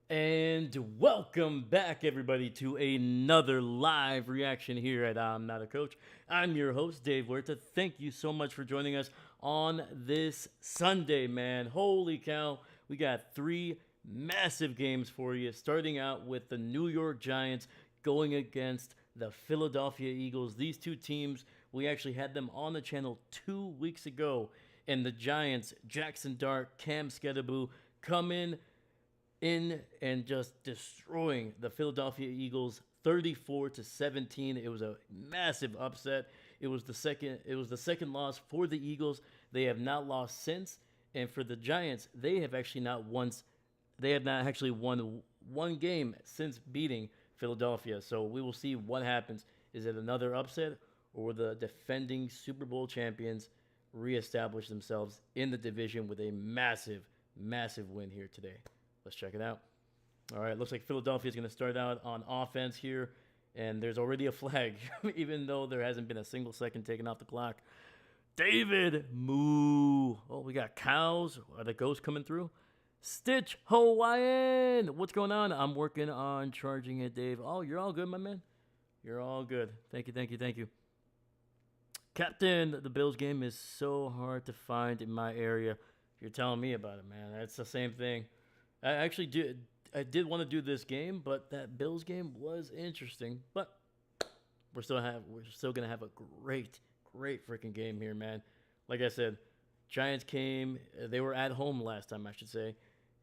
And welcome back, everybody, to another live reaction here at I'm Not a Coach. I'm your host, Dave Huerta. Thank you so much for joining us on this Sunday, man. Holy cow, we got three massive games for you, starting out with the New York Giants going against the Philadelphia Eagles. These two teams, we actually had them on the channel 2 weeks ago, and the Giants, Jaxson, Cam Skattebo, come in and just destroying the Philadelphia Eagles 34-17. It was a massive upset. It was the second loss for the Eagles. They have not lost since. And for the Giants, they have not actually won one game since beating Philadelphia. So we will see what happens. Is it another upset, or the defending Super Bowl champions reestablish themselves in the division with a massive, massive win here today? Let's check it out. All right, looks like Philadelphia is going to start out on offense here, and there's already a flag, even though there hasn't been a single second taken off the clock. David, moo. Oh, we got cows. Are the ghosts coming through? Stitch Hawaiian. What's going on? I'm working on charging it, Dave. Oh, you're all good, my man. You're all good. Thank you, thank you, thank you. Captain, the Bills game is so hard to find in my area. You're telling me about it, man. That's the same thing. I did want to do this game, but that Bills game was interesting. But we're still gonna have a great freaking game here, man. Like I said, Giants came. They were at home last time, I should say,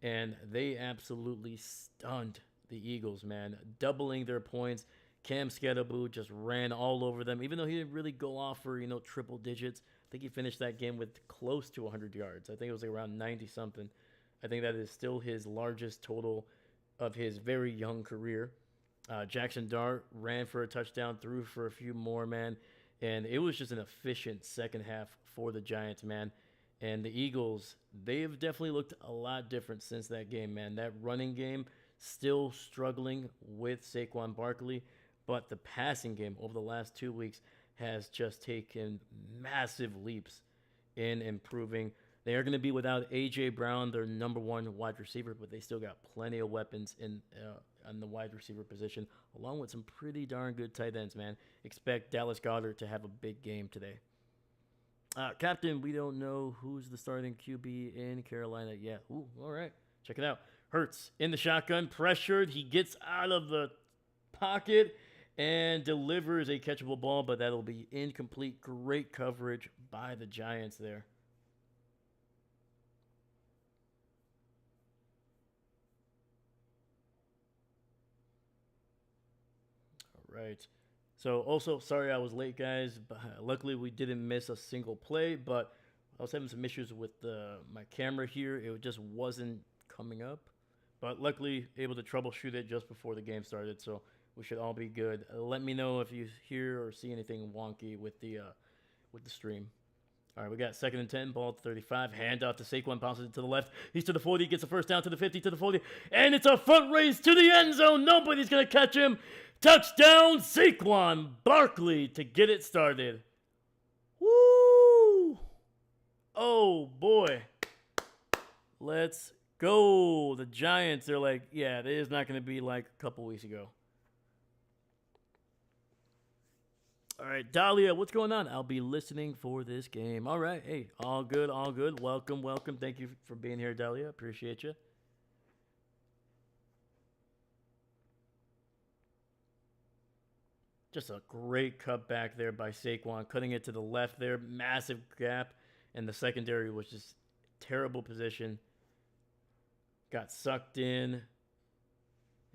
and they absolutely stunned the Eagles, man, doubling their points. Cam Skattebo just ran all over them, even though he didn't really go off for triple digits. I think he finished that game with close to 100 yards. I think it was like around 90 something. I think that is still his largest total of his very young career. Jaxson ran for a touchdown, threw for a few more, man. And it was just an efficient second half for the Giants, man. And the Eagles, they have definitely looked a lot different since that game, man. That running game still struggling with Saquon Barkley, but the passing game over the last 2 weeks has just taken massive leaps in improving. They are going to be without A.J. Brown, their number one wide receiver, but they still got plenty of weapons on the wide receiver position, along with some pretty darn good tight ends, man. Expect Dallas Goedert to have a big game today. Captain, we don't know who's the starting QB in Carolina yet. Ooh, all right. Check it out. Hurts in the shotgun, pressured. He gets out of the pocket and delivers a catchable ball, but that'll be incomplete. Great coverage by the Giants there. All right. So also sorry I was late, guys. But luckily we didn't miss a single play. But I was having some issues with my camera here. It just wasn't coming up. But luckily able to troubleshoot it just before the game started. So we should all be good. Let me know if you hear or see anything wonky with the stream. All right, we got second and 10, ball at 35. Hand off to Saquon, bounces it to the left. He's to the 40, gets the first down to the 50, to the 40. And it's a foot race to the end zone. Nobody's going to catch him. Touchdown, Saquon Barkley to get it started. Woo! Oh, boy. Let's go. The Giants are like, yeah, it is not going to be like a couple weeks ago. All right, Dahlia, what's going on? I'll be listening for this game. All right, hey, all good, all good. Welcome, welcome. Thank you for being here, Dahlia. Appreciate you. Just a great cutback there by Saquon, cutting it to the left there. Massive gap, and the secondary was just terrible position. Got sucked in,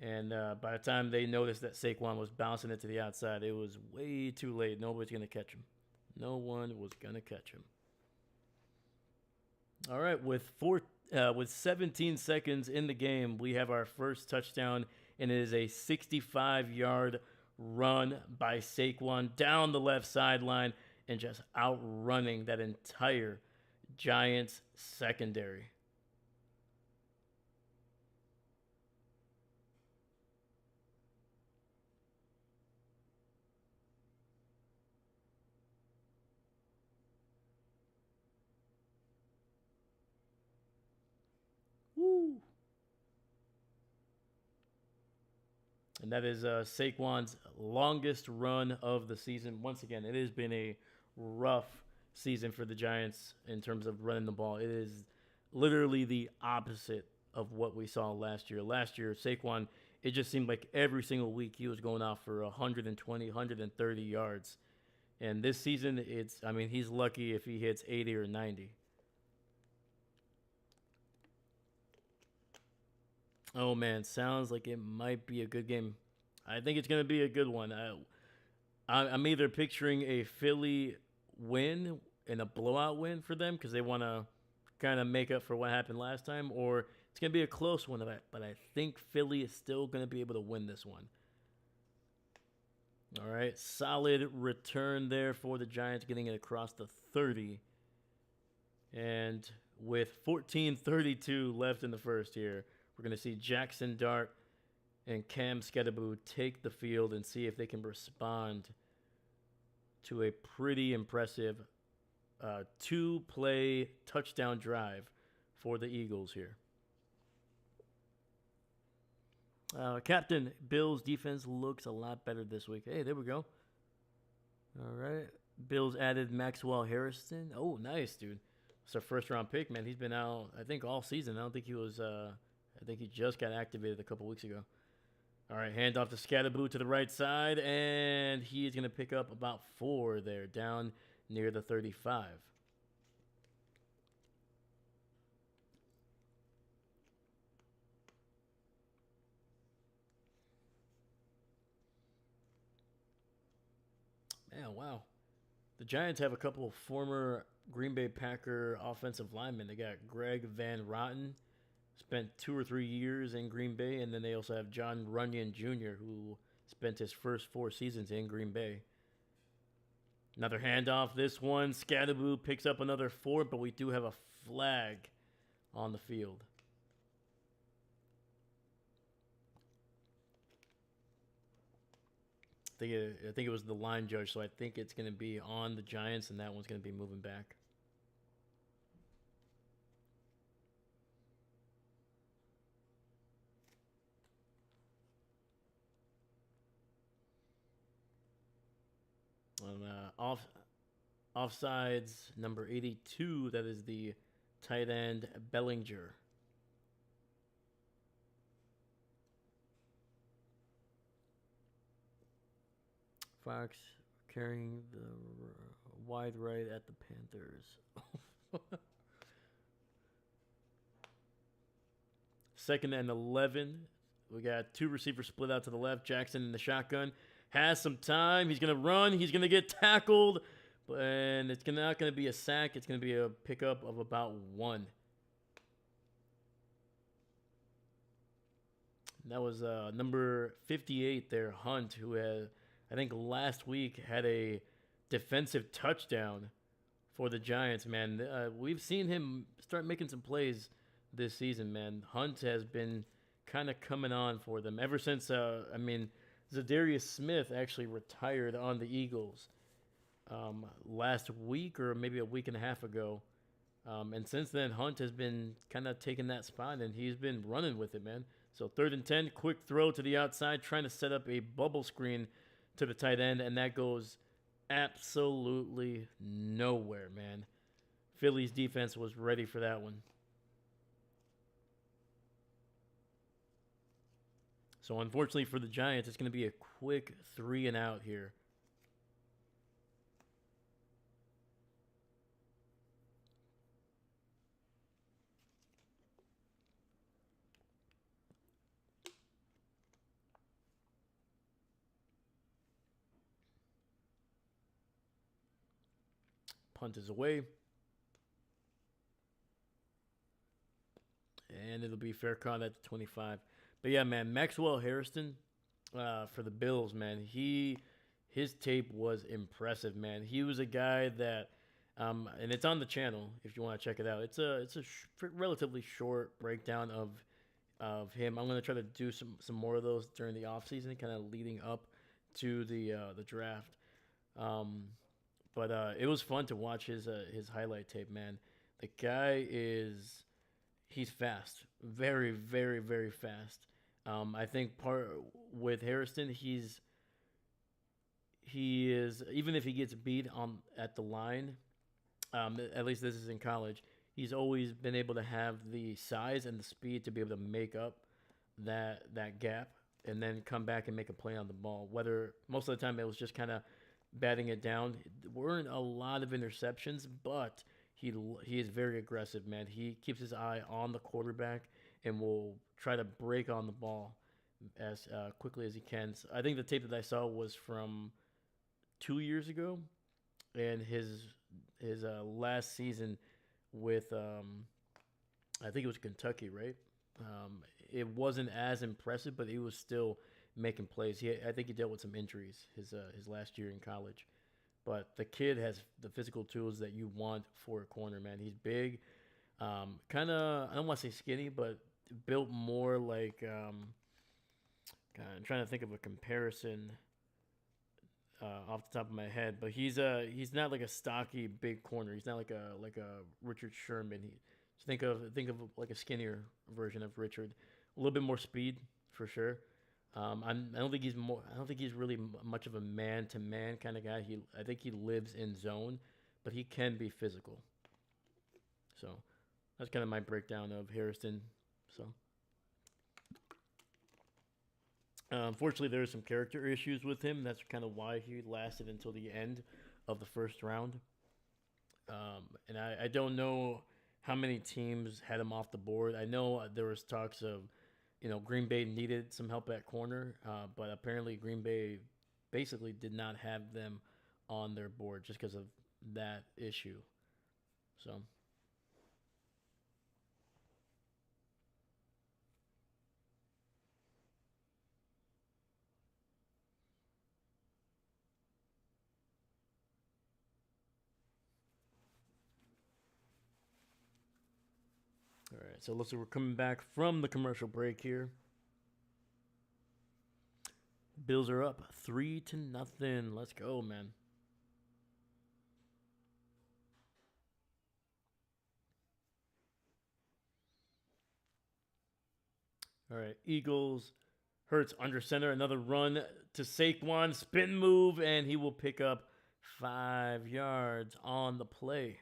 and by the time they noticed that Saquon was bouncing it to the outside, it was way too late. Nobody's going to catch him. No one was going to catch him. All right, with 17 seconds in the game, we have our first touchdown, and it is a 65-yard run by Saquon down the left sideline and just outrunning that entire Giants secondary. Woo! and that is Saquon's longest run of the season. Once again, it has been a rough season for the Giants in terms of running the ball. It is literally the opposite of what we saw last year. Last year, Saquon, it just seemed like every single week he was going off for 120, 130 yards. And this season, I mean, he's lucky if he hits 80 or 90. Oh man, sounds like it might be a good game. I think it's going to be a good one. I'm either picturing a Philly win and a blowout win for them because they want to kind of make up for what happened last time, or it's going to be a close one. But I think Philly is still going to be able to win this one. All right, solid return there for the Giants, getting it across the 30. And with 14:32 left in the first here, we're going to see Jaxson Dart and Cam Skattebo take the field and see if they can respond to a pretty impressive two-play touchdown drive for the Eagles here. Captain, Bills defense looks a lot better this week. Hey, there we go. All right. Bills added Maxwell Harrison. Oh, nice, dude. It's our first-round pick, man. He's been out, I think, all season. I don't think he was I think he just got activated a couple weeks ago. All right, hand off to Skattebo to the right side, and he is going to pick up about 4 there, down near the 35. Man, wow. The Giants have a couple of former Green Bay Packer offensive linemen. They got Greg Van Roten, spent 2 or 3 years in Green Bay, and then they also have John Runyon Jr., who spent his first 4 seasons in Green Bay. Another handoff. This one, Skattebo picks up another 4, but we do have a flag on the field. I think it was the line judge, so I think it's going to be on the Giants, and that one's going to be moving back. On offsides, number 82, that is the tight end Bellinger. Fox carrying the wide right at the Panthers. Second and 11. We got 2 receivers split out to the left. Jaxson in the shotgun. Has some time. He's going to run. He's going to get tackled. And it's not going to be a sack. It's going to be a pickup of about 1. That was number 58 there, Hunt, who had, I think last week had a defensive touchdown for the Giants, man. We've seen him start making some plays this season, man. Hunt has been kind of coming on for them ever since, Zadarius Smith actually retired on the Eagles last week or maybe a week and a half ago. And since then, Hunt has been kind of taking that spot, and he's been running with it, man. So 3rd and 10, quick throw to the outside, trying to set up a bubble screen to the tight end, and that goes absolutely nowhere, man. Philly's defense was ready for that one. So unfortunately for the Giants, it's going to be a quick 3 and out here. Punt is away. And it'll be fair count at the 25. But yeah, man, Maxwell Harrison for the Bills, man, his tape was impressive, man. He was a guy that, and it's on the channel if you want to check it out. It's a relatively short breakdown of him. I'm gonna try to do some more of those during the offseason, kind of leading up to the draft. But it was fun to watch his highlight tape, man. The guy he's fast, very, very, very fast. I think part with Harrison, he is, even if he gets beat on at the line, at least this is in college, he's always been able to have the size and the speed to be able to make up that gap and then come back and make a play on the ball. Whether most of the time it was just kind of batting it down. There weren't a lot of interceptions, but he is very aggressive, man. He keeps his eye on the quarterback and will try to break on the ball as quickly as he can. So I think the tape that I saw was from 2 years ago, and his last season with I think it was Kentucky, right? It wasn't as impressive, but he was still making plays. I think he dealt with some injuries his last year in college, but the kid has the physical tools that you want for a corner, man. He's big, kind of, I don't want to say skinny, but built more like God, I'm trying to think of a comparison off the top of my head, but he's not like a stocky big corner. He's not like a Richard Sherman. Just think of like a skinnier version of Richard, a little bit more speed for sure. I don't think he's more. I don't think he's really much of a man to man kind of guy. I think he lives in zone, but he can be physical. So that's kind of my breakdown of Harrison. So unfortunately, there are some character issues with him. That's kind of why he lasted until the end of the first round. And I don't know how many teams had him off the board. I know there was talks of, Green Bay needed some help at corner, but apparently Green Bay basically did not have them on their board just because of that issue. So, all right. So looks like we're coming back from the commercial break here. Bills are up 3-0. Let's go, man. All right, Eagles. Hurts under center. Another run to Saquon. Spin move, and he will pick up 5 yards on the play.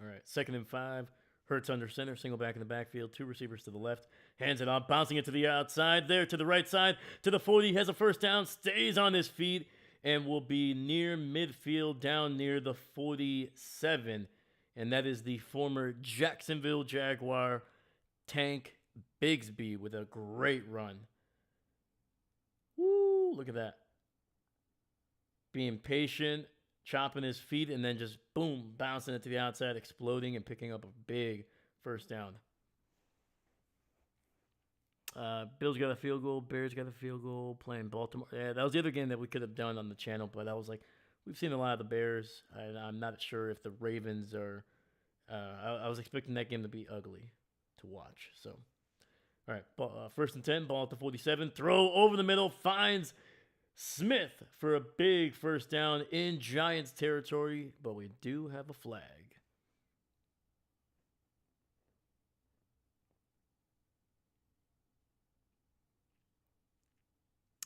All right, 2nd and 5. Hurts under center, single back in the backfield, two receivers to the left, hands it off, bouncing it to the outside, there to the right side, to the 40, has a first down, stays on his feet, and will be near midfield, down near the 47. And that is the former Jacksonville Jaguar, Tank Bigsby, with a great run. Woo, look at that. Being patient, chopping his feet, and then just boom, bouncing it to the outside, exploding, and picking up a big first down. Bills got a field goal. Bears got a field goal playing Baltimore. Yeah, that was the other game that we could have done on the channel, but I was like, we've seen a lot of the Bears. I'm not sure if the Ravens are. I was expecting that game to be ugly to watch. So, all right, 1st and 10, ball at the 47. Throw over the middle, finds Smith for a big first down in Giants territory, but we do have a flag.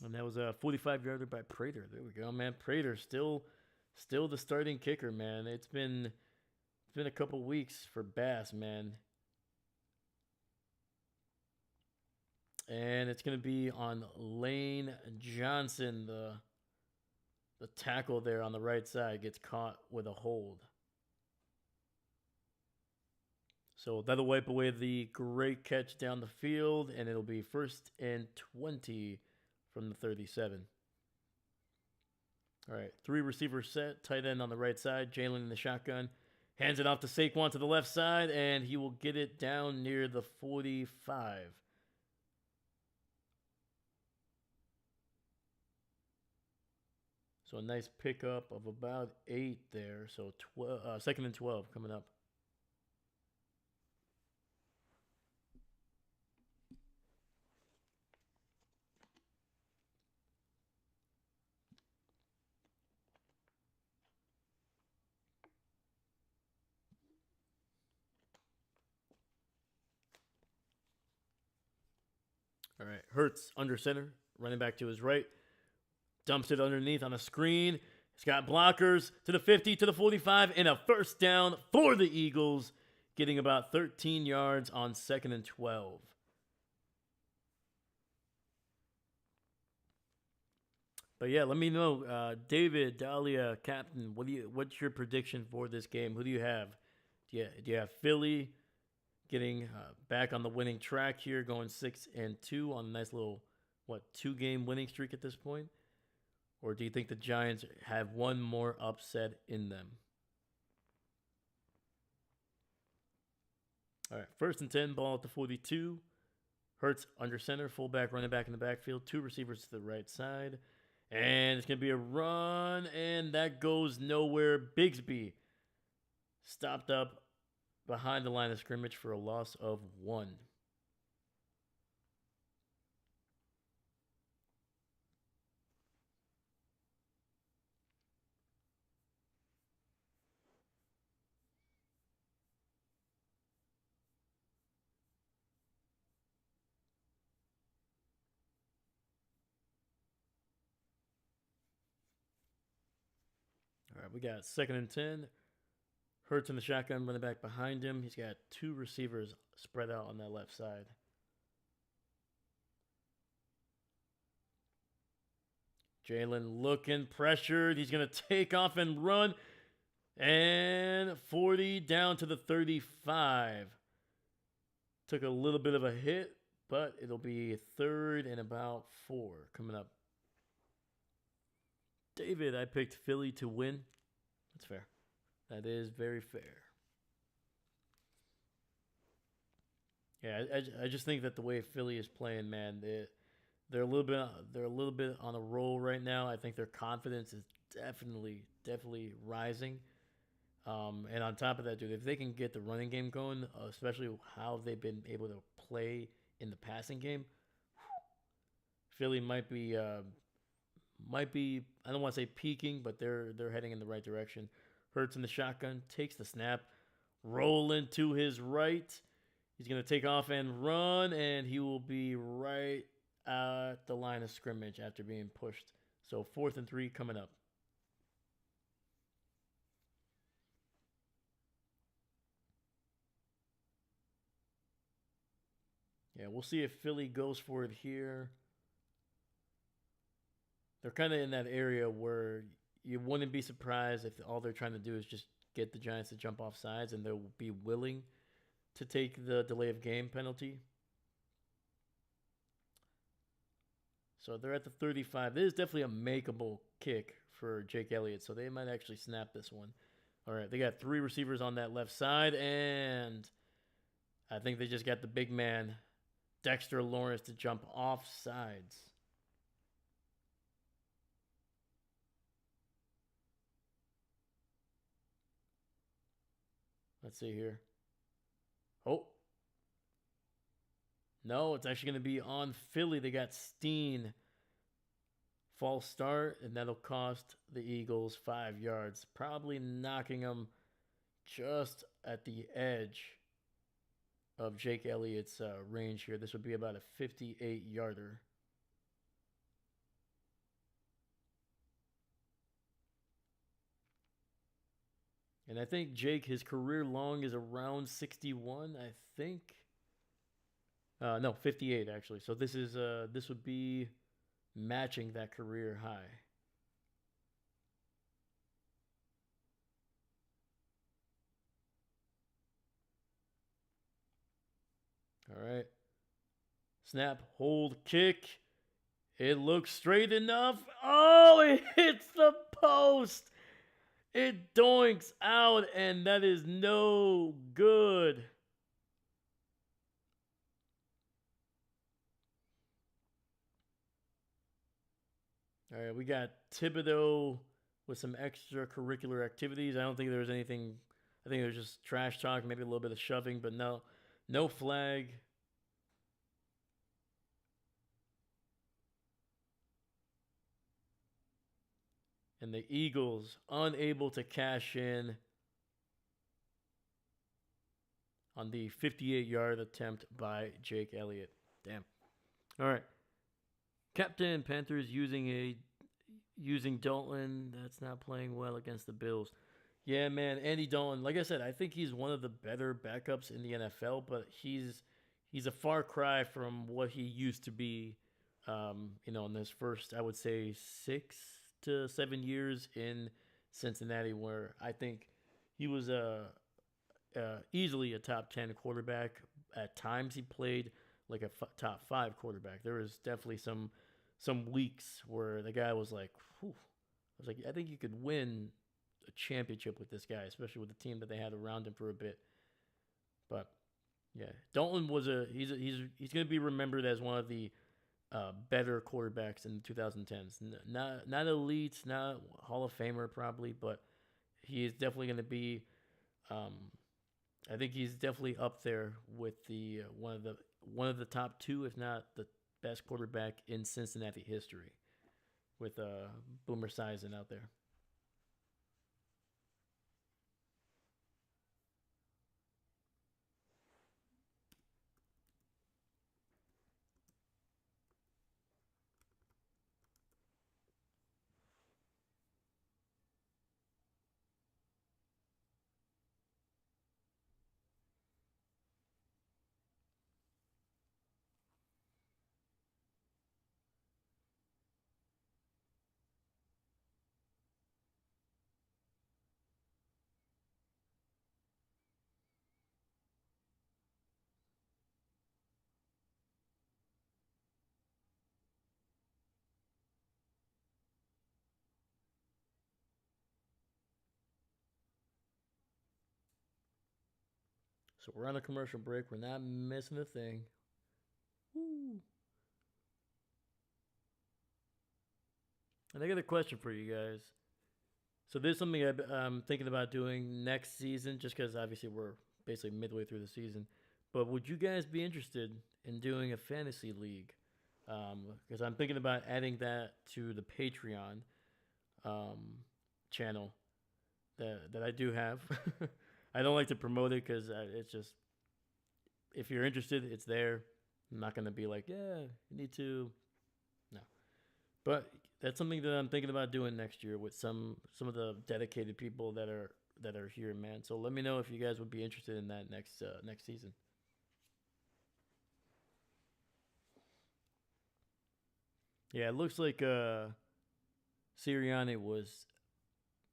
And that was a 45-yarder by Prater. There we go, man. Prater still the starting kicker, man. It's been a couple weeks for Bass, man. And it's going to be on Lane Johnson. The tackle there on the right side gets caught with a hold. So that'll wipe away the great catch down the field, and it'll be 1st and 20 from the 37. All right, three receiver set, tight end on the right side, Jalen in the shotgun. Hands it off to Saquon to the left side, and he will get it down near the 45. So a nice pickup of about 8 there. So 2nd and 12 coming up. All right, Hurts under center, running back to his right, dumps it underneath on a screen. He's got blockers to the 50, to the 45, and a first down for the Eagles, getting about 13 yards on 2nd and 12. But yeah, let me know, David, Dahlia, Captain. What's your prediction for this game? Who do you have? Do you have Philly getting back on the winning track here, going 6-2 on a nice little 2-game winning streak at this point? Or do you think the Giants have one more upset in them? All right, 1st and 10, ball at the 42. Hurts under center, fullback, running back in the backfield, 2 receivers to the right side. And it's going to be a run, and that goes nowhere. Bigsby stopped up behind the line of scrimmage for a loss of 1. All right, we got 2nd and 10. Hurts in the shotgun, running back behind him. He's got 2 receivers spread out on that left side. Jalen looking pressured. He's going to take off and run. And 40 down to the 35. Took a little bit of a hit, but it'll be 3rd and about 4 coming up. David, I picked Philly to win. That's fair. That is very fair. Yeah, I just think that the way Philly is playing, man, they're a little bit on a roll right now. I think their confidence is definitely rising. And on top of that, dude, if they can get the running game going, especially how they've been able to play in the passing game, Philly might be I don't want to say peaking, but they're heading in the right direction. Hurts in the shotgun, takes the snap, rolling to his right. He's going to take off and run, and he will be right at the line of scrimmage after being pushed. So 4th and 3 coming up. Yeah, we'll see if Philly goes for it here. They're kind of in that area where you wouldn't be surprised if all they're trying to do is just get the Giants to jump off sides, and they'll be willing to take the delay of game penalty. So they're at the 35. This is definitely a makeable kick for Jake Elliott, so they might actually snap this one. All right, they got 3 receivers on that left side, and I think they just got the big man, Dexter Lawrence, to jump off sides. Let's see here. Oh. No, it's actually going to be on Philly. They got Steen. False start, and that'll cost the Eagles 5 yards. Probably knocking them just at the edge of Jake Elliott's range here. This would be about a 58-yarder. And I think Jake, his career long is around 61, I think. No, 58 actually. So this would be matching that career high. All right. Snap, hold, kick. It looks straight enough. Oh, it hits the post. It doinks out, and that is no good. All right, we got Thibodeau with some extracurricular activities. I don't think there was anything. I think there was just trash talk, maybe a little bit of shoving, but no, no flag. And the Eagles unable to cash in on the 58-yard attempt by Jake Elliott. Damn. All right. Captain Panthers using Dalton. That's not playing well against the Bills. Yeah, man, Andy Dalton. Like I said, I think he's one of the better backups in the NFL, but he's a far cry from what he used to be. In his first, I would say 6 to 7 years in Cincinnati, where I think he was easily a top 10 quarterback. At times, he played like a top 5 quarterback. There was definitely some weeks where the guy was like, whew. I was like, I think you could win a championship with this guy, especially with the team that they had around him for a bit. But yeah, Dalton was he's going to be remembered as one of the better quarterbacks in the 2010s. Not elite, not Hall of Famer probably, but he is definitely going to be. Um, I think he's definitely up there with the one of the top 2, if not the best quarterback in Cincinnati history, with Boomer Esiason out there. So we're on a commercial break. We're not missing a thing. Woo. And I got a question for you guys. So this is something I'm thinking about doing next season, just because obviously we're basically midway through the season. But would you guys be interested in doing a fantasy league? Because I'm thinking about adding that to the Patreon um, channel that I do have. I don't like to promote it because it's just, if you're interested, it's there. I'm not gonna be like, yeah, you need to. No, but that's something that I'm thinking about doing next year with some of the dedicated people that are here, man. So let me know if you guys would be interested in that next season. Yeah, it looks like Sirianni was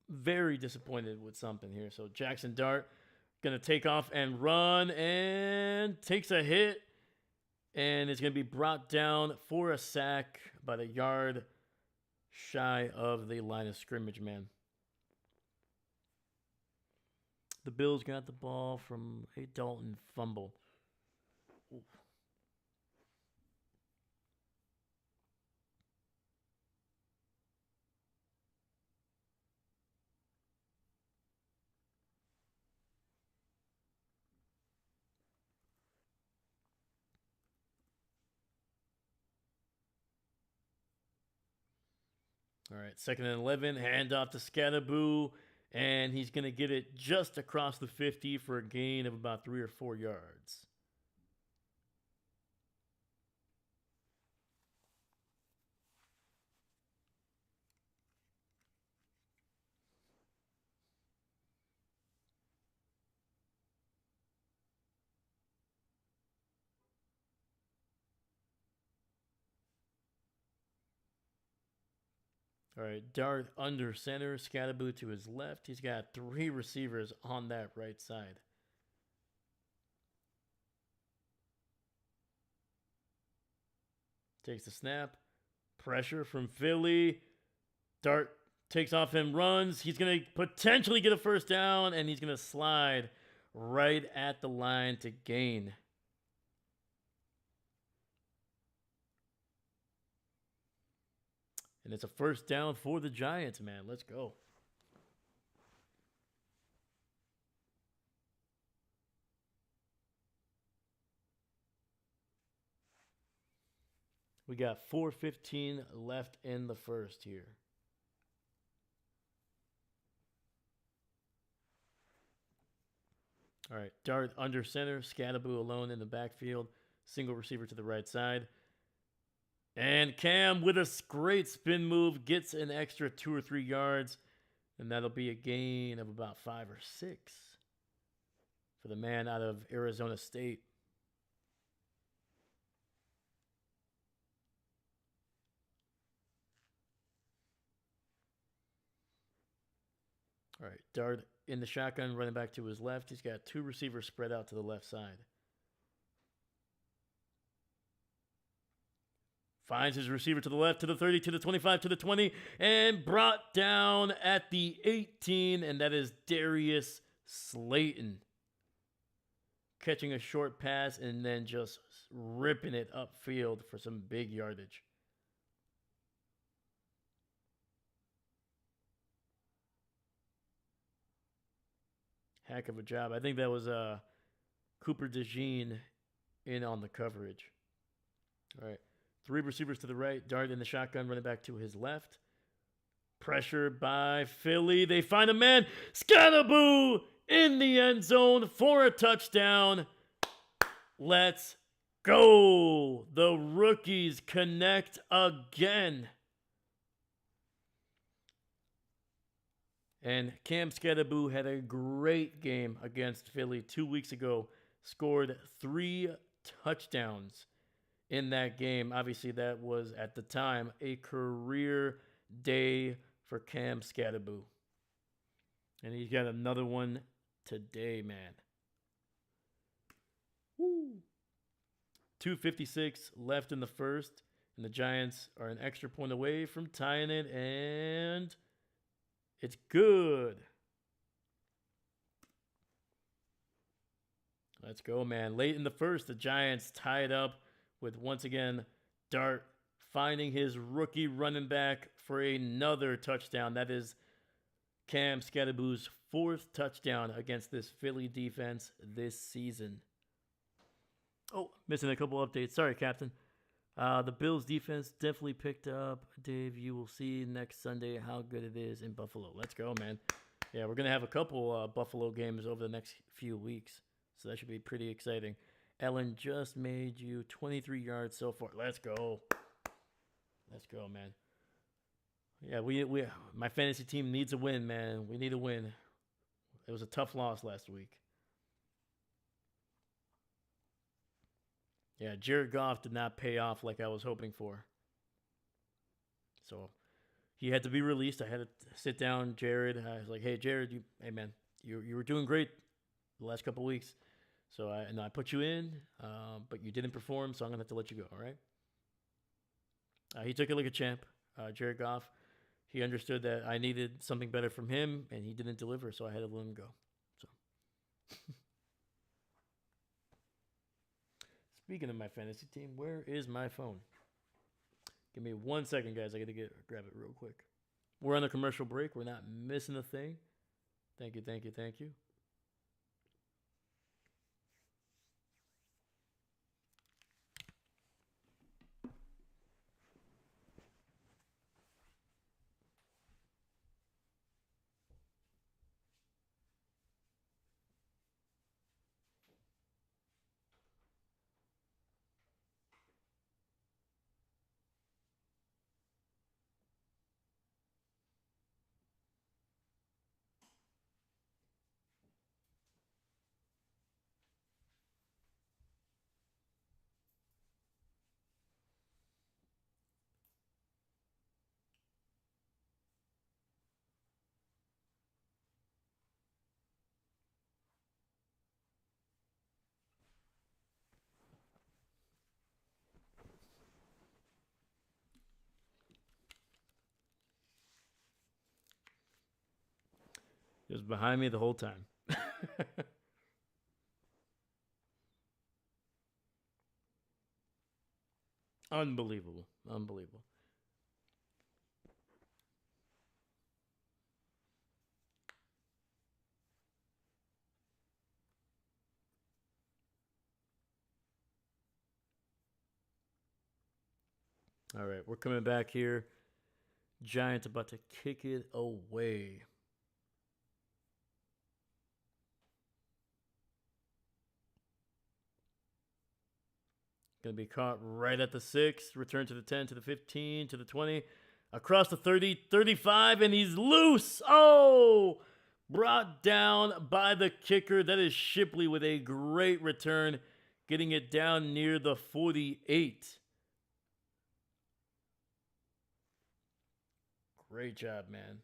very disappointed with something here. So Jaxson Dart gonna take off and run and takes a hit and is gonna be brought down for a sack by the yard shy of the line of scrimmage, man. The Bills got the ball from a Dalton fumble. Oof. All right, 2nd and 11, hand off to Skattebo, and he's going to get it just across the 50 for a gain of about 3 or 4 yards. All right, Dart under center, Skattebo to his left. He's got 3 receivers on that right side. Takes the snap. Pressure from Philly. Dart takes off and runs. He's going to potentially get a first down, and he's going to slide right at the line to gain. And it's a first down for the Giants, man. Let's go. We got 4:15 left in the first here. All right, Dart under center, Skattebo alone in the backfield, single receiver to the right side. And Cam with a great spin move gets an extra 2 or 3 yards, and that'll be a gain of about 5 or 6 for the man out of Arizona State. All right, Dart in the shotgun, running back to his left. He's got 2 receivers spread out to the left side. Finds his receiver to the left, to the 30, to the 25, to the 20, and brought down at the 18, and that is Darius Slayton. Catching a short pass and then just ripping it upfield for some big yardage. Heck of a job. I think that was Cooper DeJean in on the coverage. All right. 3 receivers to the right. Dart in the shotgun, running back to his left. Pressure by Philly. They find a man. Skattebo in the end zone for a touchdown. Let's go. The rookies connect again. And Cam Skattebo had a great game against Philly 2 weeks ago. Scored 3 touchdowns in that game. Obviously, that was, at the time, a career day for Cam Skattebo. And he's got another one today, man. Woo! 2:56 left in the first. And the Giants are an extra point away from tying it. And it's good. Let's go, man. Late in the first, the Giants tie it up with, once again, Dart finding his rookie running back for another touchdown. That is Cam Skattebo's 4th touchdown against this Philly defense this season. Oh, missing a couple updates. Sorry, Captain. The Bills defense definitely picked up. Dave, you will see next Sunday how good it is in Buffalo. Let's go, man. Yeah, we're going to have a couple Buffalo games over the next few weeks, so that should be pretty exciting. Ellen just made you 23 yards so far. Let's go. Let's go, man. Yeah, we my fantasy team needs a win, man. We need a win. It was a tough loss last week. Yeah, Jared Goff did not pay off like I was hoping for. So he had to be released. I had to sit down Jared. I was like, hey, Jared, hey, man, you were doing great the last couple weeks. So I put you in, but you didn't perform, so I'm going to have to let you go, all right? He took it like a champ, Jared Goff. He understood that I needed something better from him, and he didn't deliver, so I had to let him go. So, speaking of my fantasy team, where is my phone? Give me 1 second, guys. I got to grab it real quick. We're on a commercial break. We're not missing a thing. Thank you, thank you, thank you. It was behind me the whole time. Unbelievable. Unbelievable. All right, we're coming back here. Giants about to kick it away. Going to be caught right at the 6. Return to the 10, to the 15, to the 20. Across the 30, 35, and he's loose. Oh! Brought down by the kicker. That is Shipley with a great return, getting it down near the 48. Great job, man.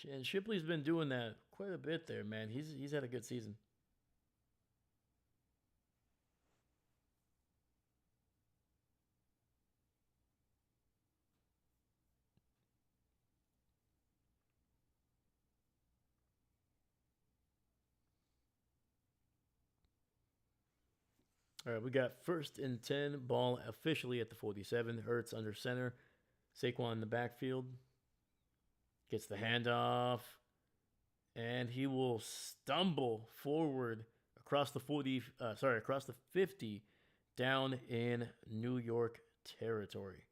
And Shipley's been doing that quite a bit there, man. He's had a good season. All right, we got first and 10, ball officially at the 47. Hurts under center. Saquon in the backfield. Gets the handoff. And he will stumble forward across the across the 50 down in New York territory.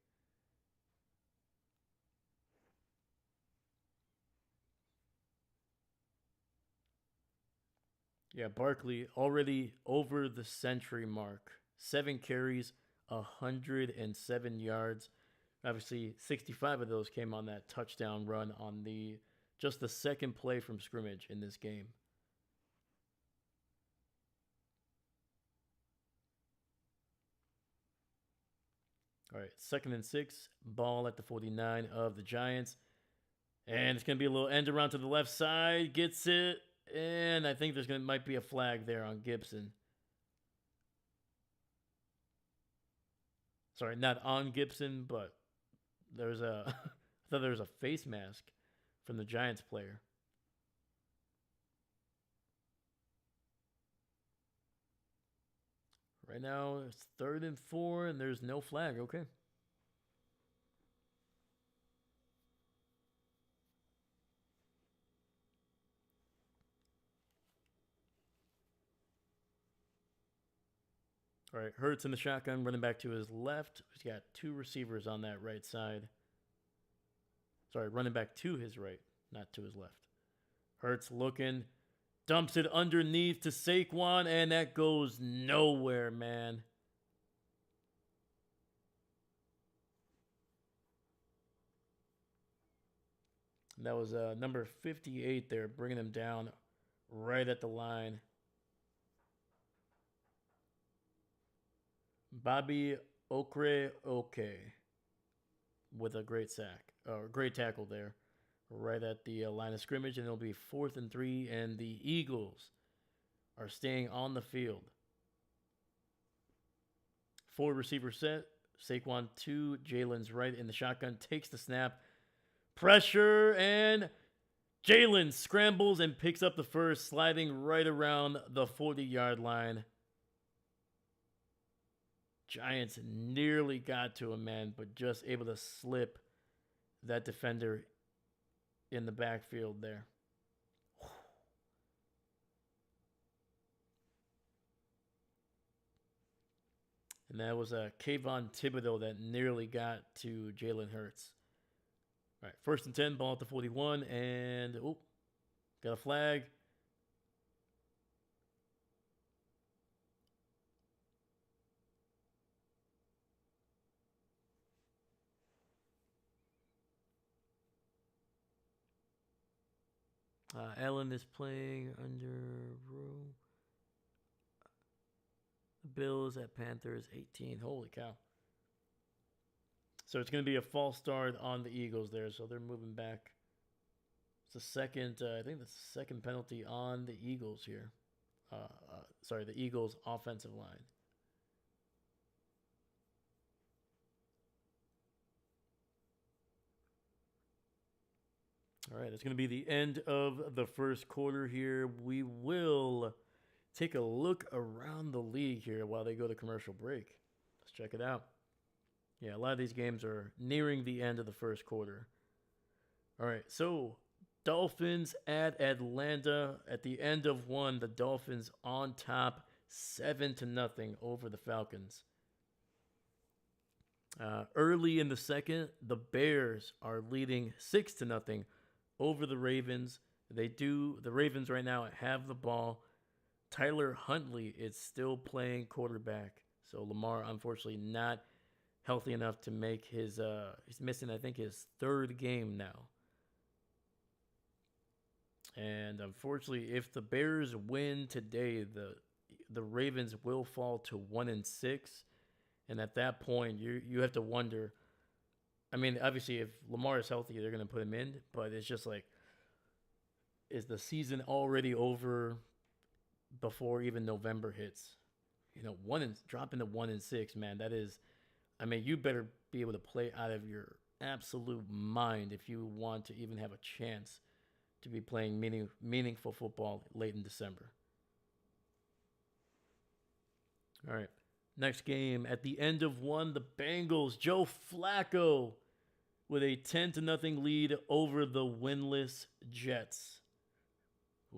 Yeah, Barkley already over the century mark. 7 carries, 107 yards. Obviously, 65 of those came on that touchdown run on just the second play from scrimmage in this game. All right, second and 6, ball at the 49 of the Giants. And it's going to be a little end around to the left side. Gets it. And I think might be a flag there on Gibson. Sorry, not on Gibson, but there's a I thought there was a face mask from the Giants player. Right now it's third and 4 and there's no flag. Okay. All right, Hurts in the shotgun, running back to his left. He's got 2 receivers on that right side. Sorry, running back to his right, not to his left. Hurts looking, dumps it underneath to Saquon, and that goes nowhere, man. And that was number 58 there, bringing him down right at the line. Bobby Oke with a great sack, or great tackle there, right at the line of scrimmage, and it'll be 4th and 3, and the Eagles are staying on the field. 4 receiver set, Saquon 2, Jalen's right in the shotgun, takes the snap, pressure, and Jalen scrambles and picks up the first, sliding right around the 40-yard line. Giants nearly got to him, man, but just able to slip that defender in the backfield there. And that was a Kayvon Thibodeau that nearly got to Jalen Hurts. All right, first and 10, ball at the 41, and got a flag. Allen is playing under rule. The Bills at Panthers 18. Holy cow. So it's going to be a false start on the Eagles there. So they're moving back. It's the second, I think the second penalty on the Eagles here. The Eagles offensive line. All right, it's going to be the end of the first quarter here. We will take a look around the league here while they go to commercial break. Let's check it out. Yeah, a lot of these games are nearing the end of the first quarter. All right, so Dolphins at Atlanta at the end of one. The Dolphins on top, 7-0 over the Falcons. Early in the second, the Bears are leading 6-0 over the Ravens. The Ravens right now have the ball. Tyler Huntley is still playing quarterback. So Lamar, unfortunately, not healthy enough to make his, he's missing, I think, his third game now. And unfortunately, if the Bears win today, the Ravens will fall to 1-6. And at that point, you have to wonder. I mean, obviously, if Lamar is healthy, they're going to put him in. But it's just like, is the season already over before even November hits? You know, dropping to 1-6, man. That is, I mean, you better be able to play out of your absolute mind if you want to even have a chance to be playing meaningful football late in December. All right. Next game, at the end of one, the Bengals, Joe Flacco with a 10-0 lead over the winless Jets.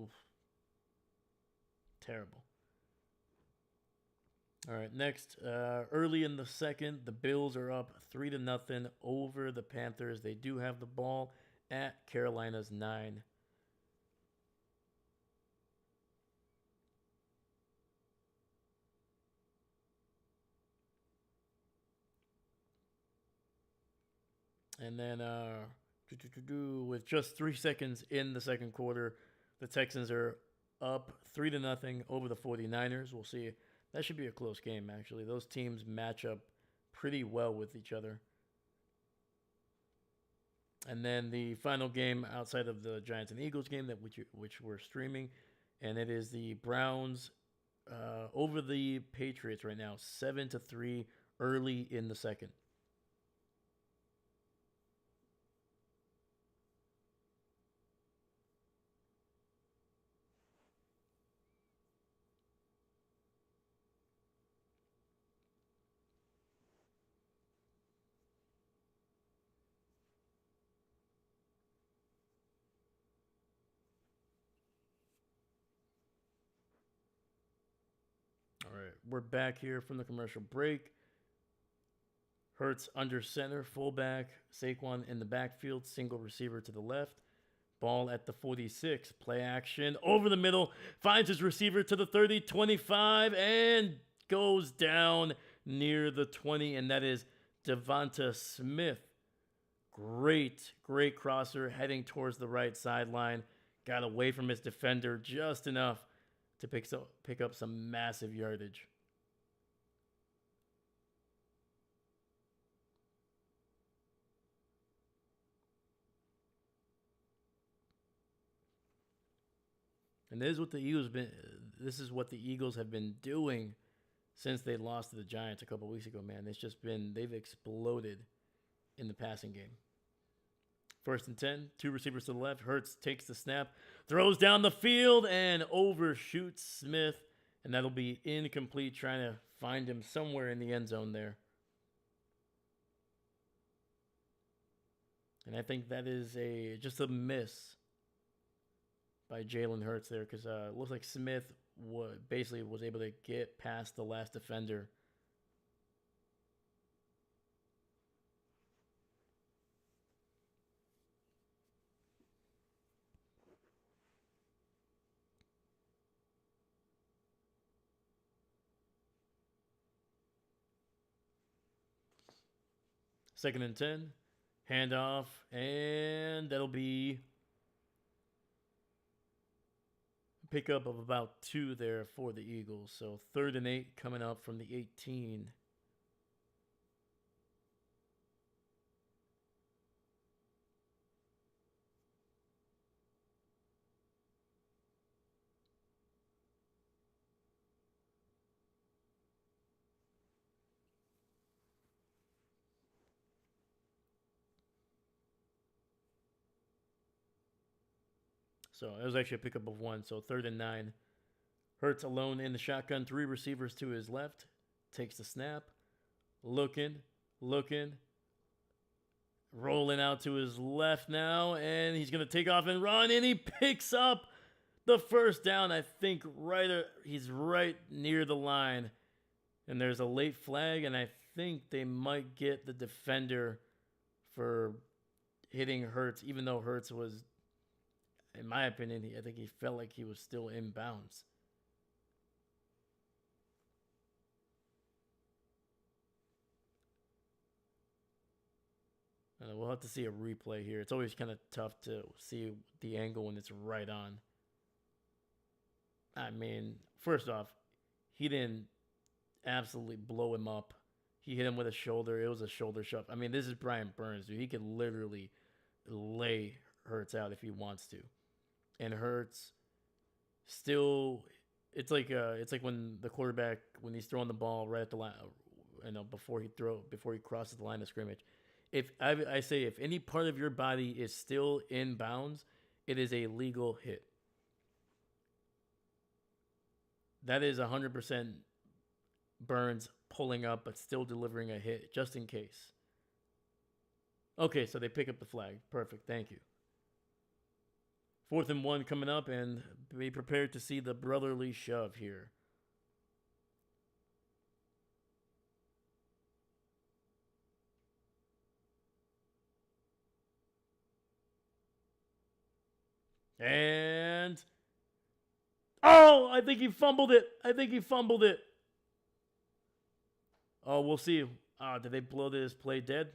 Oof. Terrible. All right, next, early in the second, the Bills are up 3-0 over the Panthers. They do have the ball at Carolina's 9. And then with just 3 seconds in the second quarter, the Texans are up 3-0 over the 49ers. We'll see. That should be a close game, actually. Those teams match up pretty well with each other. And then the final game outside of the Giants and Eagles game which we're streaming, and it is the Browns over the Patriots right now, 7-3 early in the second. All right, we're back here from the commercial break. Hurts under center, fullback. Saquon in the backfield, single receiver to the left. Ball at the 46. Play action over the middle. Finds his receiver to the 30, 25, and goes down near the 20. And that is Devonta Smith. Great crosser heading towards the right sideline. Got away from his defender just enough to pick up some massive yardage. And this is what the Eagles have been doing since they lost to the Giants a couple weeks ago, man. They've exploded in the passing game. 1st and 10, 2 receivers to the left. Hurts takes the snap, throws down the field, and overshoots Smith. And that'll be incomplete, trying to find him somewhere in the end zone there. And I think that is just a miss by Jalen Hurts there, because it looks like Smith basically was able to get past the last defender. Second and 10, handoff, and that'll be a pickup of about 2 there for the Eagles. So 3rd and 8 coming up from the 18. So it was actually a pickup of 1. So 3rd and 9. Hurts alone in the shotgun. 3 receivers to his left. Takes the snap. Looking. Rolling out to his left now. And he's going to take off and run. And he picks up the first down. I think he's right near the line. And there's a late flag. And I think they might get the defender for hitting Hurts. Even though Hurts was, in my opinion, I think he felt like he was still in bounds. We'll have to see a replay here. It's always kind of tough to see the angle when it's right on. I mean, first off, he didn't absolutely blow him up. He hit him with a shoulder. It was a shoulder shove. I mean, this is Brian Burns, dude. He could literally lay Hurts out if he wants to. And Hurts still, it's like when the quarterback, when he's throwing the ball right at the line, before he crosses the line of scrimmage. If I say if any part of your body is still in bounds, it is a legal hit. That is 100% Burns pulling up but still delivering a hit just in case. Okay, so they pick up the flag. Perfect. Thank you. 4th and 1 coming up, and be prepared to see the brotherly shove here. And I think he fumbled it. Oh, we'll see. Did they blow this play dead?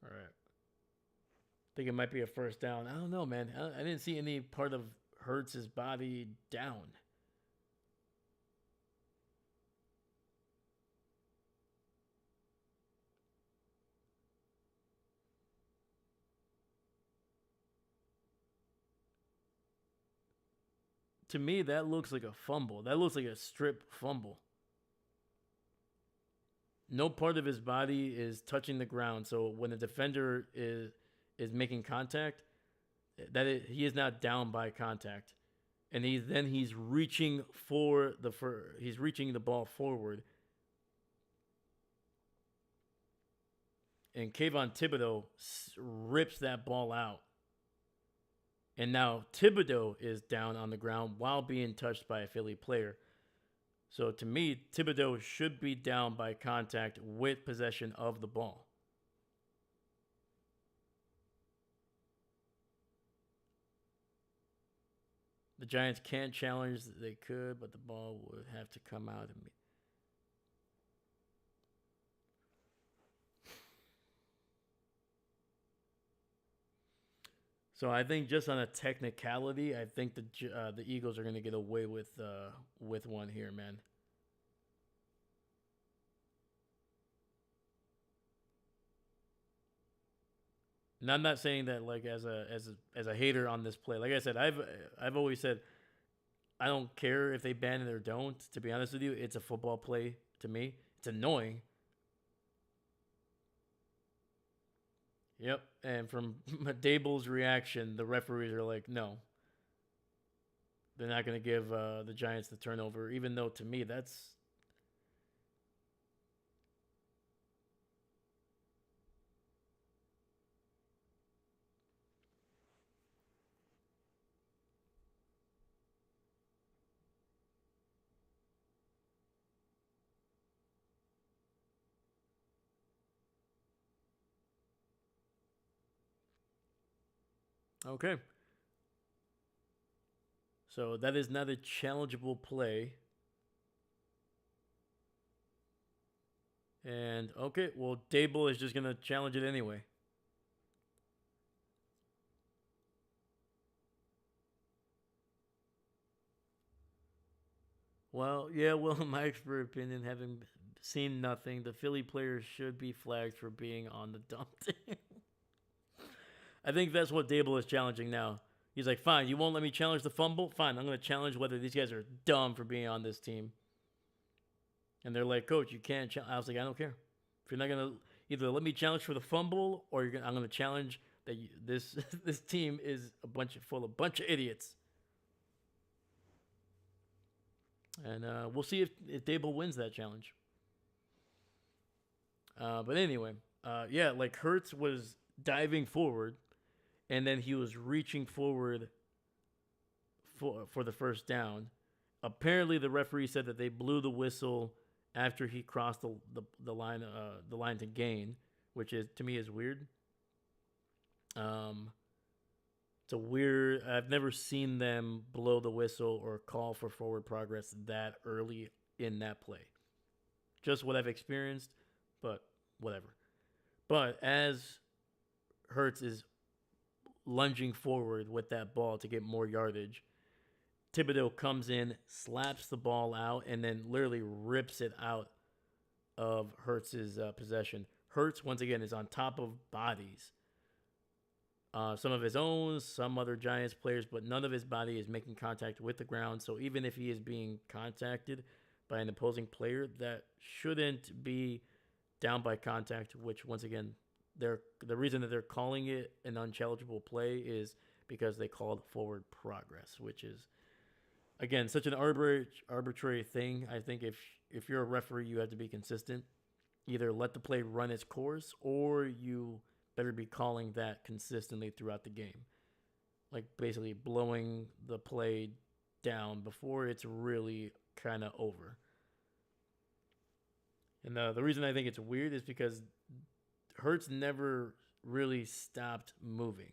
All right. I think it might be a first down. I don't know, man. I didn't see any part of Hurts' body down. To me, that looks like a fumble. That looks like a strip fumble. No part of his body is touching the ground. So when the defender is making contact, he is not down by contact, and he's reaching he's reaching the ball forward. And Kayvon Thibodeau rips that ball out. And now Thibodeau is down on the ground while being touched by a Philly player. So to me, Thibodeau should be down by contact with possession of the ball. The Giants can't challenge. They could, but the ball would have to come out of me. So I think just on a technicality, I think the Eagles are going to get away with one here, man. And I'm not saying that like as a hater on this play. Like I said, I've always said I don't care if they ban it or don't. To be honest with you, it's a football play to me. It's annoying. Yep, and from Dable's reaction, the referees are like, no, they're not going to give the Giants the turnover, even though to me that's... Okay. So that is not a challengeable play. And, okay, well, Dable is just going to challenge it anyway. Well, yeah, well, in my expert opinion, having seen nothing, the Philly players should be flagged for being on the dump team. I think that's what Dable is challenging now. He's like, fine, you won't let me challenge the fumble? Fine, I'm going to challenge whether these guys are dumb for being on this team. And they're like, coach, you can't challenge. I was like, I don't care. If you're not gonna either let me challenge for the fumble, or I'm gonna challenge that this this team is full of a bunch of idiots. And we'll see if Dable wins that challenge. But anyway, yeah, like Hurts was diving forward, and then he was reaching forward for the first down. Apparently, the referee said that they blew the whistle after he crossed the line to gain, which is to me is weird. It's a weird. I've never seen them blow the whistle or call for forward progress that early in that play. Just what I've experienced, but whatever. But as Hurts is lunging forward with that ball to get more yardage, Thibodeau comes in, slaps the ball out, and then literally rips it out of Hurts's possession. Hurts, once again, is on top of bodies. Some of his own, some other Giants players, but none of his body is making contact with the ground. So even if he is being contacted by an opposing player, that shouldn't be down by contact, which, once again, the reason that they're calling it an unchallengeable play is because they called forward progress, which is, again, such an arbitrary thing. I think if you're a referee, you have to be consistent. Either let the play run its course, or you better be calling that consistently throughout the game. Like basically blowing the play down before it's really kind of over. And the reason I think it's weird is because Hurts never really stopped moving.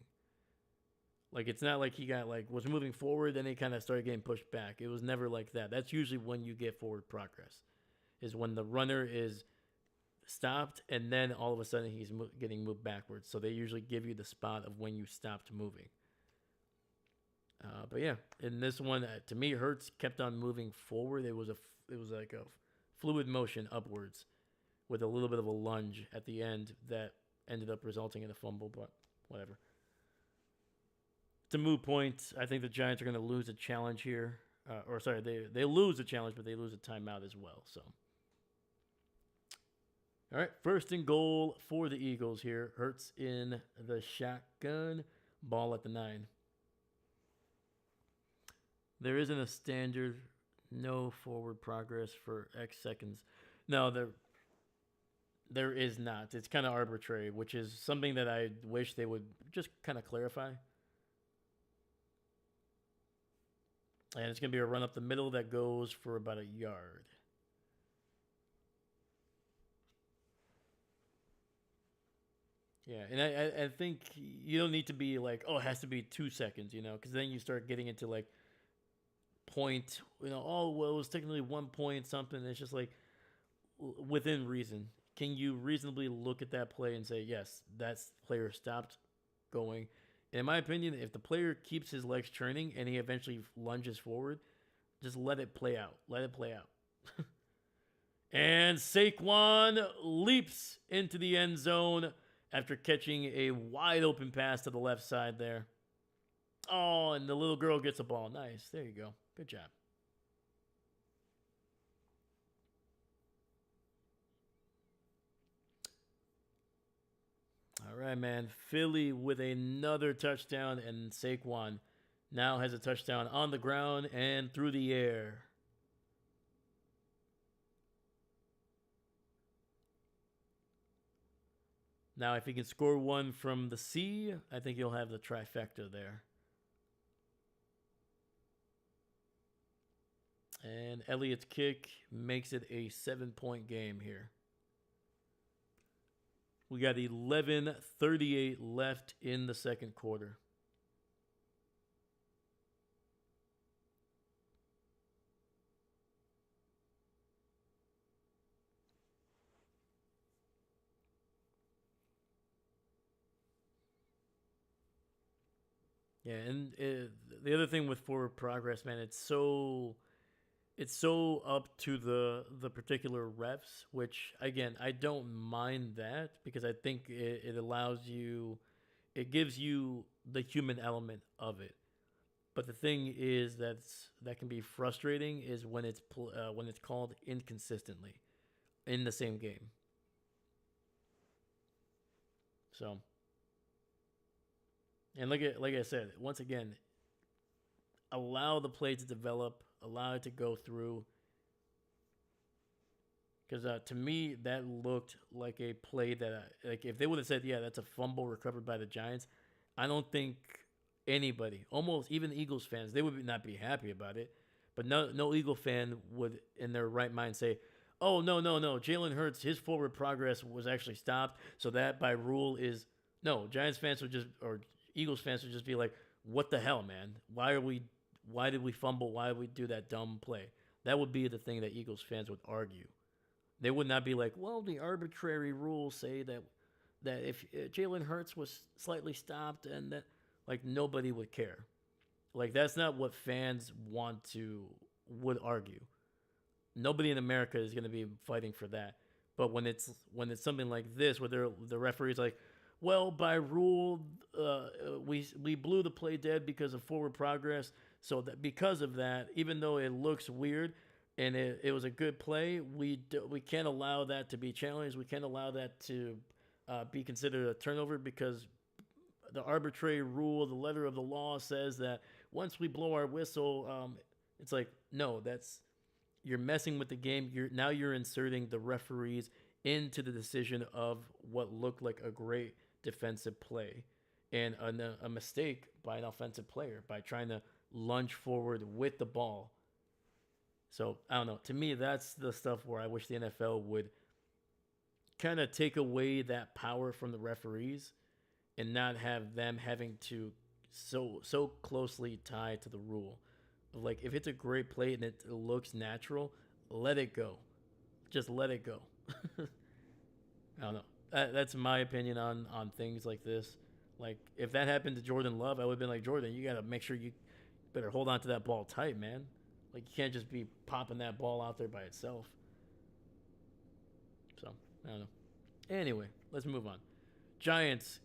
Like, it's not like he was moving forward, then he kind of started getting pushed back. It was never like that. That's usually when you get forward progress, is when the runner is stopped, and then all of a sudden he's getting moved backwards. So they usually give you the spot of when you stopped moving. But yeah, in this one, to me, Hurts kept on moving forward. It was like a fluid motion upwards with a little bit of a lunge at the end that ended up resulting in a fumble, but whatever. It's a moot point. I think the Giants are going to lose a challenge here. They lose a challenge, but they lose a timeout as well. So, all right, 1st and goal for the Eagles here. Hurts in the shotgun, ball at the 9. There isn't a standard no forward progress for X seconds. No, there is not. It's kind of arbitrary, which is something that I wish they would just kind of clarify. And it's going to be a run up the middle that goes for about a yard. Yeah, and I think you don't need to be like, oh, it has to be 2 seconds, because then you start getting into like point, oh, well, it was technically 1 point something. It's just like within reason. Can you reasonably look at that play and say, yes, that player stopped going? In my opinion, if the player keeps his legs churning and he eventually lunges forward, just let it play out. Let it play out. And Saquon leaps into the end zone after catching a wide open pass to the left side there. Oh, and the little girl gets a ball. Nice. There you go. Good job. All right, man. Philly with another touchdown, and Saquon now has a touchdown on the ground and through the air. Now, if he can score one from the sea, I think he'll have the trifecta there. And Elliott's kick makes it a 7-point game here. We got 11:38 left in the second quarter. Yeah, and the other thing with forward progress, man, it's so up to the particular refs, which again, I don't mind that because I think it allows you, it gives you the human element of it. But the thing is that can be frustrating is when it's called inconsistently in the same game. So, and like I said, once again, allow the play to develop, allow it to go through. Because to me, that looked like a play that, like, if they would have said, yeah, that's a fumble recovered by the Giants, I don't think anybody, almost even Eagles fans, they would not be happy about it. But no Eagle fan would, in their right mind, say, "Oh no, Jalen Hurts, his forward progress was actually stopped, so that by rule is no." Giants fans would just, or Eagles fans would just be like, "What the hell, man? Why did we fumble? Why did we do that dumb play?" That would be the thing that Eagles fans would argue. They would not be like, "Well, the arbitrary rules say that if Jalen Hurts was slightly stopped and that," like, nobody would care. Like, that's not what fans would argue. Nobody in America is going to be fighting for that. But when it's something like this, where the referee's like, "Well, by rule, we blew the play dead because of forward progress. So that because of that, even though it looks weird and it was a good play, we can't allow that to be challenged. We can't allow that to be considered a turnover because the arbitrary rule, the letter of the law says that once we blow our whistle, it's like, no, you're messing with the game. You're inserting the referees into the decision of what looked like a great defensive play and a mistake by an offensive player by trying to lunge forward with the ball. So I don't know. To me, that's the stuff where I wish the NFL would kind of take away that power from the referees and not have them having to so closely tie to the rule. Like, if it's a great play and it looks natural, let it go. Just let it go. I don't know. That's my opinion on things like this. Like, if that happened to Jordan Love, I would have been like, "Jordan, you got to make sure you better hold on to that ball tight, man. Like, you can't just be popping that ball out there by itself." So, I don't know. Anyway, let's move on. Giants,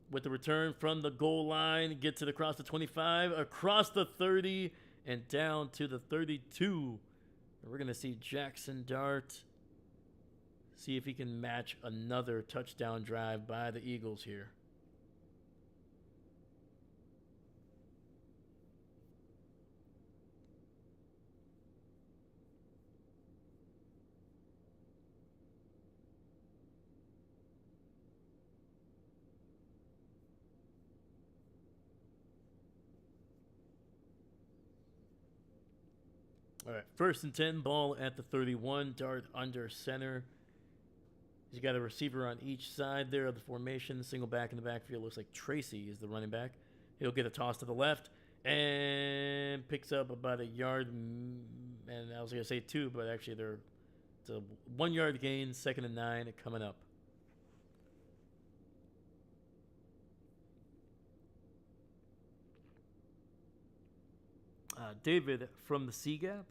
with the return from the goal line, get to the across the 25, across the 30, and down to the 32. And we're going to see Jaxson Dart see if he can match another touchdown drive by the Eagles here. All right, 1st and 10, ball at the 31. Dart under center. He's got a receiver on each side there of the formation. Single back in the backfield. Looks like Tracy is the running back. He'll get a toss to the left and picks up about a yard. And I was going to say 2, but actually it's a 1 yard gain. 2nd and 9 coming up. David from the C gap.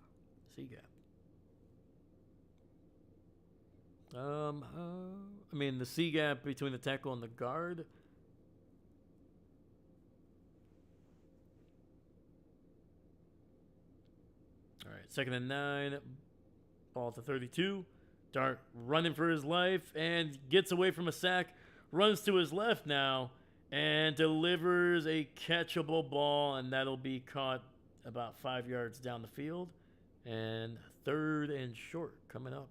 I mean, the C gap between the tackle and the guard. All right, 2nd and 9. Ball to 32. Dart running for his life and gets away from a sack. Runs to his left now and delivers a catchable ball, and that'll be caught about 5 yards down the field. And 3rd and short coming up.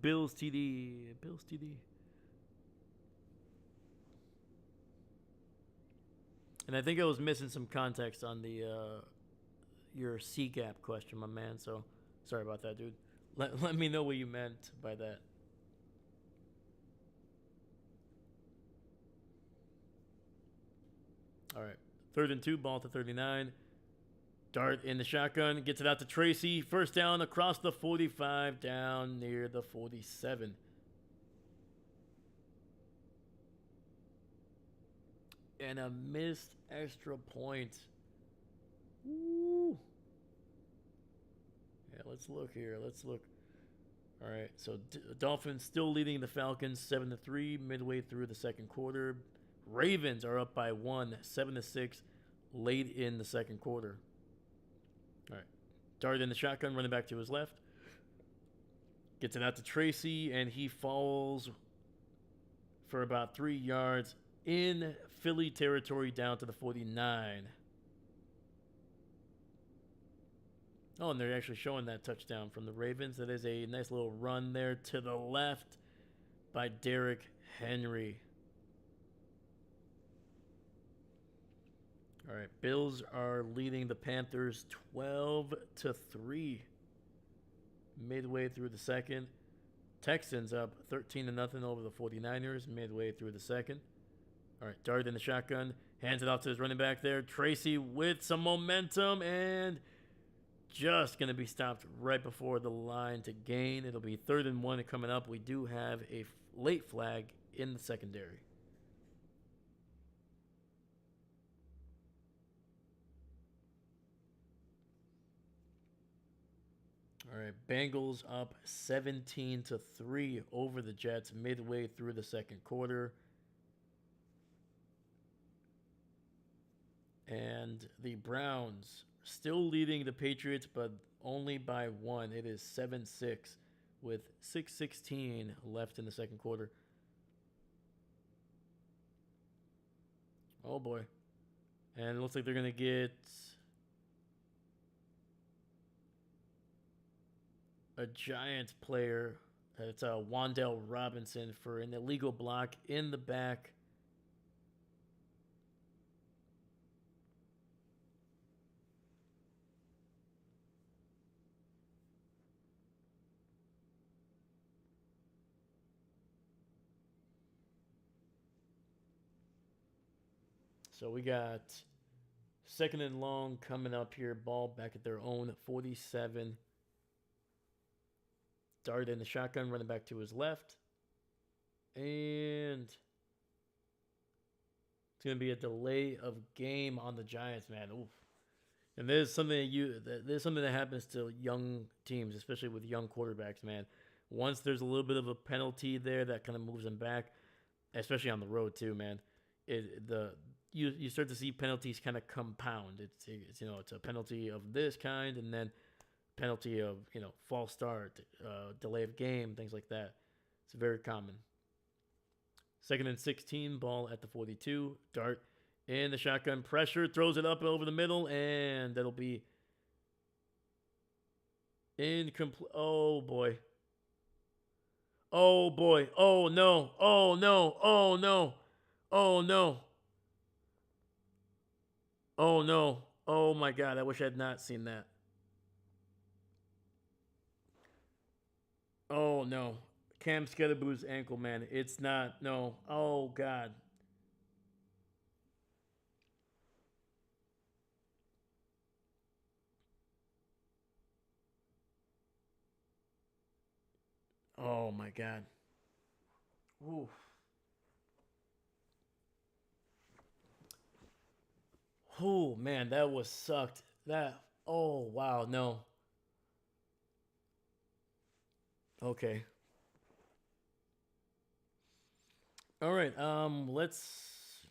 Bills TD. And I think I was missing some context on the your C gap question, my man. So sorry about that, dude. Let me know what you meant by that. All right. 3rd and 2, ball to 39. Dart in the shotgun, gets it out to Tracy. 1st down across the 45, down near the 47. And a missed extra point. Woo. Yeah, let's look here. All right, so Dolphins still leading the Falcons 7-3 midway through the 2nd quarter. Ravens are up by 1, 7-6 late in the 2nd quarter. All right. Dart in the shotgun, running back to his left. Gets it out to Tracy, and he falls for about 3 yards in Philly territory down to the 49. Oh, and they're actually showing that touchdown from the Ravens. That is a nice little run there to the left by Derrick Henry. All right, Bills are leading the Panthers 12-3 midway through the second. Texans up 13-0 over the 49ers midway through the second. All right, Dart in the shotgun, hands it off to his running back there. Tracy with some momentum and just going to be stopped right before the line to gain. It'll be 3rd and 1 coming up. We do have a late flag in the secondary. All right, Bengals up 17-3 over the Jets midway through the second quarter. And the Browns still leading the Patriots, but only by 1. It is 7-6 with 6:16 left in the second quarter. Oh boy. And it looks like they're going to get a Giants player. It's Wan'Dale Robinson for an illegal block in the back. So we got 2nd and long coming up here. Ball back at their own 47. Dart in the shotgun, running back to his left. And it's going to be a delay of game on the Giants, man. Oof. And there's something that happens to young teams, especially with young quarterbacks, man. Once there's a little bit of a penalty there, that kind of moves them back, especially on the road too, man. You start to see penalties kind of compound. It's a penalty of this kind, and then penalty of false start, delay of game, things like that. It's very common. 2nd and 16, ball at the 42. Dart in the shotgun, pressure, throws it up over the middle, and that'll be incomplete. Oh boy. Oh boy. Oh no. Oh no. Oh no. Oh no. Oh no. Oh my God. I wish I had not seen that. Oh no. Cam Skattebo's ankle, man. It's not. No. Oh God. Oh my God. Oof. Oh man, that was sucked. That. Oh wow. No. Okay. All right. Let's.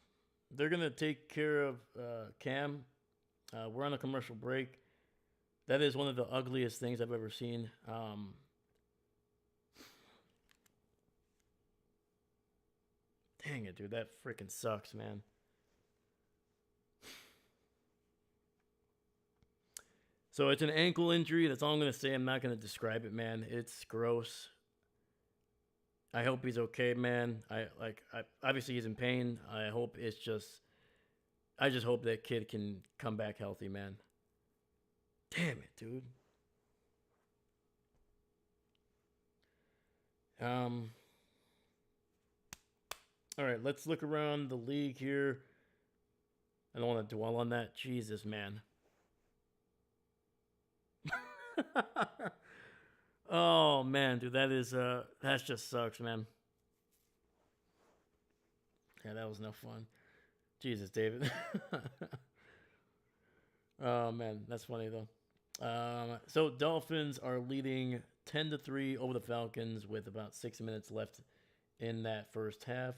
They're gonna take care of Cam. We're on a commercial break. That is one of the ugliest things I've ever seen. Dang it, dude. That freaking sucks, man. So it's an ankle injury. That's all I'm gonna say. I'm not gonna describe it, man. It's gross. I hope he's okay, man. Obviously he's in pain. I just hope that kid can come back healthy, man. Damn it, dude. Um. All right, let's look around the league here. I don't want to dwell on that. Jesus, man. Oh man, dude, that just sucks, man. Yeah, that was no fun. Jesus, David. Oh man, that's funny though. So Dolphins are leading 10-3 over the Falcons with about 6 minutes left in that first half.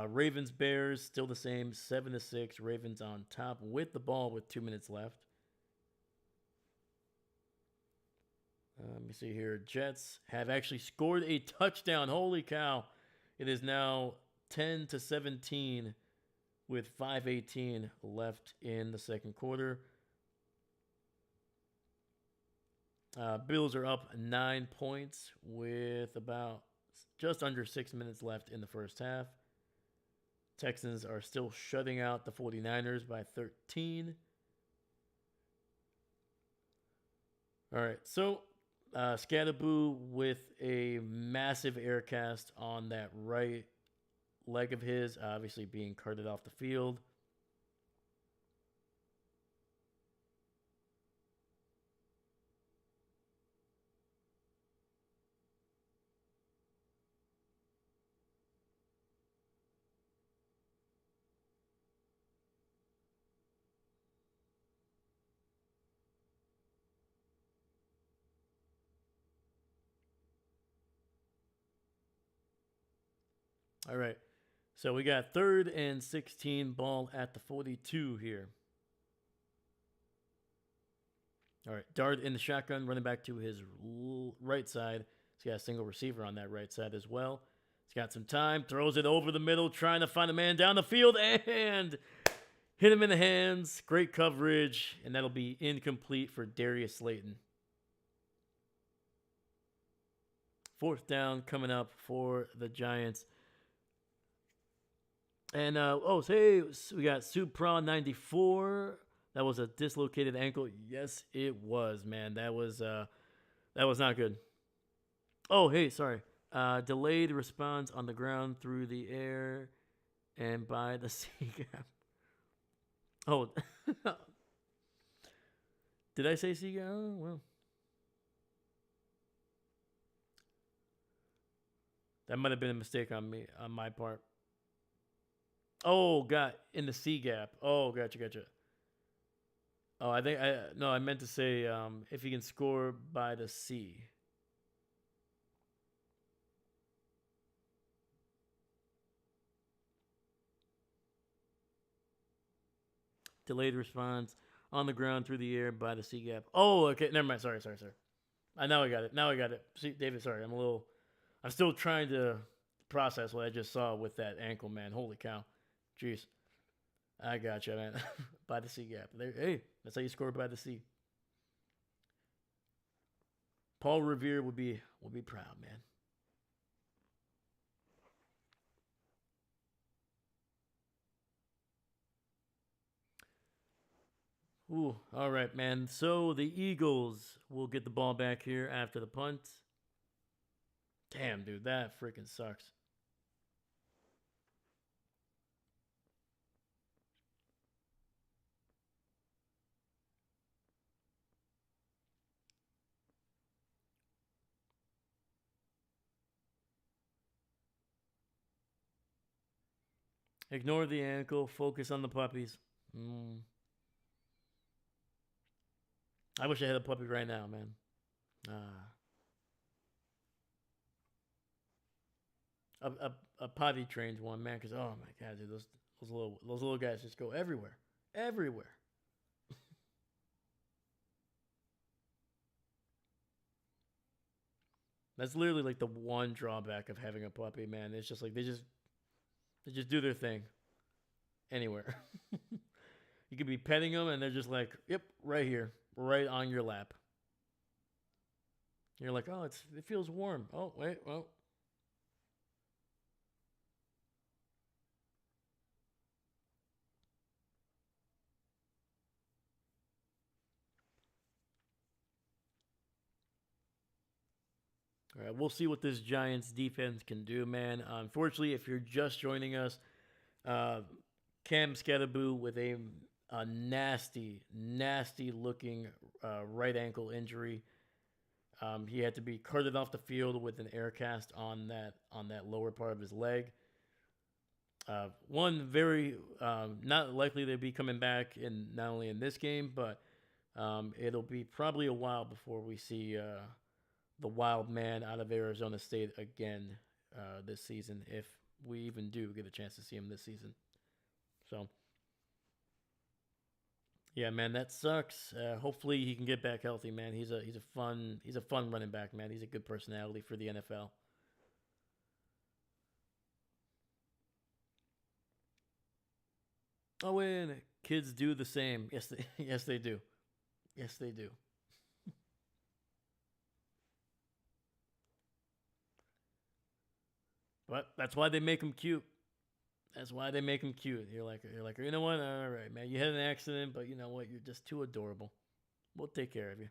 Ravens Bears still the same, 7-6. Ravens on top with the ball with 2 minutes left. Let me see here. Jets have actually scored a touchdown. Holy cow. It is now 10-17 with 5:18 left in the second quarter. Bills are up 9 points with about just under 6 minutes left in the first half. Texans are still shutting out the 49ers by 13. All right, so Skattebo with a massive air cast on that right leg of his, obviously being carted off the field. All right, so we got 3rd and 16, ball at the 42 here. All right, Dart in the shotgun, running back to his right side. He's got a single receiver on that right side as well. He's got some time, throws it over the middle, trying to find a man down the field, and hit him in the hands. Great coverage, and that'll be incomplete for Darius Slayton. 4th down coming up for the Giants. And, hey, we got Supra 94. That was a dislocated ankle. Yes, it was, man. That was not good. Oh, hey, sorry. Delayed response on the ground through the air and by the C gap. Oh, did I say C gap? Oh, well. That might have been a mistake on my part. Oh, God, in the C gap. Oh, gotcha. Oh, I meant to say if he can score by the C. Delayed response on the ground through the air by the C gap. Oh, okay, never mind. Sorry. I Now I got it. See, David, sorry, I'm still trying to process what I just saw with that ankle, man. Holy cow, jeez. I gotcha, man. By the C gap. Hey, that's how you score by the C. Paul Revere would be proud, man. Ooh, all right, man. So the Eagles will get the ball back here after the punt. Damn, dude, that freaking sucks. Ignore the ankle. Focus on the puppies. I wish I had a puppy right now, man. A potty trained one, man. Because oh my god, dude, those little guys just go everywhere. That's literally like the one drawback of having a puppy, man. It's just like they just do their thing anywhere. You could be petting them, and they're just like, "Yep, right here, right on your lap." You're like, "Oh, it feels warm." Oh, wait, well. All right, we'll see what this Giants defense can do, man. Unfortunately, if you're just joining us, Cam Skattebo with a nasty looking right ankle injury. He had to be carted off the field with an air cast on that lower part of his leg. One very not likely to be coming back in not only in this game, but it'll be probably a while before we see the wild man out of Arizona State again this season, if we even do get a chance to see him this season. So, Yeah, man, that sucks. Hopefully he can get back healthy, man. He's a fun running back, man. He's a good personality for the NFL. Oh, and kids do the same. Yes, they, yes they do. Yes they do. But that's why they make them cute. That's why they make them cute. You're like, you know what? All right, man. You had an accident, but you know what? You're just too adorable. We'll take care of you.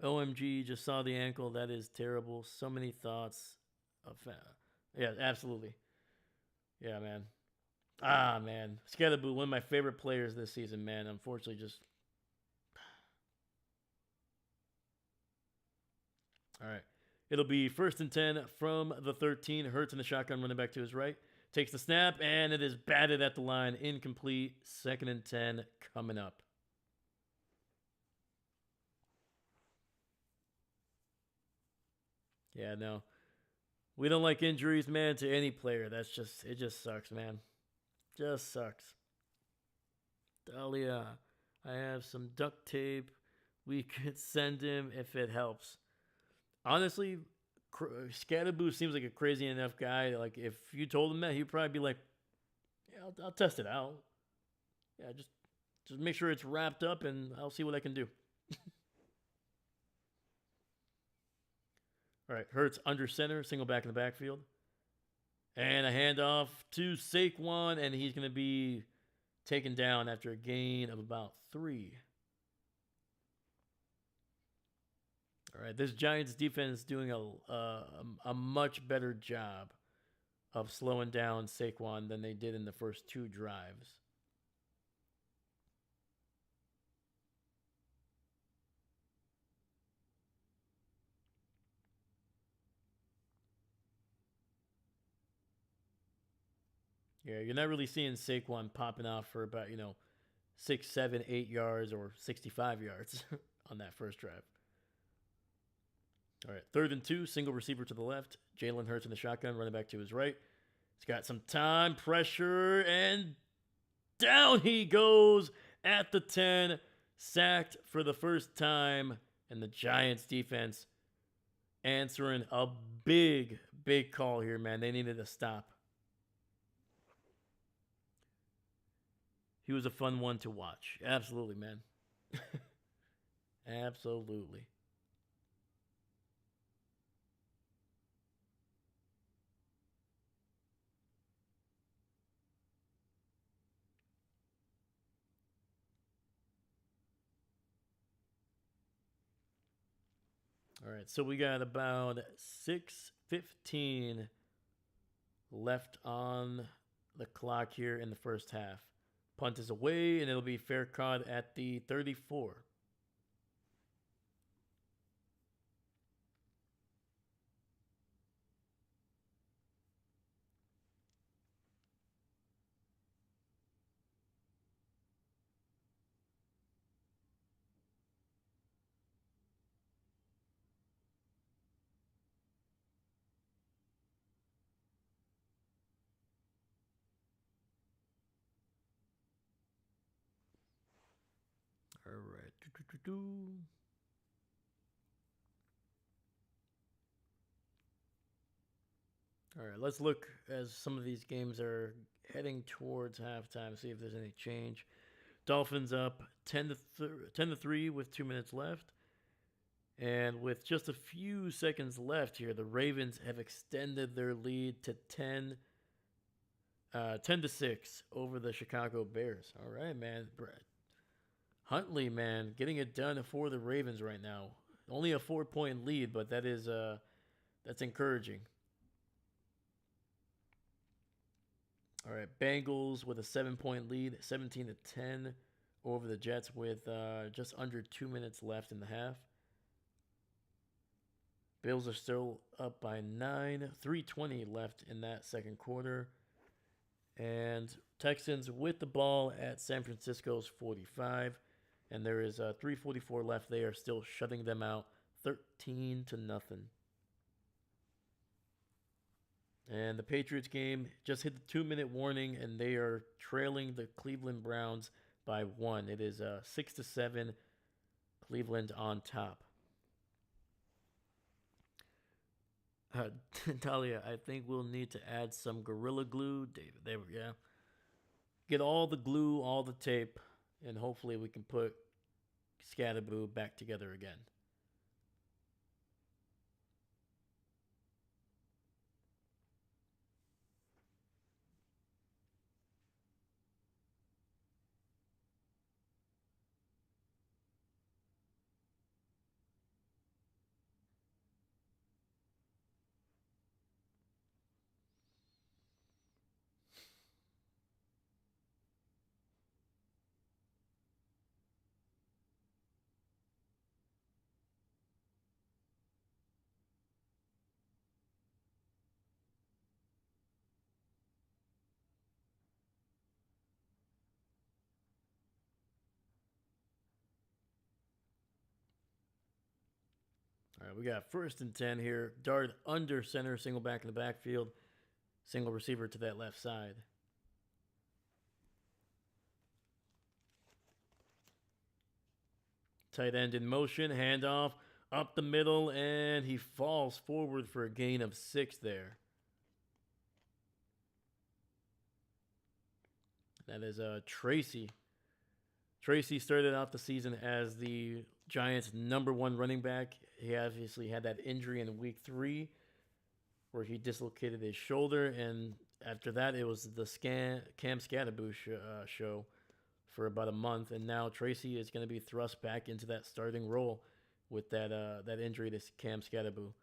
OMG, just saw the ankle. That is terrible. So many thoughts. Of, yeah, absolutely. Yeah, man. Ah, man. Skattebo, one of my favorite players this season, man. Unfortunately, just. All right. It'll be first and 10 from the 13. Hurts in the shotgun, running back to his right. Takes the snap, and it is batted at the line. Incomplete. Second and 10 coming up. Yeah, no. We don't like injuries, man, to any player. It just sucks, man. Just sucks. Dahlia, I have some duct tape. We could send him if it helps. Honestly, Skattebo seems like a crazy enough guy. Like, if you told him that, he'd probably be like, yeah, I'll test it out. Yeah, just make sure it's wrapped up and I'll see what I can do. All right, Hurts under center, single back in the backfield. And a handoff to Saquon, and he's going to be taken down after a gain of about 3. All right, this Giants defense is doing a much better job of slowing down Saquon than they did in the first 2 drives. Yeah, you're not really seeing Saquon popping off for about 6, 7, 8 yards or 65 yards on that first drive. All right, third and 2, single receiver to the left. Jalen Hurts in the shotgun, running back to his right. He's got some time, pressure, and down he goes at the 10, sacked for the first time. And the Giants defense answering a big, big call here, man. They needed to stop. He was a fun one to watch. Absolutely, man. Absolutely. All right, so we got about 6:15 left on the clock here in the first half. Punt is away, and it'll be fair caught at the 34. All right. All right, let's look as some of these games are heading towards halftime, see if there's any change. Dolphins up 10 to 3 with 2 minutes left. And with just a few seconds left here, the Ravens have extended their lead to 10 to 6 over the Chicago Bears. All right, man. Huntley, man, getting it done for the Ravens right now. Only a 4-point lead, but that's encouraging. All right, Bengals with a 7-point lead, 17 to 10 over the Jets with just under 2 minutes left in the half. Bills are still up by 9, 3:20 left in that second quarter. And Texans with the ball at San Francisco's 45, and there is 3:44 left. They are still shutting them out, 13 to nothing. And the Patriots game just hit the 2-minute warning, and they are trailing the Cleveland Browns by one. It is 6-7, Cleveland on top. Uh, Talia, I think we'll need to add some Gorilla Glue. David, there we go. Get all the glue, all the tape, and hopefully we can put Skattebo back together again. All right, we got 1st and 10 here. Dart under center, single back in the backfield, single receiver to that left side. Tight end in motion, handoff up the middle, and he falls forward for a gain of 6 there. That is Tracy. Tracy started out the season as the Giants' #1 running back. He obviously had that injury in week 3 where he dislocated his shoulder, and after that it was the Cam Skattebo show for about a month, and now Tracy is going to be thrust back into that starting role with that injury to Cam Skattebo.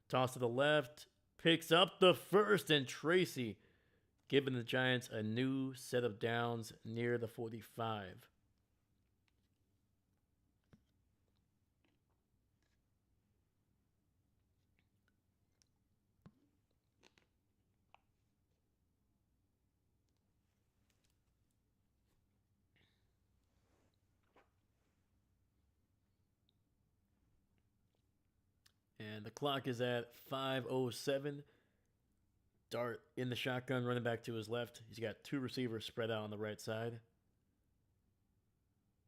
Toss to the left, picks up the first, and Tracy giving the Giants a new set of downs near the 45. And the clock is at 5:07. Dart in the shotgun, running back to his left. He's got 2 receivers spread out on the right side.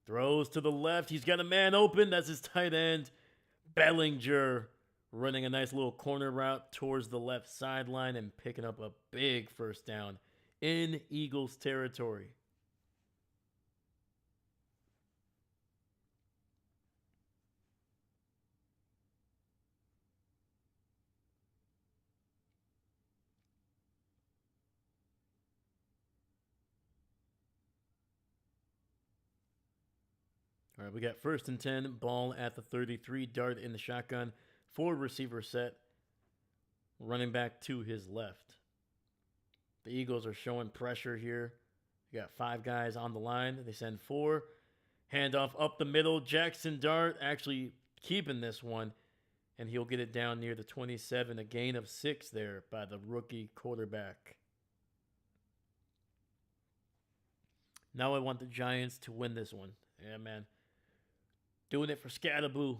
Throws to the left. He's got a man open. That's his tight end, Bellinger, running a nice little corner route towards the left sideline and picking up a big 1st down in Eagles territory. All right, we got 1st and 10, ball at the 33, Dart in the shotgun, 4 receiver set, running back to his left. The Eagles are showing pressure here. We got 5 guys on the line. They send 4. Handoff up the middle. Jaxson Dart actually keeping this one, and he'll get it down near the 27, a gain of 6 there by the rookie quarterback. Now I want the Giants to win this one. Yeah, man. Doing it for Skattebo.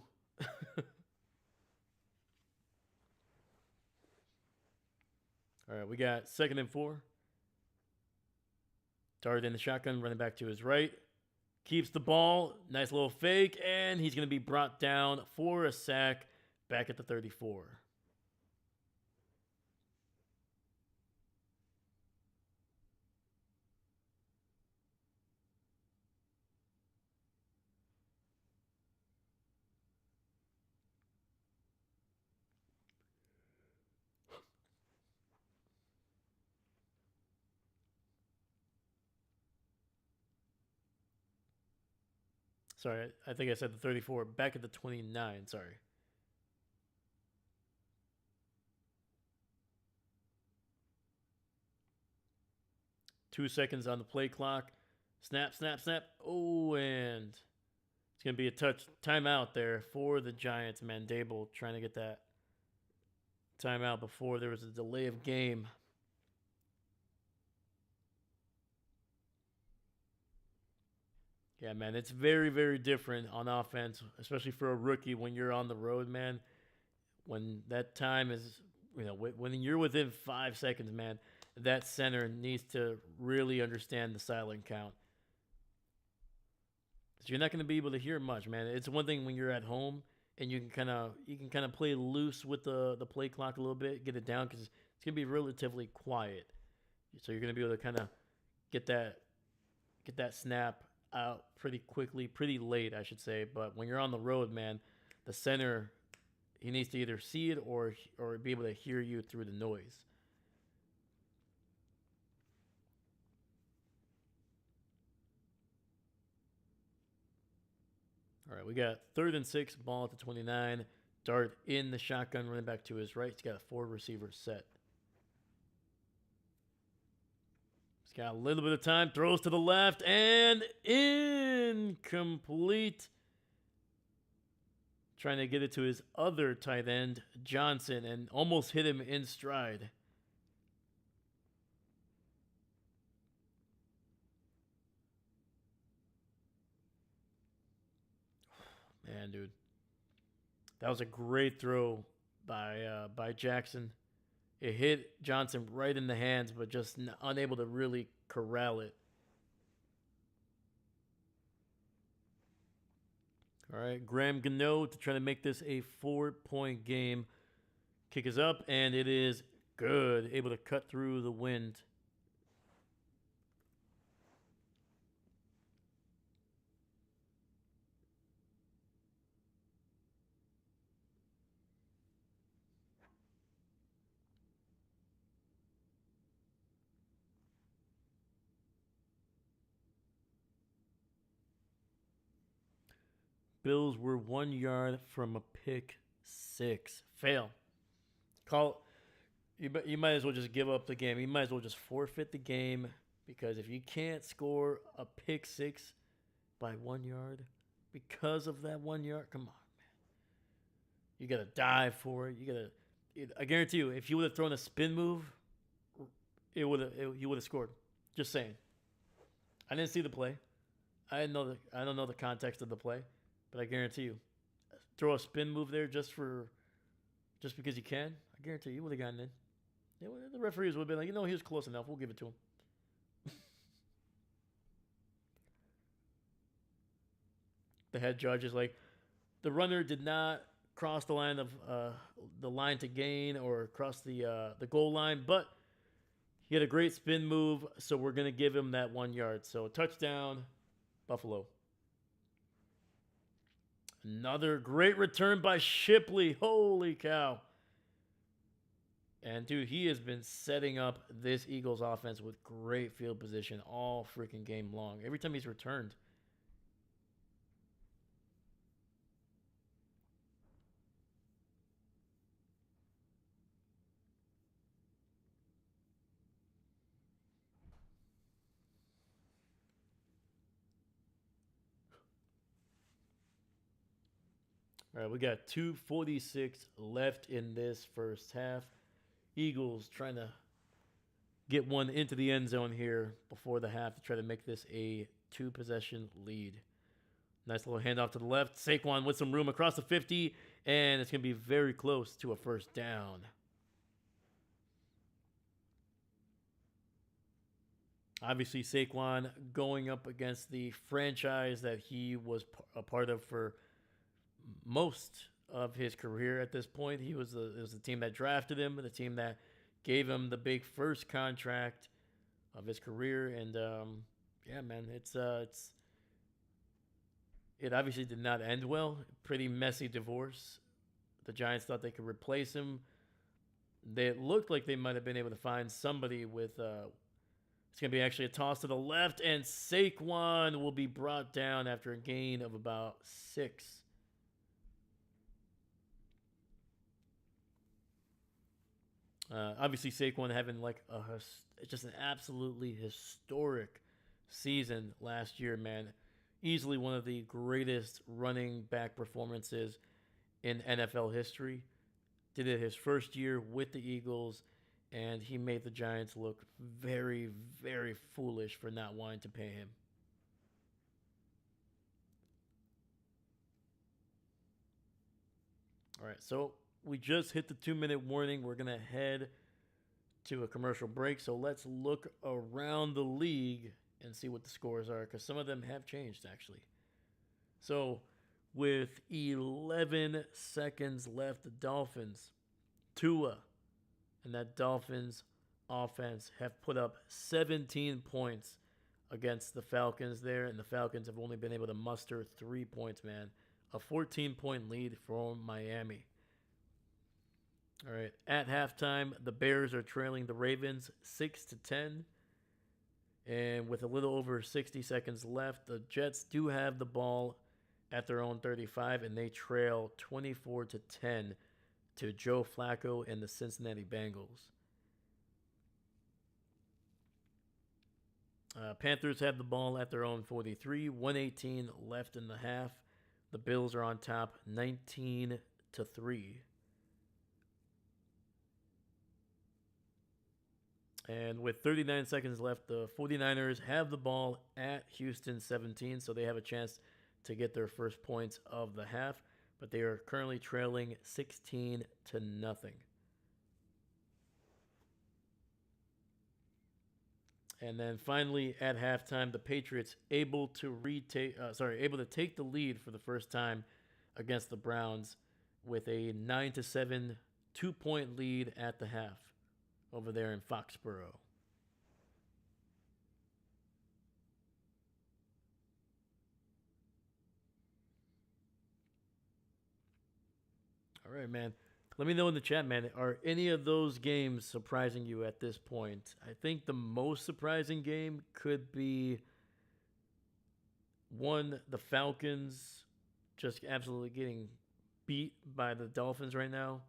All right, we got 2nd and 4. Dart in the shotgun, running back to his right. Keeps the ball. Nice little fake, and he's going to be brought down for a sack back at the 34. Sorry, I think I said the 34. Back at the 29, sorry. Two seconds on the play clock. Snap, snap, snap. Oh, and it's going to be a timeout there for the Giants. Mandable trying to get that timeout before there was a delay of game. Yeah, man, it's very, very different on offense, especially for a rookie when you're on the road, man. When that time is, when you're within 5 seconds, man, that center needs to really understand the silent count. So you're not going to be able to hear much, man. It's one thing when you're at home and you can kind of play loose with the play clock a little bit, get it down because it's going to be relatively quiet. So you're going to be able to kind of get that snap out pretty quickly, pretty late, I should say. But when you're on the road, man, the center he needs to either see it or be able to hear you through the noise. All right, we got 3rd and 6, ball at the 29. Dart in the shotgun, running back to his right. He's got a 4 receiver set. He's got a little bit of time, throws to the left, and incomplete. Trying to get it to his other tight end, Jaxson, and almost hit him in stride. Man, dude, that was a great throw by Jaxson. It hit Jaxson right in the hands, but just unable to really corral it. All right, Graham Gano to try to make this a 4-point game. Kick is up, and it is good. Able to cut through the wind. Bills were 1 yard from a pick six. Fail. Call. You might as well just give up the game. You might as well just forfeit the game because if you can't score a pick six by 1 yard because of that 1 yard, come on, man. You gotta dive for it. I guarantee you, if you would have thrown a spin move, you would have scored. Just saying. I didn't see the play. I don't know the context of the play, but I guarantee you, throw a spin move there just because you can. I guarantee you would have gotten in. The referees would have been like, he was close enough. We'll give it to him. The head judge is like, the runner did not cross the line to gain or cross the goal line, but he had a great spin move, so we're gonna give him that 1 yard. So touchdown, Buffalo. Another great return by Shipley. Holy cow. And, dude, he has been setting up this Eagles offense with great field position all freaking game long. Every time he's returned. All right, we got 2:46 left in this first half. Eagles trying to get one into the end zone here before the half to try to make this a 2-possession lead. Nice little handoff to the left. Saquon with some room across the 50, and it's going to be very close to a first down. Obviously, Saquon going up against the franchise that he was a part of for most of his career at this point. It was the team that drafted him, the team that gave him the big first contract of his career, and yeah, man, it obviously did not end well. Pretty messy divorce. The Giants thought they could replace him. They looked like they might have been able to find somebody with. It's going to be actually a toss to the left, and Saquon will be brought down after a gain of about 6. Obviously, Saquon having like just an absolutely historic season last year, man. Easily one of the greatest running back performances in NFL history. Did it his first year with the Eagles, and he made the Giants look very, very foolish for not wanting to pay him. All right, so we just hit the 2-minute warning. We're going to head to a commercial break. So let's look around the league and see what the scores are because some of them have changed, actually. So, with 11 seconds left, the Dolphins, Tua, and that Dolphins offense have put up 17 points against the Falcons there, and the Falcons have only been able to muster 3 points, man. A 14-point lead for Miami. All right, at halftime, the Bears are trailing the Ravens 6-10. And with a little over 60 seconds left, the Jets do have the ball at their own 35, and they trail 24-10 to Joe Flacco and the Cincinnati Bengals. Panthers have the ball at their own 43, 118 left in the half. The Bills are on top 19-3. And with 39 seconds left, the 49ers have the ball at Houston 17, so they have a chance to get their first points of the half, but they are currently trailing 16-0. And then finally at halftime, the Patriots able to take the lead for the first time against the Browns with a 9-7 2-point lead at the half over there in Foxborough. All right, man. Let me know in the chat, man. Are any of those games surprising you at this point? I think the most surprising game could be one, the Falcons just absolutely getting beat by the Dolphins right now.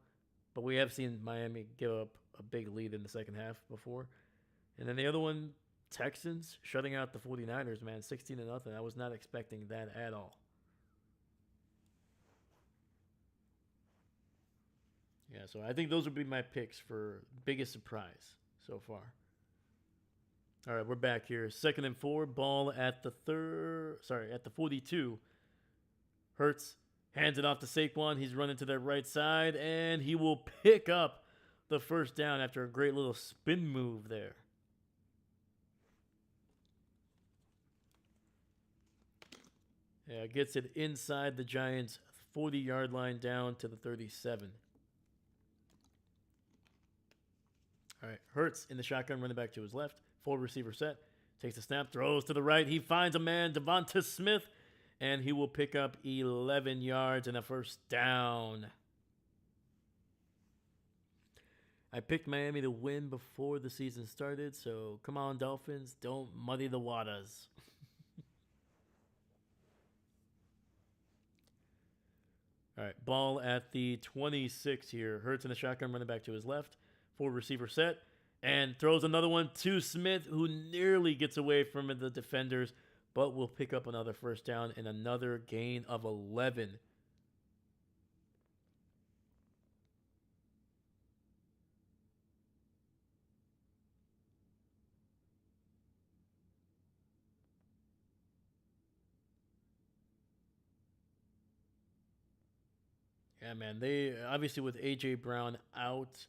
But we have seen Miami give up a big lead in the second half before. And then the other one, Texans shutting out the 49ers, man, 16-0. I was not expecting that at all. Yeah, so I think those would be my picks for biggest surprise so far. All right, we're back here. 2nd and 4, ball at the at the 42. Hurts hands it off to Saquon. He's running to the right side, and he will pick up the first down after a great little spin move there. Yeah, gets it inside the Giants' 40-yard line down to the 37. All right, Hurts in the shotgun, running back to his left. Full receiver set. Takes a snap, throws to the right. He finds a man, Devonta Smith, and he will pick up 11 yards and a first down. I picked Miami to win before the season started, so come on, Dolphins, don't muddy the waters. All right, ball at the 26 here. Hurts in the shotgun, running back to his left. Full receiver set, and throws another one to Smith, who nearly gets away from the defenders, but will pick up another first down and another gain of 11. Yeah, man, they obviously with A.J. Brown out,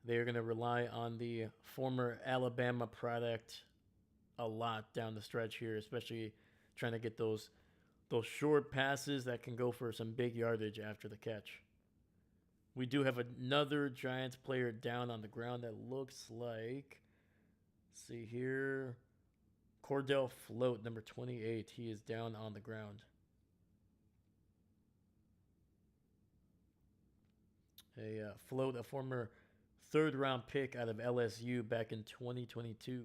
they're going to rely on the former Alabama product a lot down the stretch here, especially trying to get those short passes that can go for some big yardage after the catch. We do have another Giants player down on the ground that looks like, let's see here, Cordell Float, number 28. He is down on the ground. Float, a former third-round pick out of LSU back in 2022.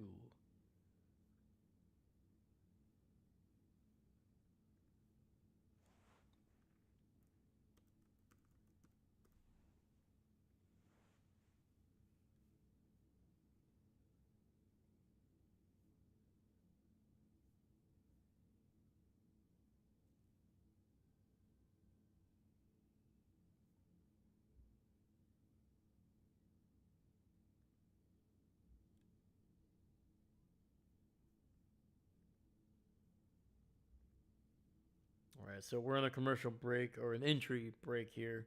All right, so we're on a commercial break or an entry break here.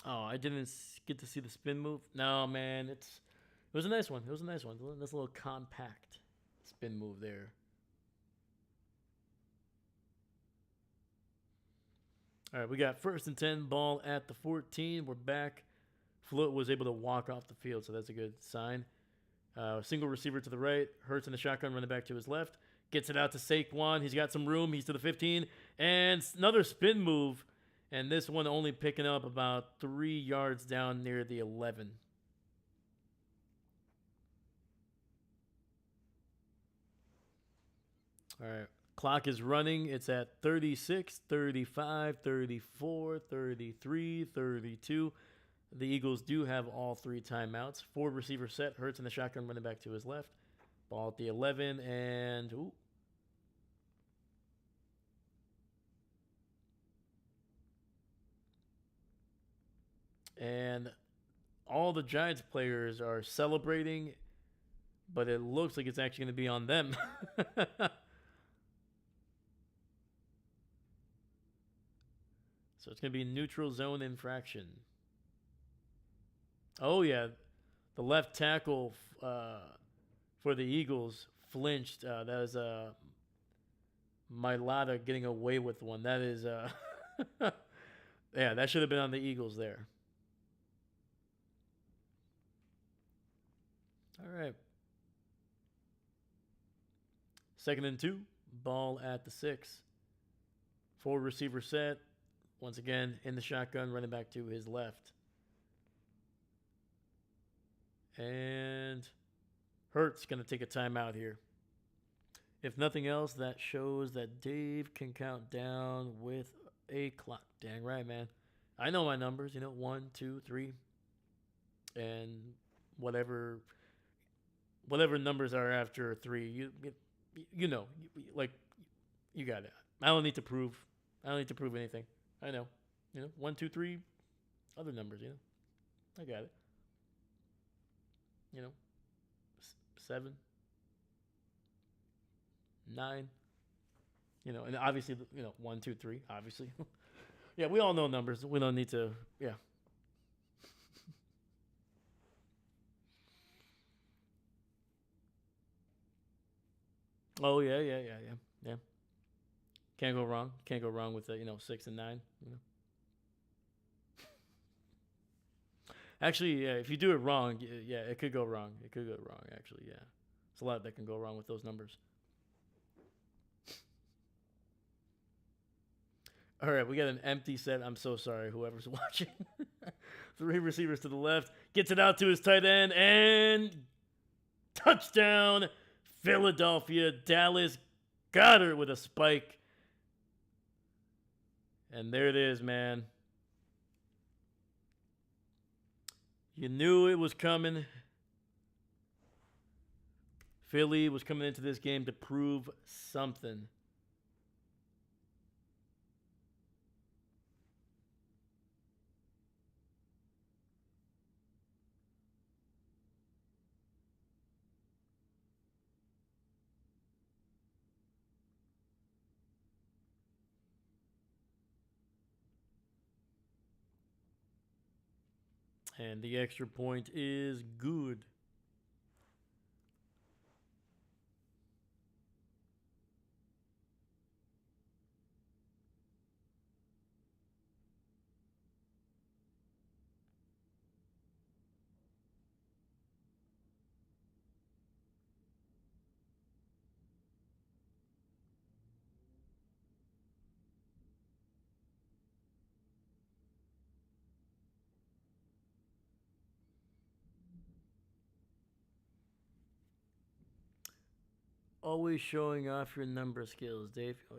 Oh, I didn't get to see the spin move. No, man, It was a nice one. It was a nice one. Nice little compact spin move there. All right, we got first and 10, ball at the 14. We're back. Float was able to walk off the field, so that's a good sign. Single receiver to the right. Hurts in the shotgun, running back to his left. Gets it out to Saquon. He's got some room. He's to the 15. And another spin move. And this one only picking up about 3 yards down near the 11. All right. Clock is running. It's at 36, 35, 34, 33, 32. The Eagles do have all 3 timeouts. 4 receiver set. Hurts in the shotgun, running back to his left. Ball at the 11. And ooh. And all the Giants players are celebrating, but it looks like it's actually going to be on them. So it's going to be neutral zone infraction. Oh, yeah. The left tackle for the Eagles flinched. That is Mailata getting away with one. That is, yeah, that should have been on the Eagles there. All right. 2nd and 2. Ball at the 6. 4 receiver set. Once again, in the shotgun, running back to his left. And Hurts going to take a timeout here. If nothing else, that shows that Dave can count down with a clock. Dang right, man. I know my numbers, 1, 2, 3. And whatever numbers are after 3, you know, you got it. I don't need to prove anything. I know. 1, 2, 3, other numbers, I got it. 7, 9, and obviously, 1, 2, 3, obviously. Yeah, we all know numbers. We don't need to, yeah. Oh, yeah. Can't go wrong. Can't go wrong with 6 and 9. Actually, yeah, if you do it wrong, yeah, it could go wrong. It could go wrong. Actually, yeah, it's a lot that can go wrong with those numbers. All right, we got an empty set. I'm so sorry, whoever's watching. 3 receivers to the left, gets it out to his tight end, and touchdown, Philadelphia. Dallas Goedert with a spike. And there it is, man. You knew it was coming. Philly was coming into this game to prove something. And the extra point is good. Always showing off your number skills, Dave. Oh,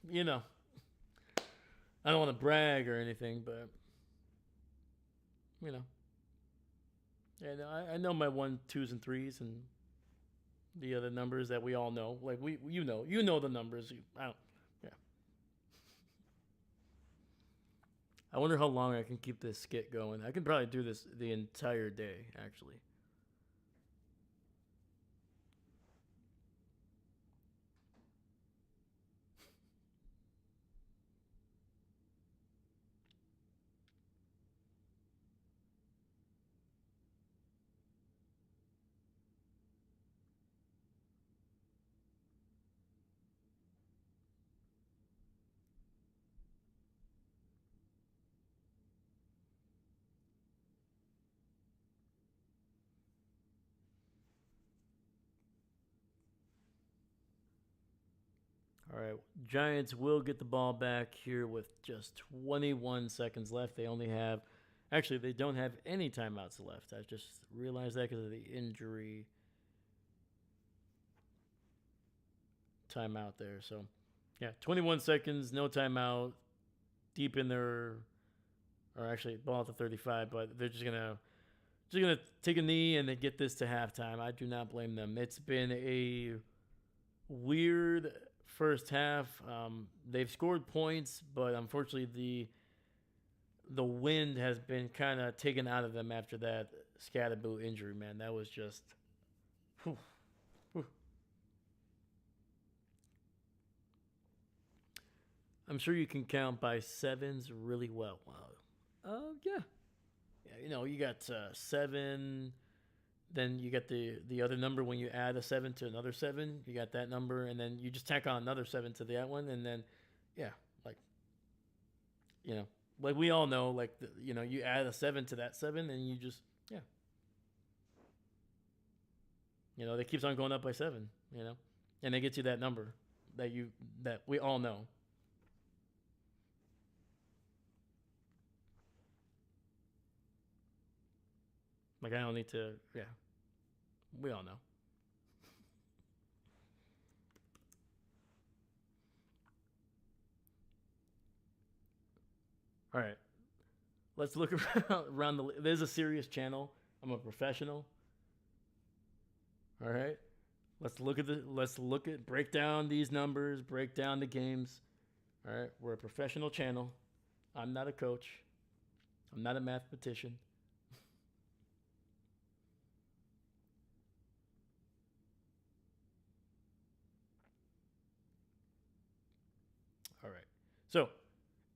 you know. I don't want to brag or anything, but yeah, no, I know my 1, 2s, and 3s, and the other numbers that we all know. Like you know the numbers. Yeah. I wonder how long I can keep this skit going. I can probably do this the entire day, actually. All right, Giants will get the ball back here with just 21 seconds left. They only have, actually, they don't have any timeouts left. I just realized that because of the injury timeout there. So, yeah, 21 seconds, no timeout, deep in their, or actually ball at the 35, but they're just gonna take a knee and then get this to halftime. I do not blame them. It's been a weird first half. They've scored points, but unfortunately the wind has been kind of taken out of them after that Skattebo injury. Man, that was just. Whew, whew. I'm sure you can count by sevens really well. Wow. Yeah. Yeah, you got seven. Then you get the other number when you add a seven to another seven. You got that number, and then you just tack on another seven to that one, and then, yeah, like you know, like we all know, like you add a seven to that seven, and you just yeah, that keeps on going up by seven, and they get you that number that we all know. Like I don't need to, yeah, we all know. All right, let's look around the. There's a serious channel. I'm a professional. All right, let's break down these numbers, break down the games. All right, we're a professional channel. I'm not a coach. I'm not a mathematician. All right. So,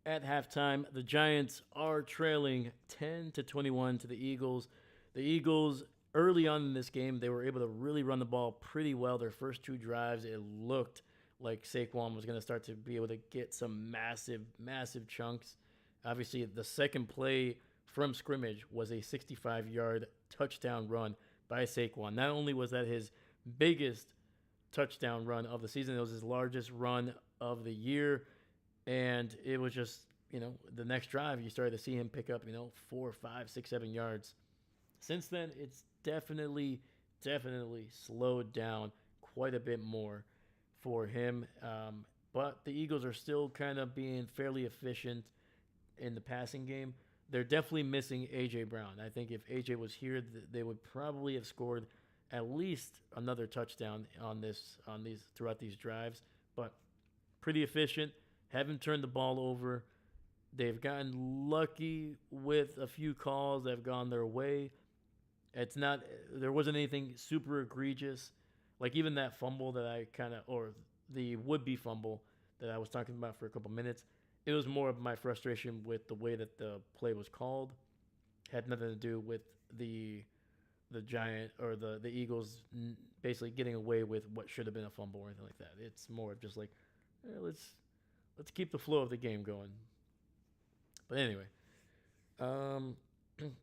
at halftime, the Giants are trailing 10-21 to the Eagles. The Eagles early on in this game, they were able to really run the ball pretty well. Their first two drives, it looked like Saquon was going to start to be able to get some massive, massive chunks. Obviously, the second play from scrimmage was a 65-yard touchdown run by Saquon. Not only was that his biggest touchdown run of the season, it was his largest run of the year. And it was just, the next drive, you started to see him pick up, 4, 5, 6, 7 yards. Since then, it's definitely, definitely slowed down quite a bit more for him. But the Eagles are still kind of being fairly efficient in the passing game. They're definitely missing A.J. Brown. I think if A.J. was here, they would probably have scored at least another touchdown on these throughout these drives. But pretty efficient. Haven't turned the ball over. They've gotten lucky with a few calls that have gone their way. There wasn't anything super egregious. Like even that fumble that or the would-be fumble that I was talking about for a couple minutes, it was more of my frustration with the way that the play was called. Had nothing to do with the Giant or the Eagles basically getting away with what should have been a fumble or anything like that. It's more of just like, let's keep the flow of the game going. But anyway,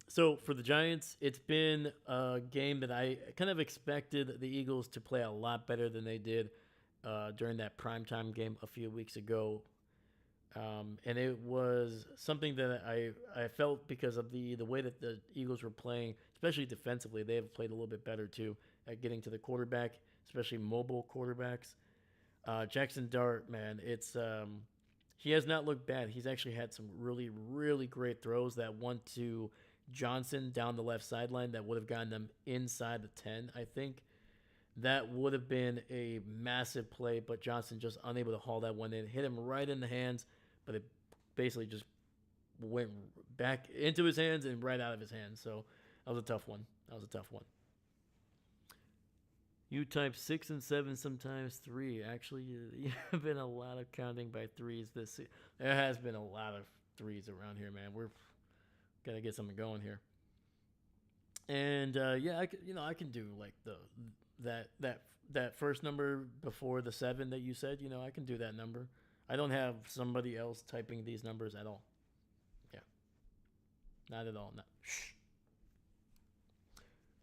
so for the Giants, it's been a game that I kind of expected the Eagles to play a lot better than they did during that primetime game a few weeks ago. And it was something that I felt because of the way that the Eagles were playing, especially defensively. They have played a little bit better too at getting to the quarterback, especially mobile quarterbacks. Jaxson Dart, man, he has not looked bad. He's actually had some really, really great throws. That one to Johnson down the left sideline that would have gotten them inside the 10, I think. That would have been a massive play, but Johnson just unable to haul that one in. Hit him right in the hands, but it basically just went back into his hands and right out of his hands. So that was a tough one. You type 6 and 7, sometimes 3. Actually, you have been a lot of counting by threes this. There has been a lot of threes around here, man. We're gotta get something going here. And yeah, I can do like that first number before the 7 that you said. I can do that number. I don't have somebody else typing these numbers at all. Yeah, not at all. Not. Shh.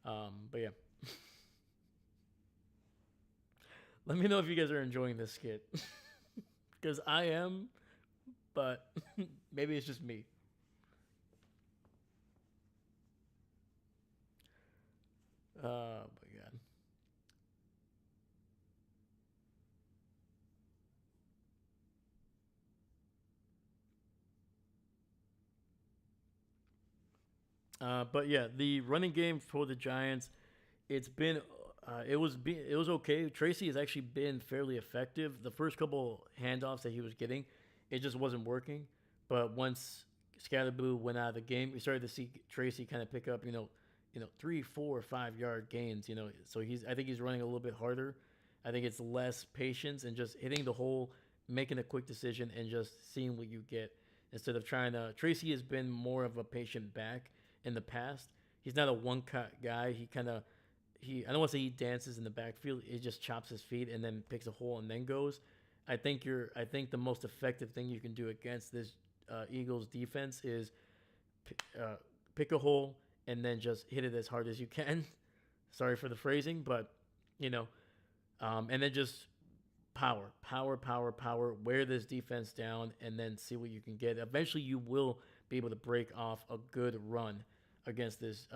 But yeah. Let me know if you guys are enjoying this skit. because I am, but maybe it's just me. Oh my god. But yeah, the running game for the Giants, it's been it was okay. Tracy has actually been fairly effective. The first couple handoffs that he was getting, it just wasn't working. But once Skattebo went out of the game, we started to see Tracy kind of pick up, 3, 4, 5 yard gains. So I think he's running a little bit harder. I think it's less patience and just hitting the hole, making a quick decision, and just seeing what you get instead of trying to. Tracy has been more of a patient back in the past. He's not a one cut guy. I don't want to say he dances in the backfield. He just chops his feet and then picks a hole and then goes. I think the most effective thing you can do against this Eagles defense is uh, pick a hole and then just hit it as hard as you can. Sorry for the phrasing, but you know, and then just power, wear this defense down, and then see what you can get. Eventually, you will be able to break off a good run against this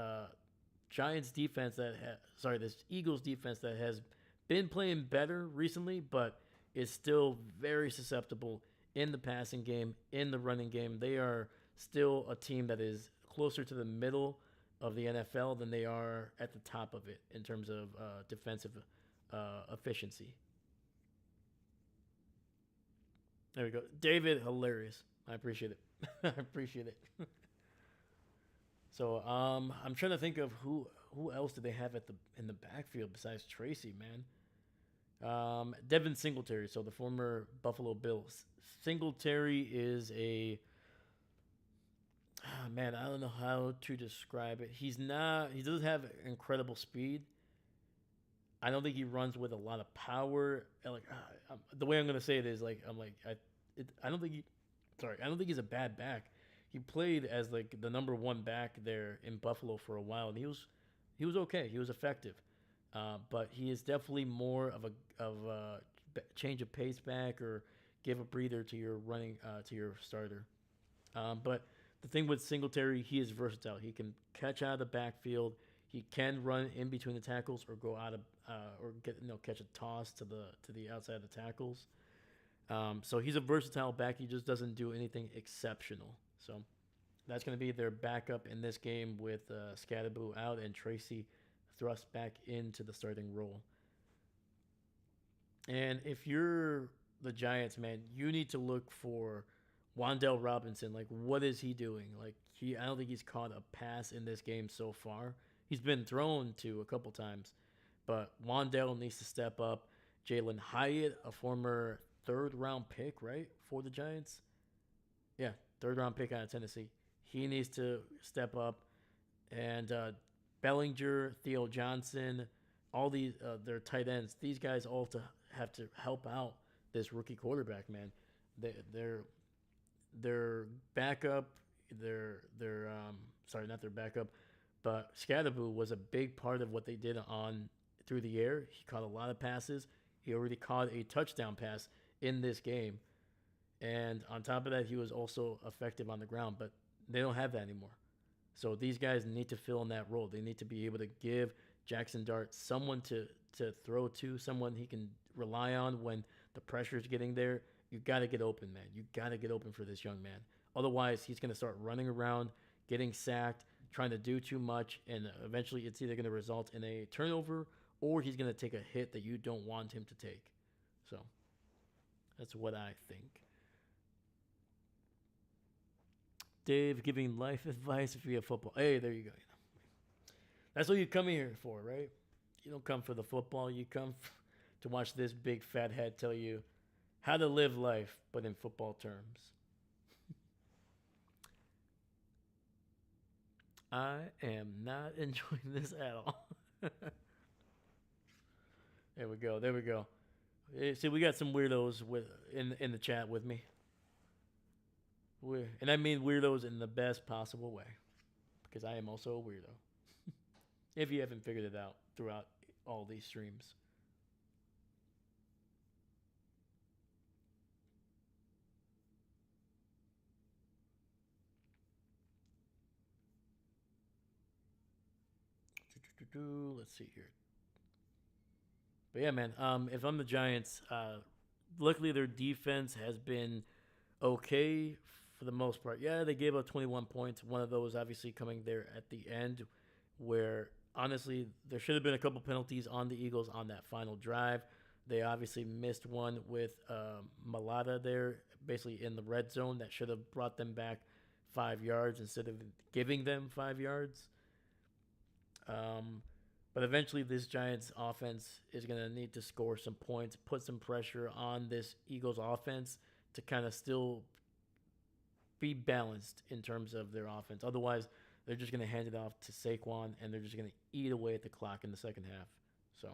Giants defense this Eagles defense that has been playing better recently, but is still very susceptible in the passing game, in the running game. They are still a team that is closer to the middle of the NFL than they are at the top of it in terms of defensive efficiency. There we go. David, hilarious. I appreciate it. I appreciate it. So I'm trying to think of who else did they have at the in the backfield besides Tracy, man. Devin Singletary, so the former Buffalo Bills. Singletary is a man. I don't know how to describe it. He's not. He doesn't have incredible speed. I don't think he runs with a lot of power. Like the way I'm gonna say it is like I don't think he. Sorry, I don't think he's a bad back. He played as like the number one back there in Buffalo for a while, and he was okay. He was effective, but he is definitely more of a change of pace back or give a breather to your running to your starter. But the thing with Singletary, he is versatile. He can catch out of the backfield. He can run in between the tackles or go out of or get catch a toss to the outside of the tackles. So he's a versatile back. He just doesn't do anything exceptional. So that's going to be their backup in this game with Skattebo out and Tracy thrust back into the starting role. And if you're the Giants, man, you need to look for Wandell Robinson. Like, what is he doing? I don't think he's caught a pass in this game so far. He's been thrown to a couple times, but Wandell needs to step up. Jalen Hyatt, a former third round pick, right, for the Giants. Yeah, third round pick out of Tennessee. He needs to step up. And Bellinger, Theo Johnson, all these their tight ends. These guys all have to help out this rookie quarterback, man. They're their backup, their sorry, not their backup, but Skattebo was a big part of what they did on through the air. He caught a lot of passes. He already caught a touchdown pass in this game, and on top of that, he was also effective on the ground. But they don't have that anymore. So these guys need to fill in that role. They need to be able to give Jaxson Dart someone to throw to, someone he can rely on when the pressure is getting there. You got to get open, man. You got to get open for this young man. Otherwise, he's going to start running around, getting sacked, trying to do too much, and eventually it's either going to result in a turnover or he's going to take a hit that you don't want him to take. So that's what I think. Dave giving life advice via football. Hey, there you go. That's what you come here for, right? You don't come for the football. You come to watch this big fat head tell you how to live life, but in football terms. I am not enjoying this at all. There we go. There we go. See, we got some weirdos in the chat with me. And I mean weirdos in the best possible way, because I am also a weirdo. If you haven't figured it out throughout all these streams. Let's see here. But yeah, man. If I'm the Giants, luckily their defense has been okay for the most part. Yeah, they gave up 21 points. One of those obviously coming there at the end, where honestly there should have been a couple penalties on the Eagles on that final drive. They obviously missed one with Malata there, basically in the red zone, that should have brought them back 5 yards instead of giving them 5 yards. Um, but eventually, this Giants offense is going to need to score some points, put some pressure on this Eagles offense to kind of still be balanced in terms of their offense. Otherwise, they're just going to hand it off to Saquon and they're just going to eat away at the clock in the second half. So,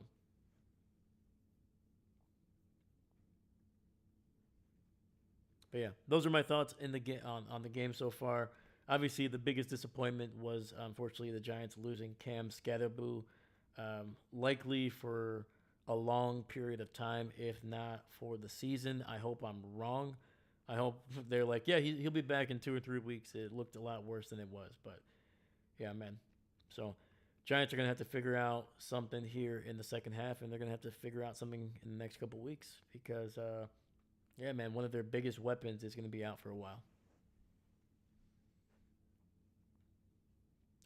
but yeah, those are my thoughts in the on the game so far. Obviously, the biggest disappointment was unfortunately the Giants losing Cam Skattebo, likely for a long period of time, if not for the season. I hope I'm wrong. I hope they're like, yeah, he'll be back in 2 or 3 weeks. It looked a lot worse than it was, but yeah, man. So Giants are gonna have to figure out something here in the second half, and they're gonna have to figure out something in the next couple weeks because, yeah, man, one of their biggest weapons is gonna be out for a while.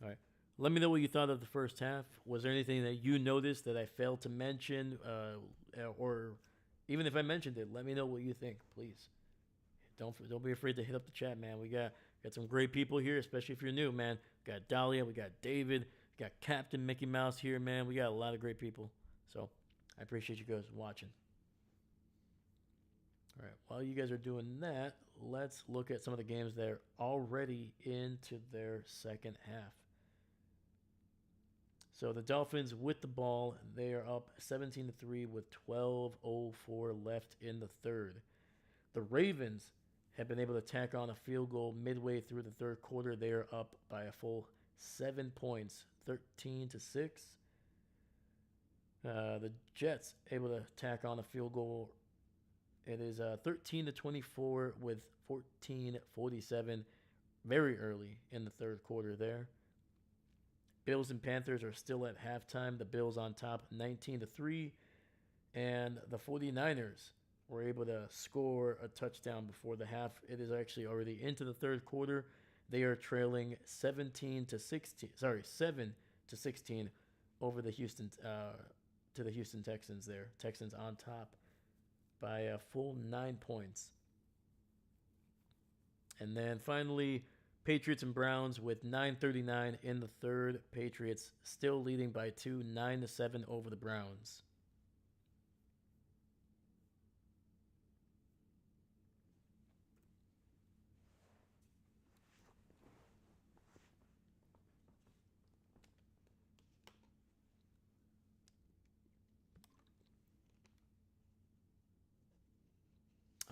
All right. Let me know what you thought of the first half. Was there anything that you noticed that I failed to mention, or even if I mentioned it, let me know what you think, please. Don't be afraid to hit up the chat, man. We got some great people here, especially if you're new, man. We got Dahlia, we got David, we got Captain Mickey Mouse here, man. We got a lot of great people. So I appreciate you guys watching. All right, while you guys are doing that, let's look at some of the games that are already into their second half. So the Dolphins with the ball, they are up 17-3 with 12:04 left in the third. The Ravens have been able to tack on a field goal midway through the third quarter. They are up by a full 7 points, 13-6. The Jets able to tack on a field goal. It is 13-24 with 14:47 very early in the third quarter there. Bills and Panthers are still at halftime. The Bills on top 19-3. And the 49ers were able to score a touchdown before the half. It is actually already into the third quarter. They are trailing 17-16. Sorry, 7-16 over the Houston to the Houston Texans there. Texans on top by a full 9 points. And then finally, Patriots and Browns with 9:39 in the third. Patriots still leading by 2, 9-7 over the Browns.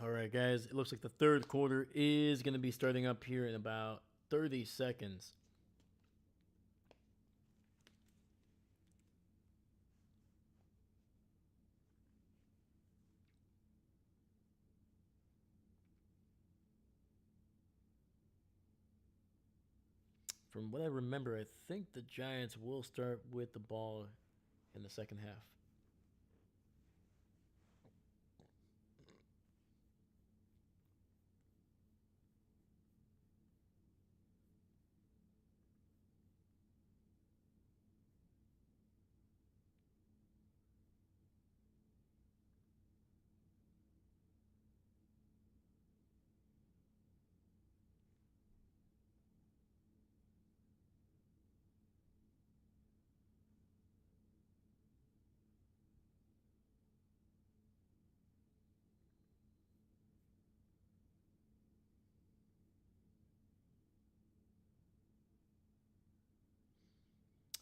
All right, guys. It looks like the third quarter is going to be starting up here in about 30 seconds. From what I remember, I think the Giants will start with the ball in the second half.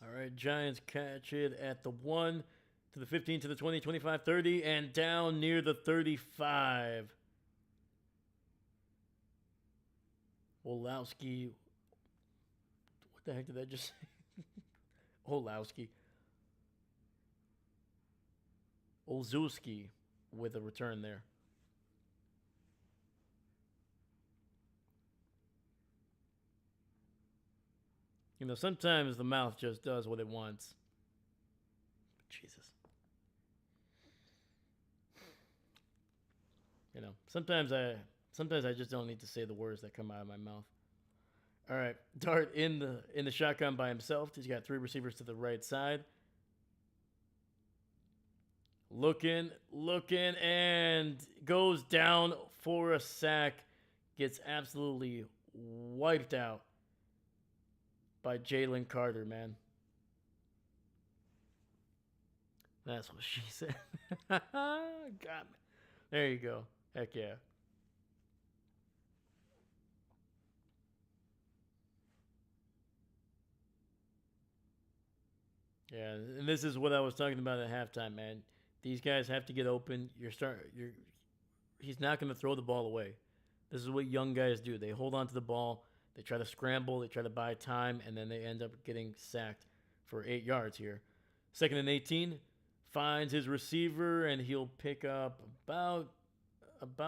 All right, Giants catch it at the 1 to the 15 to the 20, 25, 30, and down near the 35. Olowski. What the heck did I just say? Olowski. Olzewski with a return there. You know, sometimes the mouth just does what it wants. Jesus. Sometimes I just don't need to say the words that come out of my mouth. All right, Dart in the shotgun by himself. He's got three receivers to the right side. Looking, and goes down for a sack. Gets absolutely wiped out by Jalen Carter, man. That's what she said. Got me. There you go. Heck yeah. Yeah, and this is what I was talking about at halftime, man. These guys have to get open. He's not going to throw the ball away. This is what young guys do. They hold on to the ball, they try to scramble, they try to buy time, and then they end up getting sacked for 8 yards here. Second and 18, finds his receiver, and he'll pick up about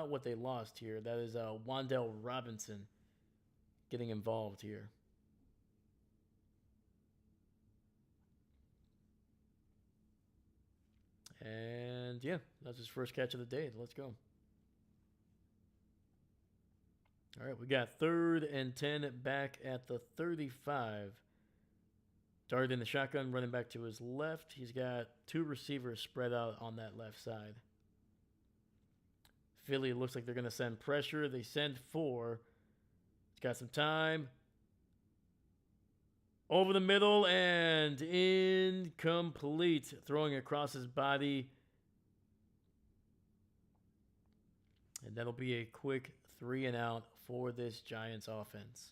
what they lost here. That is Wandell Robinson getting involved here. And yeah, that's his first catch of the day. Let's go. All right, we got third and 10 back at the 35. Dart in the shotgun, running back to his left. He's got two receivers spread out on that left side. Philly looks like they're going to send pressure. They send four. He's got some time. Over the middle and incomplete. Throwing across his body. And that'll be a quick 3 and out for this Giants offense.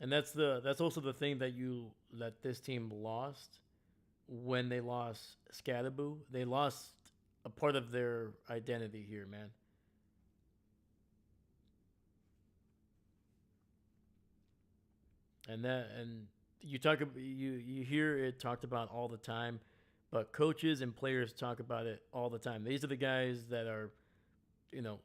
And that's also the thing that this team lost when they lost Skattebo. They lost a part of their identity here, man. And you hear it talked about all the time, but coaches and players talk about it all the time. These are the guys that are,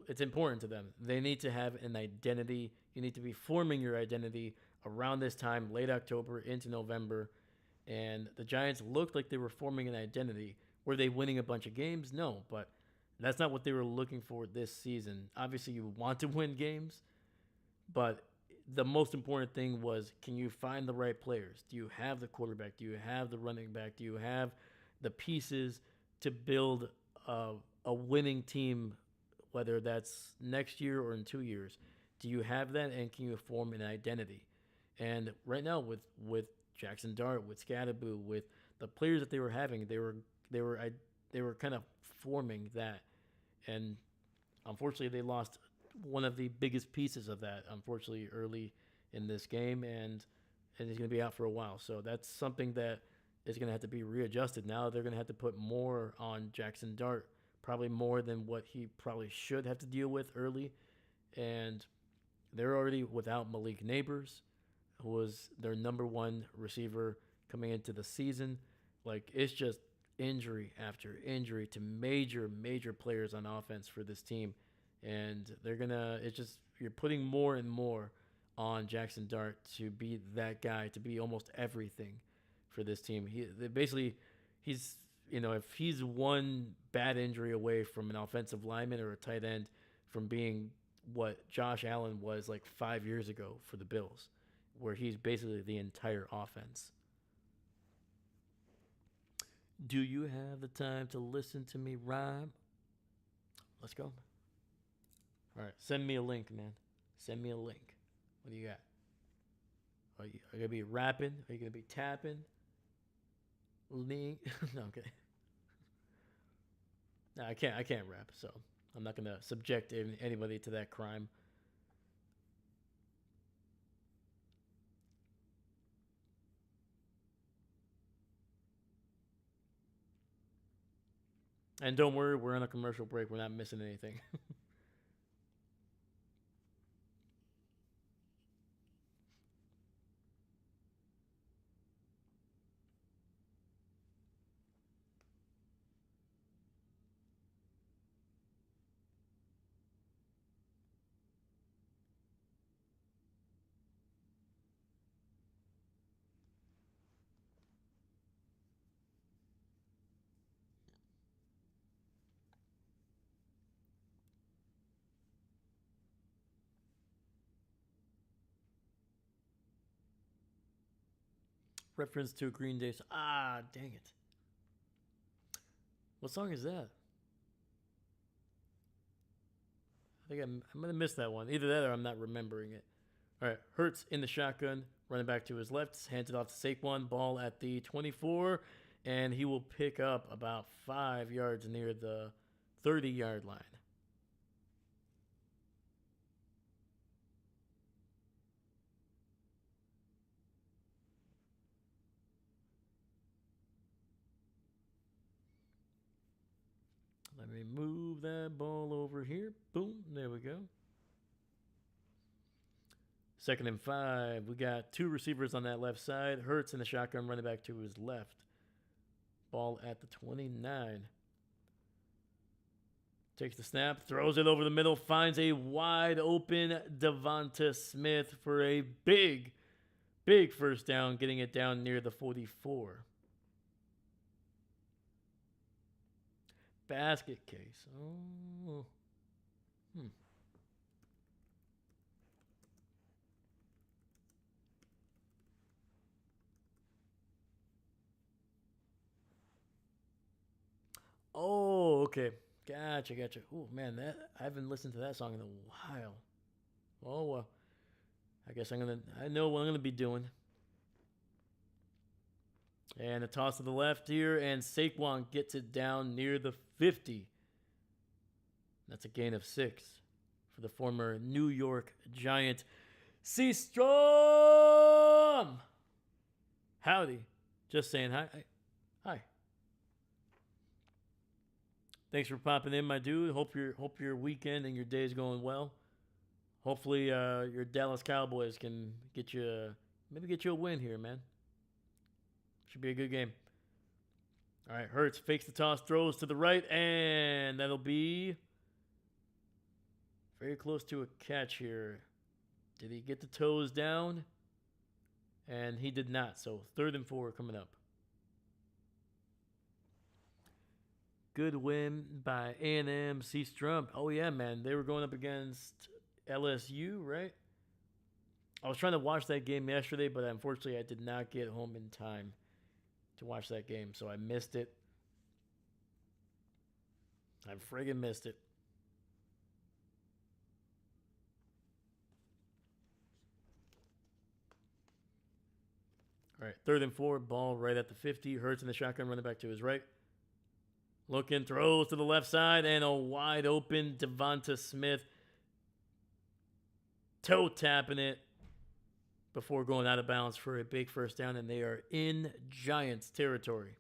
it's important to them. They need to have an identity. You need to be forming your identity around this time, late October into November. And the Giants looked like they were forming an identity. Were they winning a bunch of games? No, but that's not what they were looking for this season. Obviously, you want to win games, but the most important thing was, can you find the right players? Do you have the quarterback? Do you have the running back? Do you have the pieces to build a winning team, whether that's next year or in 2 years? Do you have that, and can you form an identity? And right now, with Jaxson Dart, with Skattebo, with the players that they were having, they were kind of forming that. And unfortunately, they lost one of the biggest pieces of that, unfortunately, early in this game, and he's going to be out for a while. So that's something that is going to have to be readjusted. Now they're going to have to put more on Jaxson Dart, probably more than what he probably should have to deal with early. And they're already without Malik Neighbors, who was their number one receiver coming into the season. Like, it's just injury after injury to major players on offense for this team. And you're putting more and more on Jaxson Dart to be that guy, to be almost everything for this team. He's if he's one bad injury away from an offensive lineman or a tight end from being what Josh Allen was like 5 years ago for the Bills, where he's basically the entire offense. Do you have the time to listen to me rhyme? Let's go. All right, send me a link, man. Send me a link. What do you got? Are you gonna be rapping? Are you gonna be tapping? Link? No, okay. No, I can't. I can't rap, so I'm not gonna subject anybody to that crime. And don't worry, we're on a commercial break. We're not missing anything. reference to a Green Day. Ah, dang it. What song is that? I think I'm going to miss that one. Either that or I'm not remembering it. All right, Hurts in the shotgun, running back to his left, hands it off to Saquon, ball at the 24, and he will pick up about 5 yards near the 30-yard line. Let me move that ball over here. Boom, there we go. 2nd and 5. We got 2 receivers on that left side. Hurts in the shotgun, running back to his left. Ball at the 29. Takes the snap, throws it over the middle, finds a wide open Devonta Smith for a big, big first down, getting it down near the 44. Basket case. Oh. Oh, okay. Gotcha. Oh man, that I haven't listened to that song in a while. Oh well. I know what I'm gonna be doing. And a toss to the left here, and Saquon gets it down near the 50. That's a gain of 6 for the former New York Giant. C-Strom! Howdy. Just saying hi. Hi. Thanks for popping in, my dude. Hope your weekend and your day is going well. Hopefully your Dallas Cowboys can get you a win here, man. Should be a good game. All right, Hurts fakes the toss, throws to the right, and that'll be very close to a catch here. Did he get the toes down? And he did not. So 3rd and 4 coming up. Good win by A&M C-Strom. Oh, yeah, man. They were going up against LSU, right? I was trying to watch that game yesterday, but unfortunately I did not get home in time to watch that game, so I missed it. I friggin' missed it. All right, 3rd and 4, ball right at the 50. Hurts in the shotgun, running back to his right. Looking, throws to the left side, and a wide open Devonta Smith toe tapping it before going out of bounds for a big first down, and they are in Giants territory.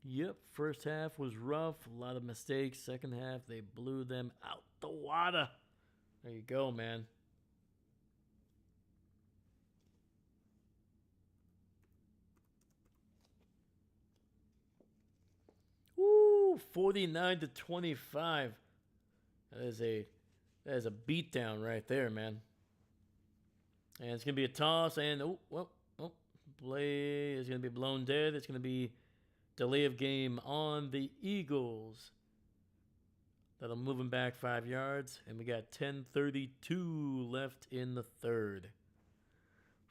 Yep, first half was rough, a lot of mistakes. Second half, they blew them out the water. There you go, man. Woo, 49-25. That is a beatdown right there, man. And it's gonna be a toss, and play is gonna be blown dead. It's gonna be delay of game on the Eagles. That'll move them back 5 yards, and we got 10:32 left in the 3rd.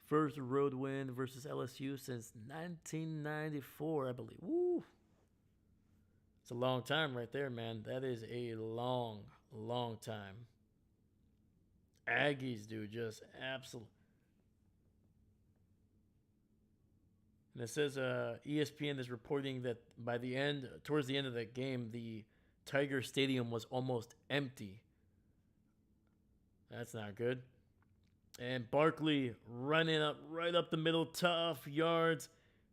First road win versus LSU since 1994, I believe. Woo! It's a long time right there, man. That is a long, long time. Aggies, dude, just absolutely. And it says ESPN is reporting that towards the end of that game, the Tiger Stadium was almost empty. That's not good. And Barkley running up right up the middle, tough yards,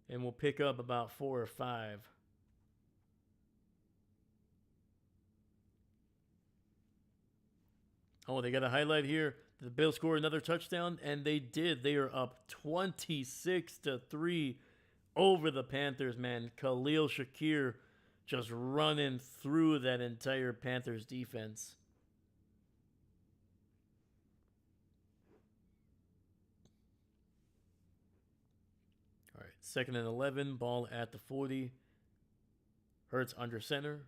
and we'll pick up about 4 or 5. Oh, they got a highlight here. The Bills scored another touchdown, and they did. They are up 26-3 over the Panthers, man. Khalil Shakir just running through that entire Panthers defense. All right, 2nd and 11, ball at the 40. Hurts under center.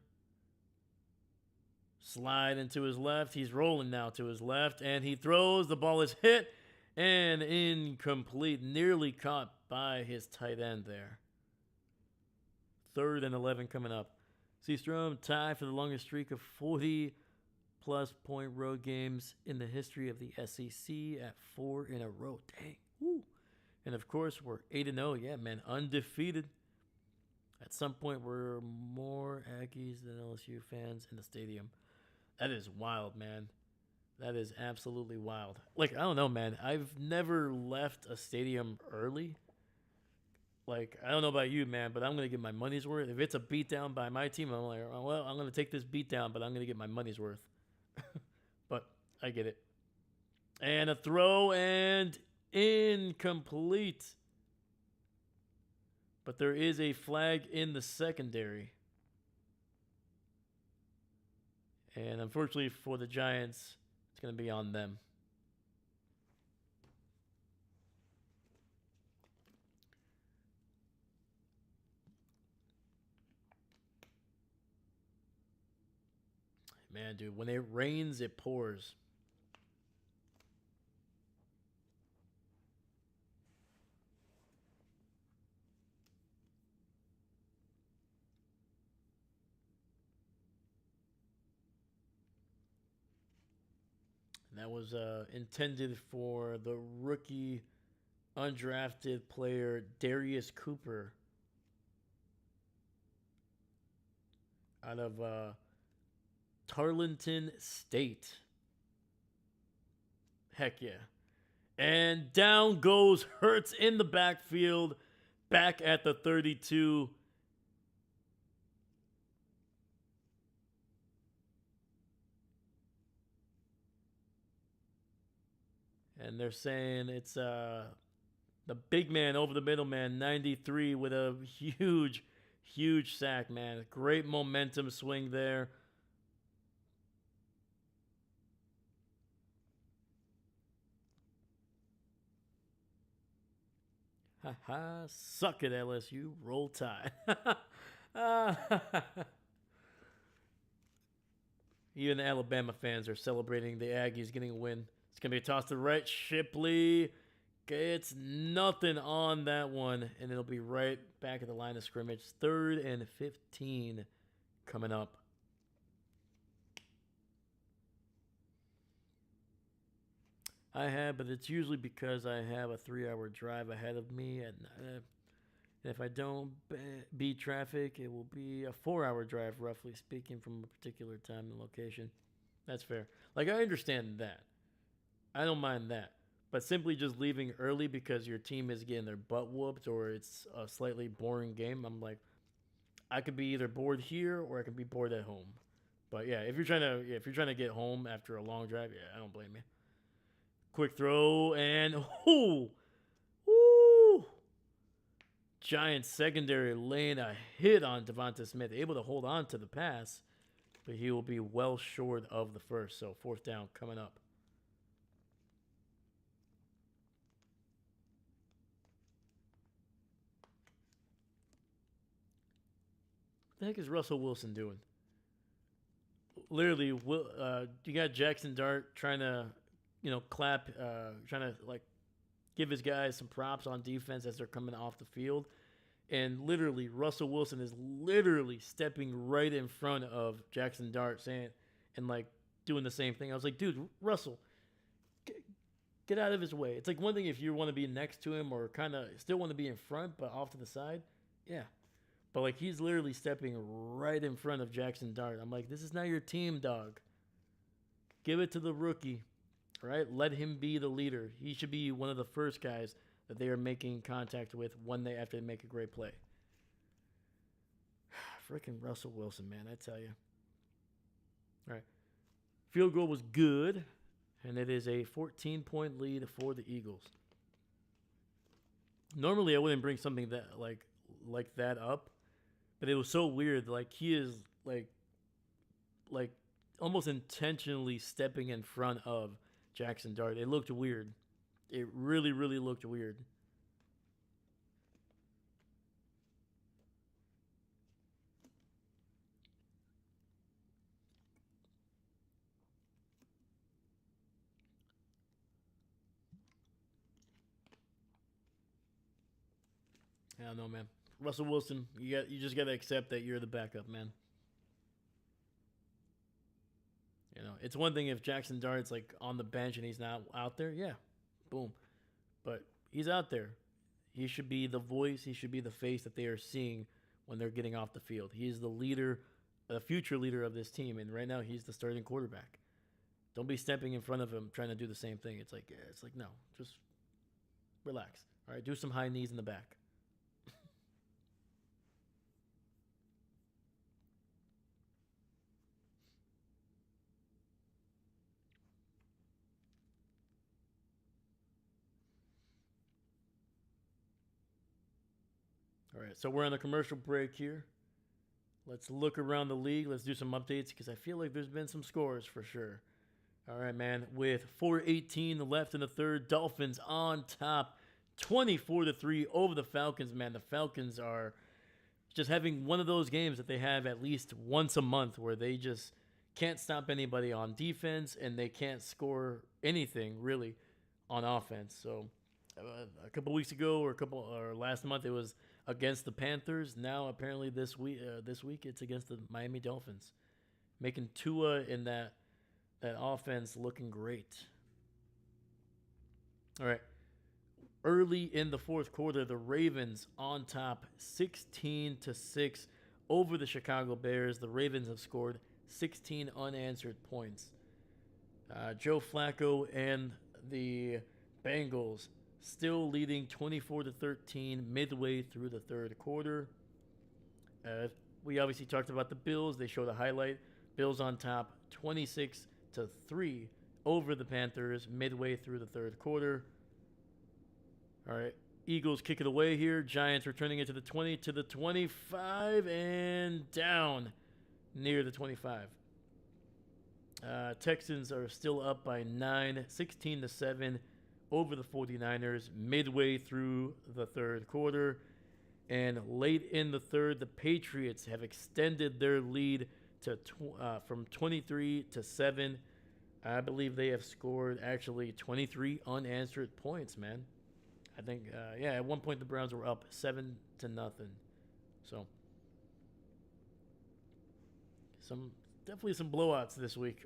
Slide into his left. He's rolling now to his left, and he throws. The ball is hit and incomplete. Nearly caught by his tight end there. 3rd and 11 coming up. Seastrom tied for the longest streak of 40-plus point road games in the history of the SEC at 4 in a row. Dang. Woo. And of course, we're 8-0. Yeah, man, undefeated. At some point, we're more Aggies than LSU fans in the stadium. That is wild, man. That is absolutely wild. Like, I don't know, man. I've never left a stadium early. Like, I don't know about you, man, but I'm going to get my money's worth. If it's a beatdown by my team, I'm like, oh, well, I'm going to take this beatdown, but I'm going to get my money's worth. But I get it. And a throw and incomplete. But there is a flag in the secondary. And unfortunately for the Giants, it's going to be on them. Man, dude, when it rains, it pours. And that was intended for the rookie undrafted player Darius Cooper out of Tarleton State. Heck yeah. And down goes Hurts in the backfield, back at the 32. And they're saying it's the big man over the middle man, 93, with a huge, huge sack, man. Great momentum swing there. Ha ha, suck it, LSU. Roll Tide. Even the Alabama fans are celebrating the Aggies getting a win. It's going to be a toss to right. Shipley gets nothing on that one, and it'll be right back at the line of scrimmage. 3rd and 15 coming up. I have, but it's usually because I have a 3-hour drive ahead of me. And if I don't beat traffic, it will be a 4-hour drive, roughly speaking, from a particular time and location. That's fair. Like, I understand that. I don't mind that. But simply just leaving early because your team is getting their butt whooped or it's a slightly boring game, I'm like, I could be either bored here or I could be bored at home. But yeah, if you're trying to get home after a long drive, yeah, I don't blame you. Quick throw and whoo! Giants secondary laying a hit on Devonta Smith, able to hold on to the pass, but he will be well short of the first. So 4th down coming up. What the heck is Russell Wilson doing? Literally, you got Jaxson Dart trying to, clap, trying to like give his guys some props on defense as they're coming off the field. And literally, Russell Wilson is literally stepping right in front of Jaxson Dart saying, and like doing the same thing. I was like, dude, Russell, get out of his way. It's like one thing if you want to be next to him or kind of still want to be in front, but off to the side. Yeah. But like he's literally stepping right in front of Jaxson Dart. I'm like, this is not your team, dog. Give it to the rookie. Right? Let him be the leader. He should be one of the first guys that they are making contact with after they make a great play. Freaking Russell Wilson, man, I tell you. All right. Field goal was good, and it is a 14-point lead for the Eagles. Normally, I wouldn't bring something that like that up, but it was so weird. Like he is like almost intentionally stepping in front of Jaxson Dart. It looked weird. It really, really looked weird. I don't know, man. Russell Wilson, you just gotta accept that you're the backup, man. You know, it's one thing if Jackson Dart's like on the bench and he's not out there. Yeah, boom. But he's out there. He should be the voice. He should be the face that they are seeing when they're getting off the field. He's the leader, the future leader of this team, and right now he's the starting quarterback. Don't be stepping in front of him trying to do the same thing. It's like no, just relax. All right, do some high knees in the back. All right, so we're on a commercial break here. Let's look around the league. Let's do some updates because I feel like there's been some scores for sure. All right, man. With 4:18 left in the third, Dolphins on top, 24-3 over the Falcons. Man, the Falcons are just having one of those games that they have at least once a month where they just can't stop anybody on defense and they can't score anything really on offense. So a couple weeks ago or last month it was against the Panthers. Now apparently this week it's against the Miami Dolphins, making Tua in that offense looking great. All right. Early in the fourth quarter, the Ravens on top 16-6 over the Chicago Bears. The Ravens have scored 16 unanswered points. Joe Flacco and the Bengals still leading 24-13 midway through the third quarter. We obviously talked about the Bills. They showed a highlight. Bills on top 26-3 over the Panthers midway through the third quarter. All right, Eagles kick it away here. Giants returning it to the 20 to the 25 and down near the 25. Texans are still up by 9, 16-7 over the 49ers midway through the third quarter. And late in the third, the Patriots have extended their lead to from 23-7. I believe they have scored actually 23 unanswered points, man. I think, at one point the Browns were up 7-0. So, definitely some blowouts this week.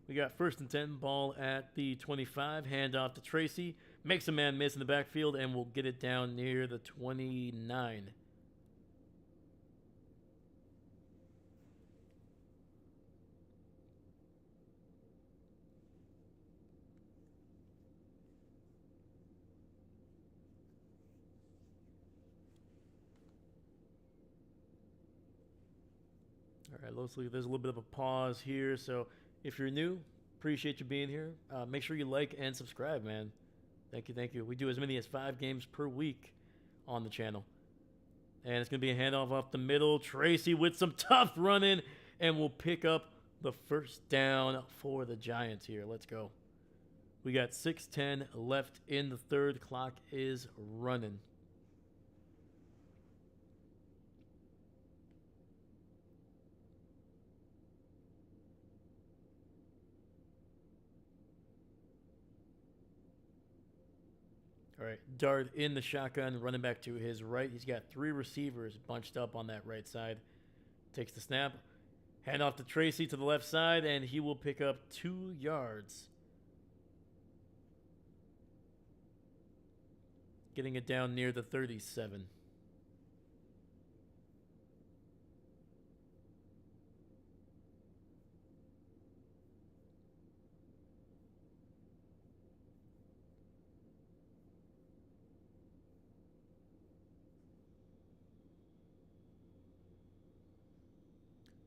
We got 1st and 10 ball at the 25, handoff to Tracy, makes a man miss in the backfield, and will get it down near the 29. All right, Losely, there's a little bit of a pause here. So if you're new, appreciate you being here. Make sure you like and subscribe, man. Thank you, thank you. We do as many as 5 games per week on the channel. And it's going to be a handoff off the middle. Tracy with some tough running, and we'll pick up the first down for the Giants here. Let's go. We got 6:10 left in the third. Clock is running. All right, Dart in the shotgun, running back to his right. He's got 3 receivers bunched up on that right side. Takes the snap. Hand off to Tracy to the left side, and he will pick up 2 yards. Getting it down near the 37.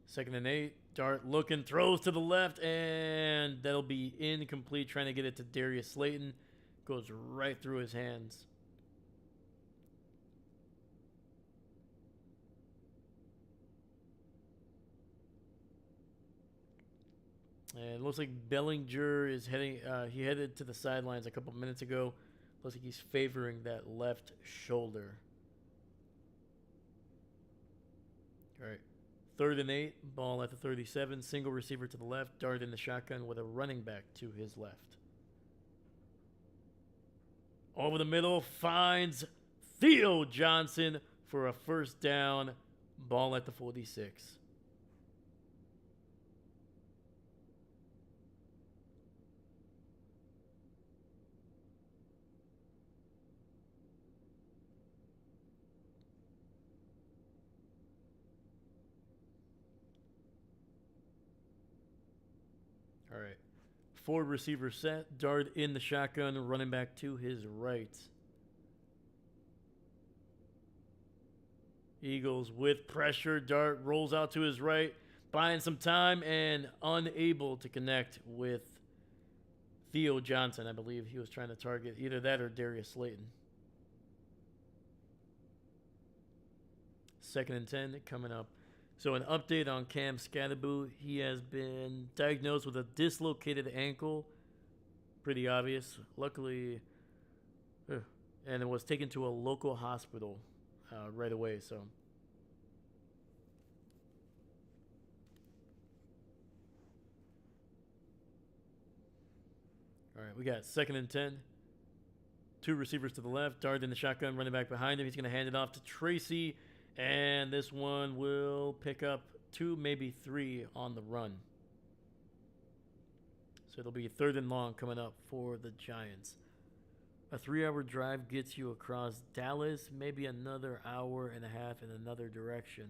Second and 8. Dart looking, throws to the left, and that'll be incomplete. Trying to get it to Darius Slayton. Goes right through his hands. And it looks like Bellinger is heading. He headed to the sidelines a couple minutes ago. Looks like he's favoring that left shoulder. All right. 3rd and 8. Ball at the 37. Single receiver to the left. Dart in the shotgun with a running back to his left. Over the middle. Finds Theo Johnson for a first down. Ball at the 46. All right. 4 receiver set. Dart in the shotgun. Running back to his right. Eagles with pressure. Dart rolls out to his right. Buying some time and unable to connect with Theo Johnson. I believe he was trying to target either that or Darius Slayton. 2nd and 10 coming up. So an update on Cam Skattebo. He has been diagnosed with a dislocated ankle. Pretty obvious. Luckily, and it was taken to a local hospital right away. So all right, we got 2nd and 10. 2 receivers to the left. Dart in the shotgun, running back behind him. He's going to hand it off to Tracy. And this one will pick up 2, maybe 3 on the run. So it'll be 3rd and long coming up for the Giants. A 3-hour drive gets you across Dallas, maybe another hour and a half in another direction.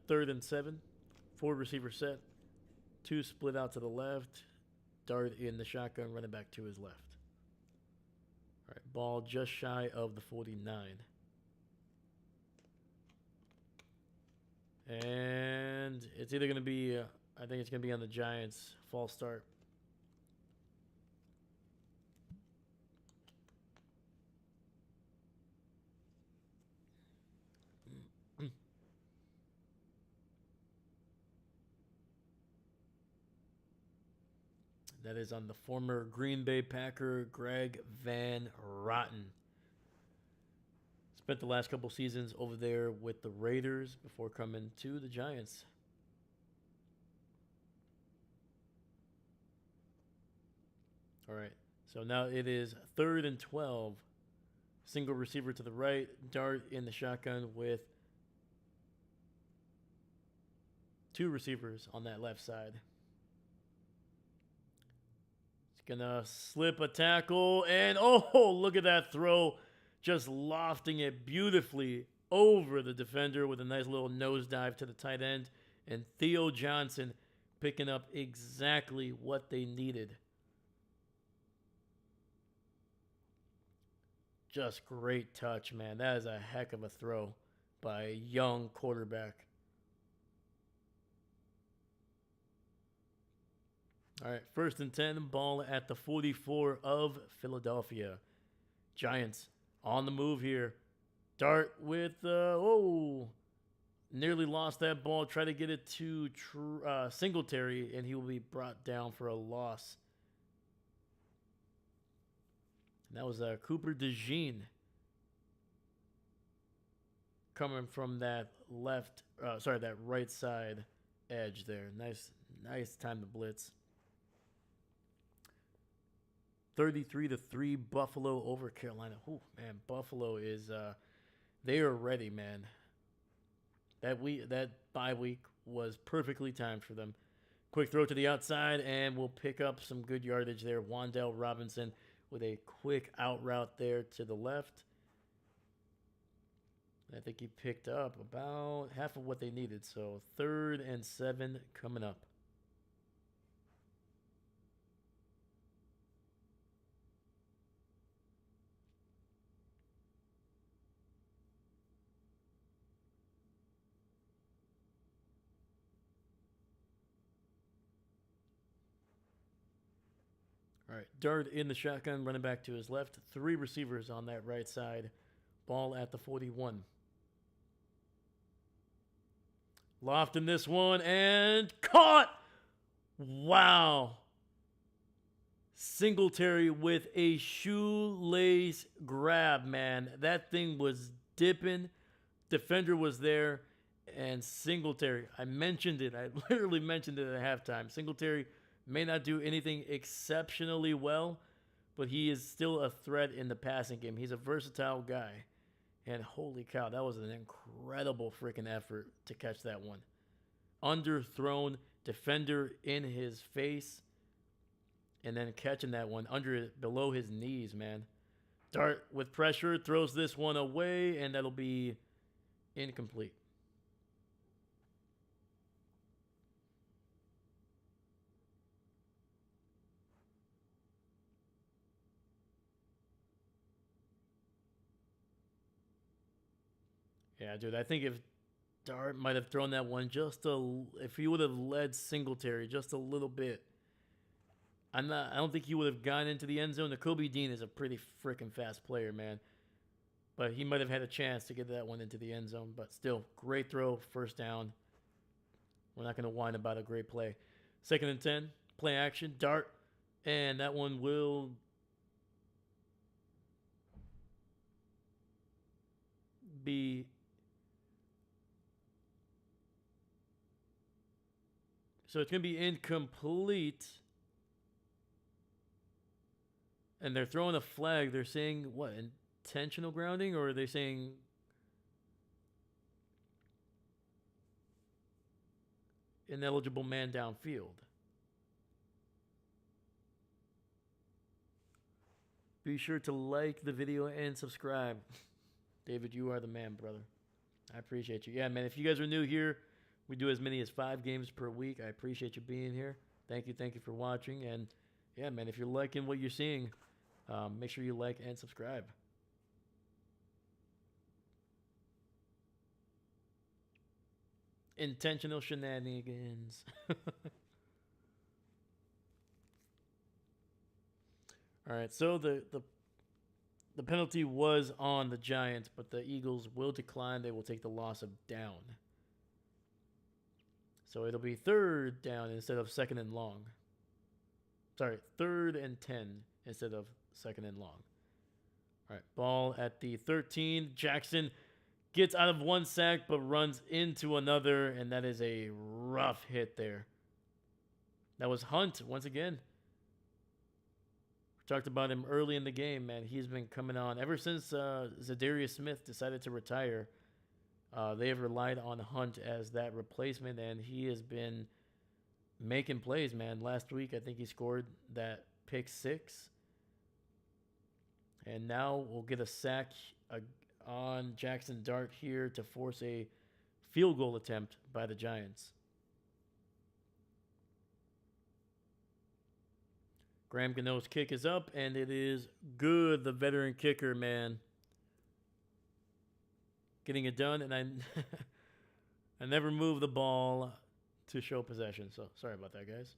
3rd and 7. 4 receiver set. 2 split out to the left. Dart in the shotgun, running back to his left. All right, ball just shy of the 49. And it's either going to be, I think it's going to be on the Giants' false start. That is on the former Green Bay Packer, Greg Van Roten. Spent the last couple seasons over there with the Raiders before coming to the Giants. All right, so now it is 3rd and 12. Single receiver to the right. Dart in the shotgun with 2 receivers on that left side. Gonna slip a tackle, and oh, look at that throw. Just lofting it beautifully over the defender with a nice little nosedive to the tight end. And Theo Johnson picking up exactly what they needed. Just great touch, man. That is a heck of a throw by a young quarterback. All right, 1st and 10, ball at the 44 of Philadelphia. Giants on the move here. Dart with, nearly lost that ball. Try to get it to Singletary, and he will be brought down for a loss. And that was Cooper DeJean coming from that that right side edge there. Nice time to blitz. 33-3 Buffalo over Carolina. Oh man, Buffalo is they are ready, man. That bye week was perfectly timed for them. Quick throw to the outside, and we'll pick up some good yardage there. Wan'Dale Robinson with a quick out route there to the left. I think he picked up about half of what they needed. So 3rd and 7 coming up. All right, Dart in the shotgun, running back to his left. 3 receivers on that right side. Ball at the 41. Loft in this one and caught! Wow. Singletary with a shoelace grab, man. That thing was dipping. Defender was there, And Singletary, I mentioned it. I literally mentioned it at halftime. Singletary may not do anything exceptionally well, but he is still a threat in the passing game. He's a versatile guy. And holy cow, that was an incredible freaking effort to catch that one. Underthrown, defender in his face, and then catching that one under below his knees, man. Dart with pressure throws this one away, and that'll be incomplete. Yeah, dude, I think if Dart might have thrown that one if he would have led Singletary just a little bit, I don't think he would have gone into the end zone. Kobe Dean is a pretty freaking fast player, man. But he might have had a chance to get that one into the end zone. But still, great throw, first down. We're not going to whine about a great play. 2nd and 10, play action, Dart, and that one will be. So it's going to be incomplete. And they're throwing a flag. They're saying, what, intentional grounding? Or are they saying ineligible man downfield? Be sure to like the video and subscribe. David, you are the man, brother. I appreciate you. Yeah, man, if you guys are new here, we do as many as 5 games per week. I appreciate you being here. Thank you for watching. And yeah, man, if you're liking what you're seeing, make sure you like and subscribe. Intentional shenanigans. All right, so the penalty was on the Giants, but the Eagles will decline. They will take the loss of down. So it'll be 3rd down instead of 2nd and long. Sorry, 3rd and 10 instead of 2nd and long. All right, ball at the 13. Jaxson gets out of one sack but runs into another, and that is a rough hit there. That was Hunt once again. We talked about him early in the game, man. He's been coming on ever since Zadarius Smith decided to retire. They have relied on Hunt as that replacement, and he has been making plays, man. Last week, I think he scored that pick 6. And now we'll get a sack on Jaxson Dart here to force a field goal attempt by the Giants. Graham Gano's kick is up, and it is good. The veteran kicker, man. Getting it done, and I never move the ball to show possession. So sorry about that, guys.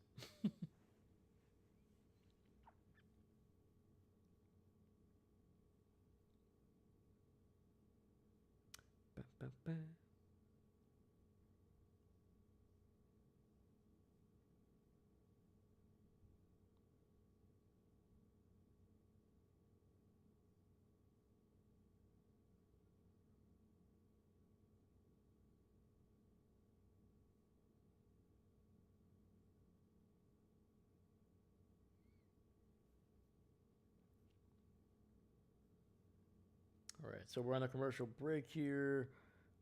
All right, so we're on a commercial break here.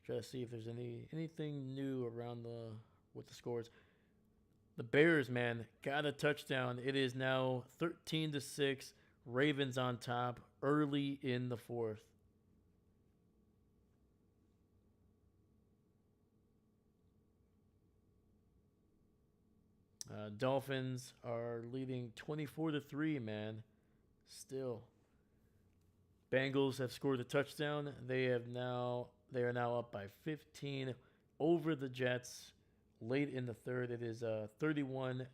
Try to see if there's anything new around with the scores. The Bears, man, got a touchdown. It is now 13-6. Ravens on top early in the 4th. Dolphins are leading 24-3, man. Still. Bengals have scored a touchdown. They are now up by 15 over the Jets. Late in the 3rd, it is 31-16.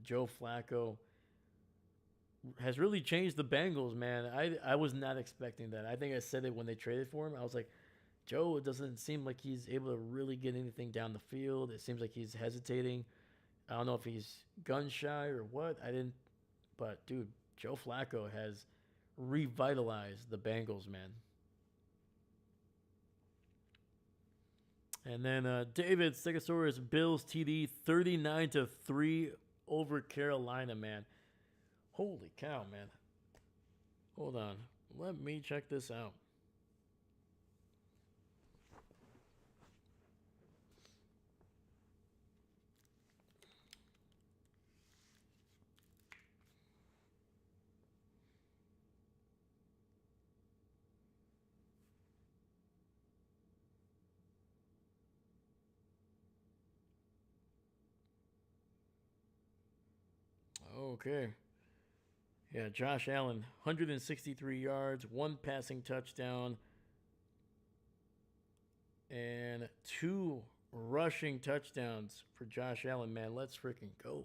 Joe Flacco has really changed the Bengals, man. I was not expecting that. I think I said it when they traded for him. I was like, Joe, it doesn't seem like he's able to really get anything down the field. It seems like he's hesitating. I don't know if he's gun shy or what. But dude, Joe Flacco has revitalized the Bengals, man. And then David Stegosaurus Bills TD 39-3 over Carolina, man. Holy cow, man. Hold on. Let me check this out. Okay. Yeah, Josh Allen, 163 yards, one passing touchdown, and two rushing touchdowns for Josh Allen, man. Let's freaking go.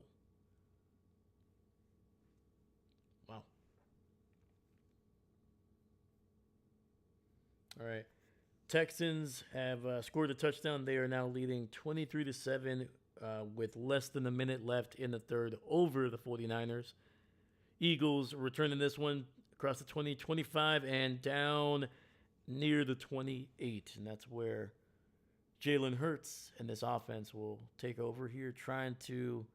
Wow. All right. Texans have scored a touchdown. They are now leading 23-7 with less than a minute left in the third over the 49ers. Eagles returning this one across the 20, 25, and down near the 28. And that's where Jalen Hurts and this offense will take over here, trying to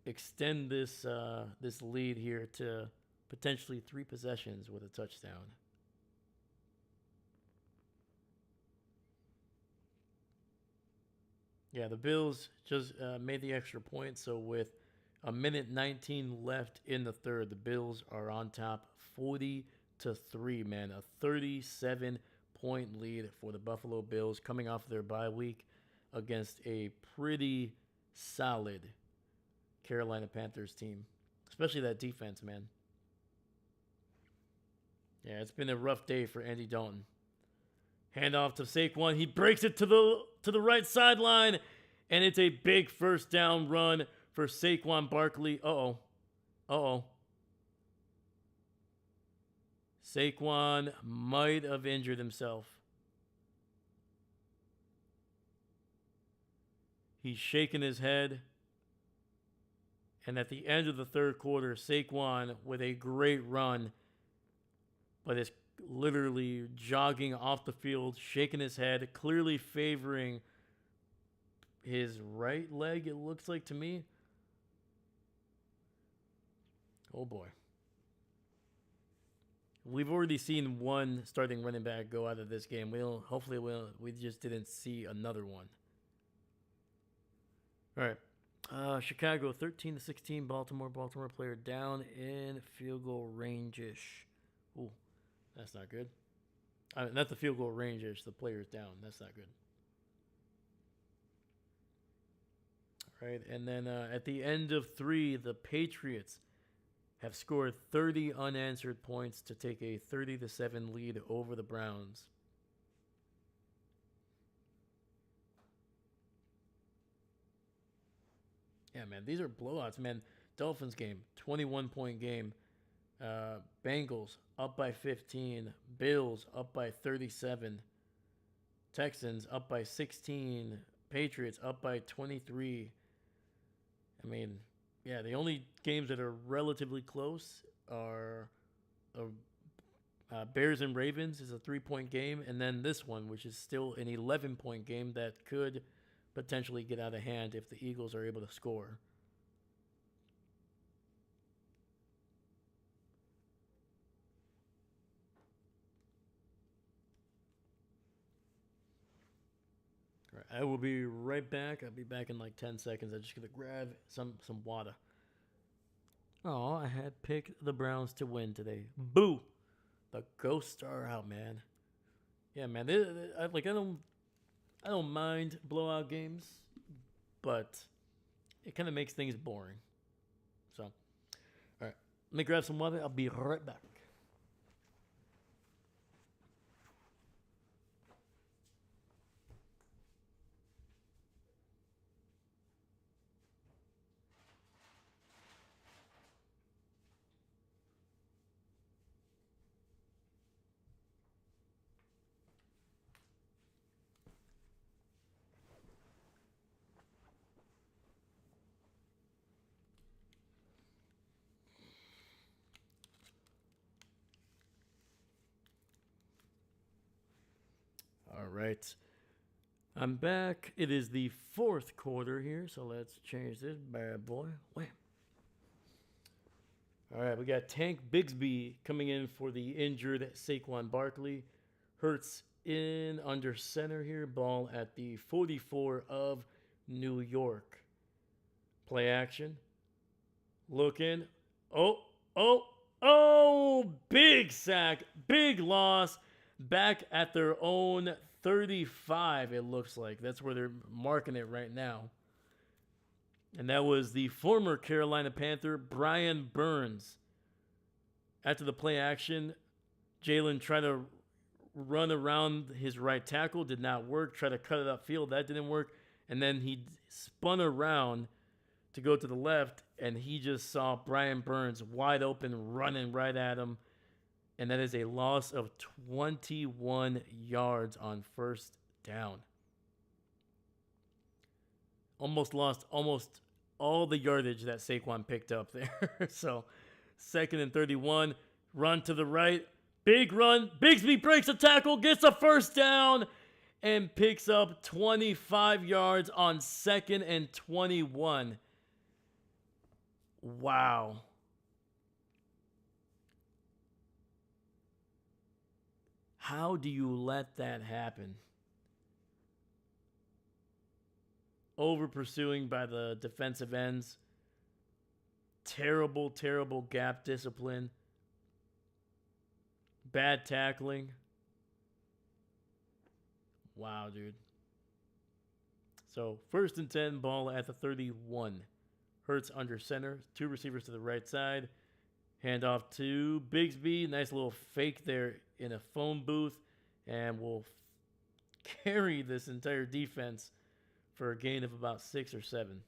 extend this lead here to potentially 3 possessions with a touchdown. Yeah, the Bills just made the extra point, so with a minute 19 left in the third, the Bills are on top 40-3, man. A 37-point lead for the Buffalo Bills coming off their bye week against a pretty solid Carolina Panthers team, especially that defense, man. Yeah, it's been a rough day for Andy Dalton. Handoff to Saquon. He breaks it to the right sideline, and it's a big first down run for Saquon Barkley. Uh-oh. Saquon might have injured himself. He's shaking his head. And at the end of the third quarter, Saquon with a great run, but is literally jogging off the field, shaking his head, clearly favoring his right leg, it looks like to me. Oh boy. We've already seen one starting running back go out of this game. We just didn't see another one. All right. Chicago 13-16. Baltimore player down in field goal range-ish. Ooh, that's not good. Not the field goal range-ish. The player's down. That's not good. All right, and then at the end of 3, the Patriots have scored 30 unanswered points to take a 30-7 lead over the Browns. Yeah, man, these are blowouts, man. Dolphins game, 21-point game. Bengals up by 15. Bills up by 37. Texans up by 16. Patriots up by 23. I mean, yeah, the only games that are relatively close are Bears and Ravens is a 3-point game, and then this one, which is still an 11-point game that could potentially get out of hand if the Eagles are able to score. All right, I will be right back. I'll be back in like 10 seconds. I'm just going to grab some water. Oh, I had picked the Browns to win today. Boo! The ghosts are out, man. Yeah, man. I don't mind blowout games, but it kind of makes things boring. So, all right. Let me grab some water. I'll be right back. All right. I'm back. It is the fourth quarter here, so let's change this bad boy. Wham. All right, we got Tank Bigsby coming in for the injured Saquon Barkley. Hurts in under center here. Ball at the 44 of New York. Play action. Looking. Oh, oh, oh! Big sack. Big loss. Back at their own 35, it looks like. That's where they're marking it right now. And that was the former Carolina Panther, Brian Burns. After the play action, Jalen tried to run around his right tackle. Did not work. Tried to cut it upfield. That didn't work. And then he spun around to go to the left, and he just saw Brian Burns wide open running right at him. And that is a loss of 21 yards on first down. Almost lost almost all the yardage that Saquon picked up there. So, 2nd and 31, run to the right, big run. Bigsby breaks a tackle, gets a first down, and picks up 25 yards on 2nd and 21. Wow. How do you let that happen? Over pursuing by the defensive ends. Terrible, terrible gap discipline. Bad tackling. Wow, dude. So, 1st and 10, ball at the 31. Hurts under center. 2 receivers to the right side. Handoff to Bigsby. Nice little fake there in a phone booth. And will carry this entire defense for a gain of about 6 or 7.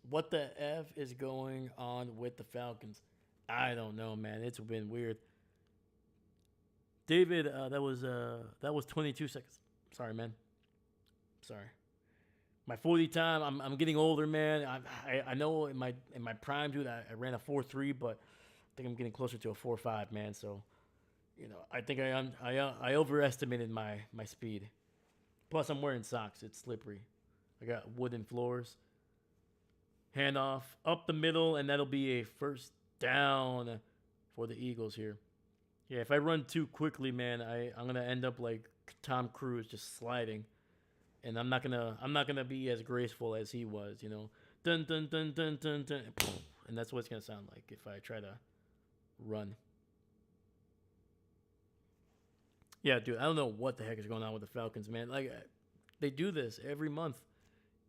What the F is going on with the Falcons? I don't know, man. It's been weird. David, that was 22 seconds. Sorry, man. Sorry. My 40 time. I'm getting older, man. I know in my prime, dude, I ran a 4.3, but I think I'm getting closer to a 4.5, man. So, I think I overestimated my speed. Plus, I'm wearing socks. It's slippery. I got wooden floors. Handoff up the middle, and that'll be a first down for the Eagles here. Yeah, if I run too quickly, man, I'm gonna end up like Tom Cruise, just sliding, and I'm not gonna be as graceful as he was, Dun dun dun dun dun dun, and that's what it's gonna sound like if I try to run. Yeah, dude, I don't know what the heck is going on with the Falcons, man. Like, they do this every month.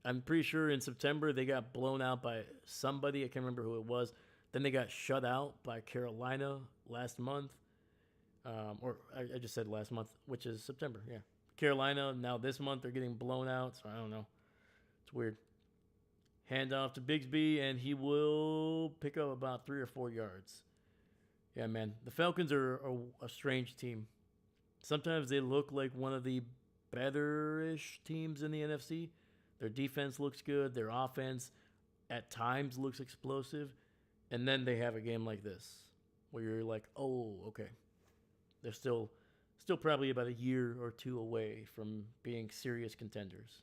I'm pretty sure in September they got blown out by somebody. I can't remember who it was. Then they got shut out by Carolina last month. Or I just said last month, which is September, yeah. Carolina, now this month they're getting blown out, so I don't know. It's weird. Handoff to Bigsby, and he will pick up about 3 or 4 yards. Yeah, man. The Falcons are a strange team. Sometimes they look like one of the better-ish teams in the NFC. Their defense looks good. Their offense at times looks explosive. And then they have a game like this where you're like, oh, okay. They're still probably about a year or 2 away from being serious contenders.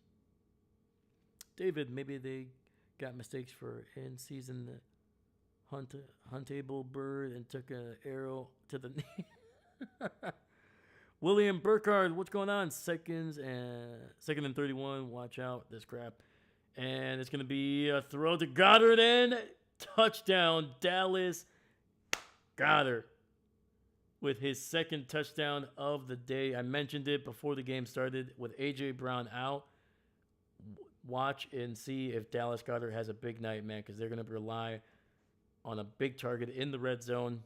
David, maybe they got mistakes for in-season huntable bird and took an arrow to the knee. William Burkhardt, what's going on? Second and 31. Watch out, this crap. And it's going to be a throw to Goddard and touchdown. Dallas Goddard with his 2nd touchdown of the day. I mentioned it before the game started with A.J. Brown out. Watch and see if Dallas Goedert has a big night, man, because they're going to rely on a big target in the red zone.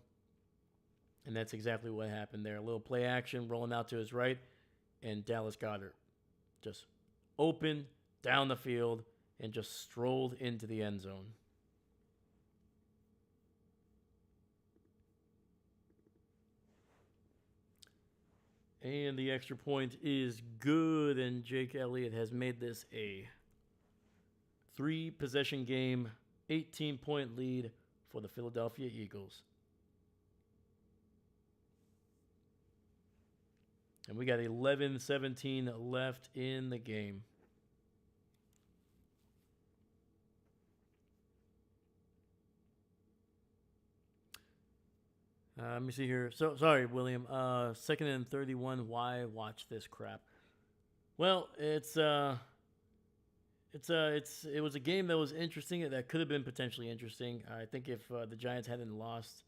And that's exactly what happened there. A little play action rolling out to his right, and Dallas Goedert just open down the field and just strolled into the end zone. And the extra point is good, and Jake Elliott has made this a 3-possession game, 18-point lead for the Philadelphia Eagles. And we got 11:17 left in the game. Let me see here. So sorry, William. Second and 31. Why watch this crap? Well, it was a game that was interesting. That could have been potentially interesting. I think if the Giants hadn't lost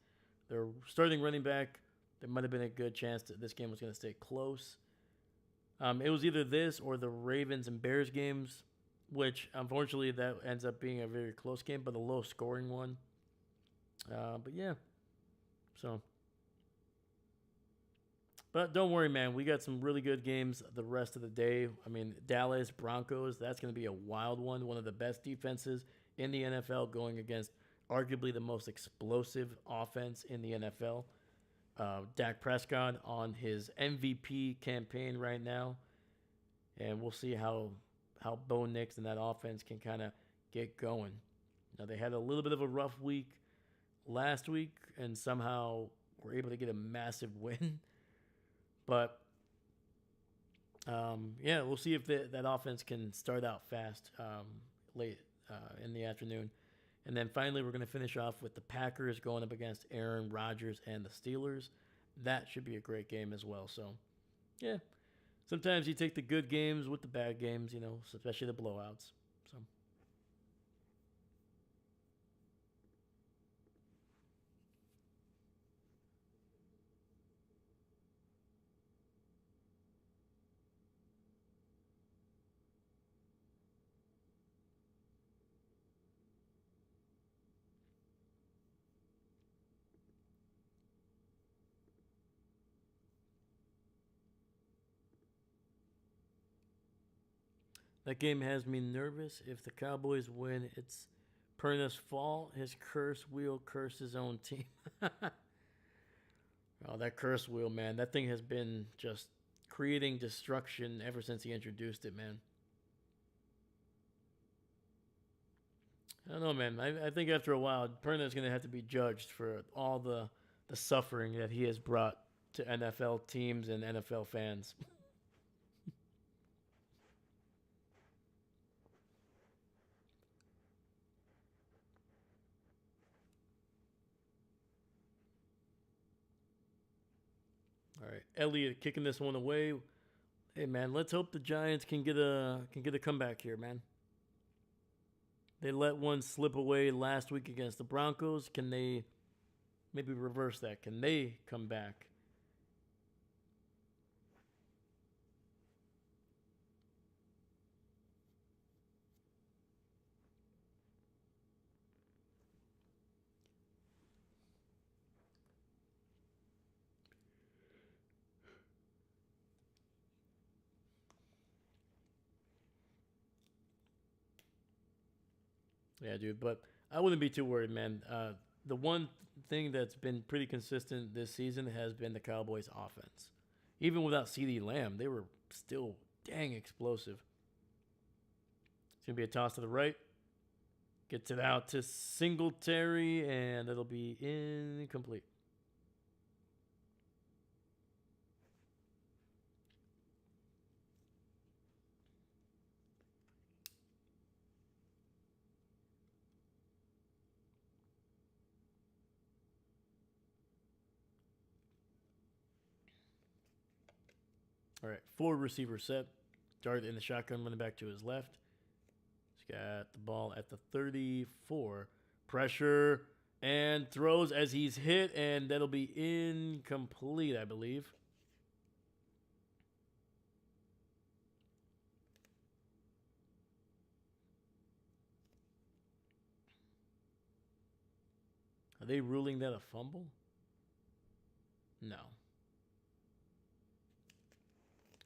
their starting running back, there might have been a good chance that this game was going to stay close. It was either this or the Ravens and Bears games, which unfortunately that ends up being a very close game, but a low scoring one. But yeah, so. But don't worry, man. We got some really good games the rest of the day. I mean, Dallas Broncos, that's going to be a wild one. One of the best defenses in the NFL going against arguably the most explosive offense in the NFL. Dak Prescott on his MVP campaign right now. And we'll see how Bo Nix and that offense can kind of get going. Now, they had a little bit of a rough week last week and somehow were able to get a massive win. But, yeah, we'll see if that offense can start out fast late in the afternoon. And then finally, we're going to finish off with the Packers going up against Aaron Rodgers and the Steelers. That should be a great game as well. So, yeah, sometimes you take the good games with the bad games, especially the blowouts. So. That game has me nervous. If the Cowboys win, it's Perna's fault. His curse wheel cursed his own team. Oh, that curse wheel, man. That thing has been just creating destruction ever since he introduced it, man. I don't know, man. I think after a while, Perna's going to have to be judged for all the suffering that he has brought to NFL teams and NFL fans. All right, Elliott kicking this one away. Hey, man, let's hope the Giants can get a comeback here, man. They let one slip away last week against the Broncos. Can they maybe reverse that? Can they come back? Yeah, dude. But I wouldn't be too worried, man. The one thing that's been pretty consistent this season has been the Cowboys' offense. Even without CeeDee Lamb, they were still dang explosive. It's gonna be a toss to the right. Gets it out to Singletary, and it'll be incomplete. All right, four receiver set. Dart in the shotgun, running back to his left. He's got the ball at the 34. Pressure and throws as he's hit, and that'll be incomplete, I believe. Are they ruling that a fumble? No.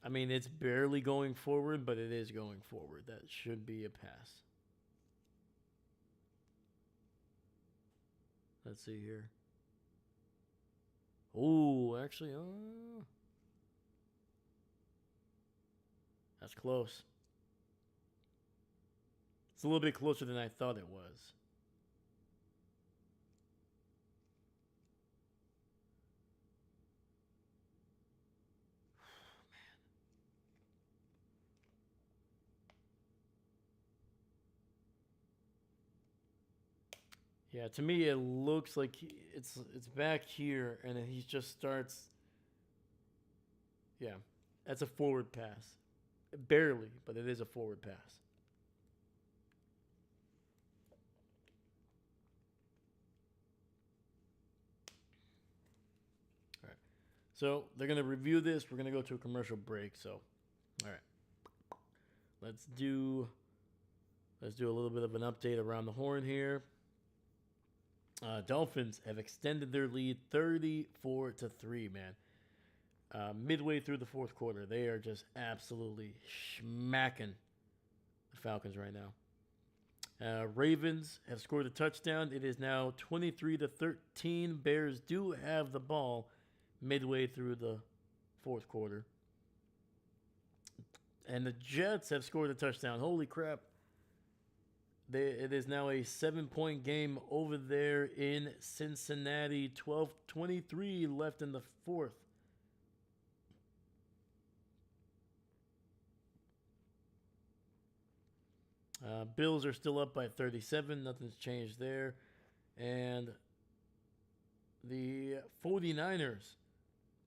I mean, it's barely going forward, but it is going forward. That should be a pass. Let's see here. Oh, actually, that's close. It's a little bit closer than I thought it was. Yeah, to me it looks like it's back here, and then he just starts. Yeah, that's a forward pass, barely, but it is a forward pass. All right, so they're gonna review this. We're gonna go to a commercial break. So, all right, let's do let's do a little bit of an update around the horn here. Dolphins have extended their lead 34-3, man. Midway through the fourth quarter, they are just absolutely smacking the Falcons right now. Ravens have scored a touchdown. It is now 23-13. Bears do have the ball midway through the fourth quarter. And the Jets have scored a touchdown. Holy crap. It is now a 7-point game over there in Cincinnati. 12:23 left in the fourth. Bills are still up by 37. Nothing's changed there. And the 49ers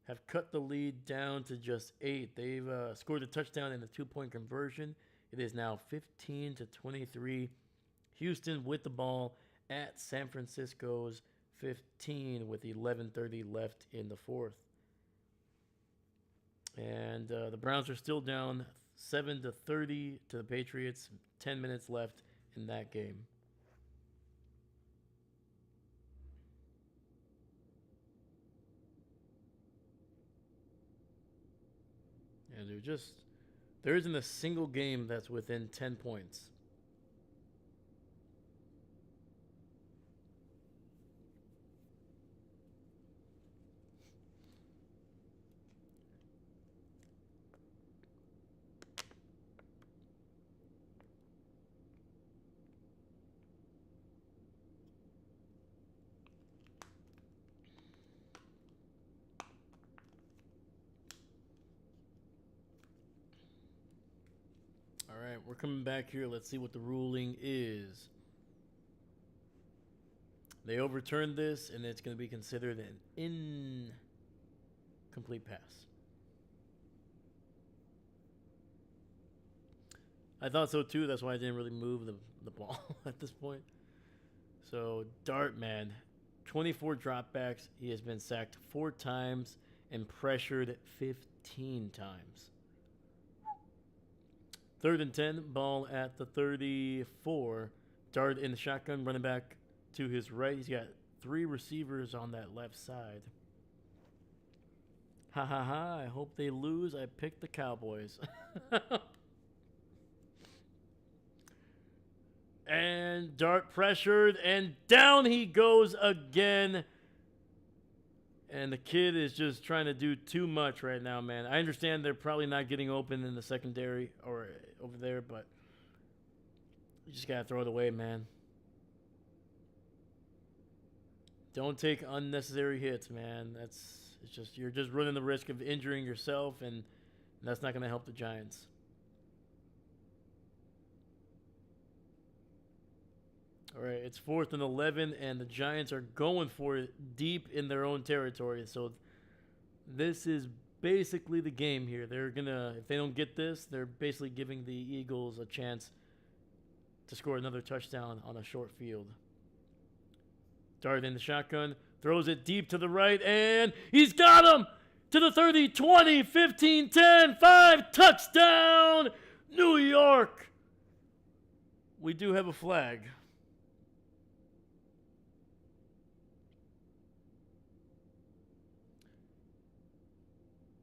have cut the lead down to just 8. They've scored a touchdown in a 2-point conversion. It is now 15-23. Houston with the ball at San Francisco's 15 with 11:30 left in the fourth. And the Browns are still down 7-30 to the Patriots. 10 minutes left in that game. And there isn't a single game that's within 10 points. All right, we're coming back here. Let's see what the ruling is. They overturned this, and it's going to be considered an incomplete pass. I thought so too. That's why I didn't really move the ball at this point. So, Dart, man, 24 dropbacks. He has been sacked 4 times and pressured 15 times. 3rd and 10, ball at the 34. Dart in the shotgun, running back to his right. He's got 3 receivers on that left side. Ha ha ha, I hope they lose. I picked the Cowboys. And Dart pressured, and down he goes again. And the kid is just trying to do too much right now, man. I understand they're probably not getting open in the secondary or over there, but you just got to throw it away, man. Don't take unnecessary hits, man. You're just running the risk of injuring yourself, and that's not going to help the Giants. All right, it's 4th and 11, and the Giants are going for it deep in their own territory. So this is basically the game here. They're gonna, if they don't get this, they're basically giving the Eagles a chance to score another touchdown on a short field. Dart in the shotgun, throws it deep to the right, and he's got him to the 30, 20, 15, 10, 5, touchdown, New York. We do have a flag.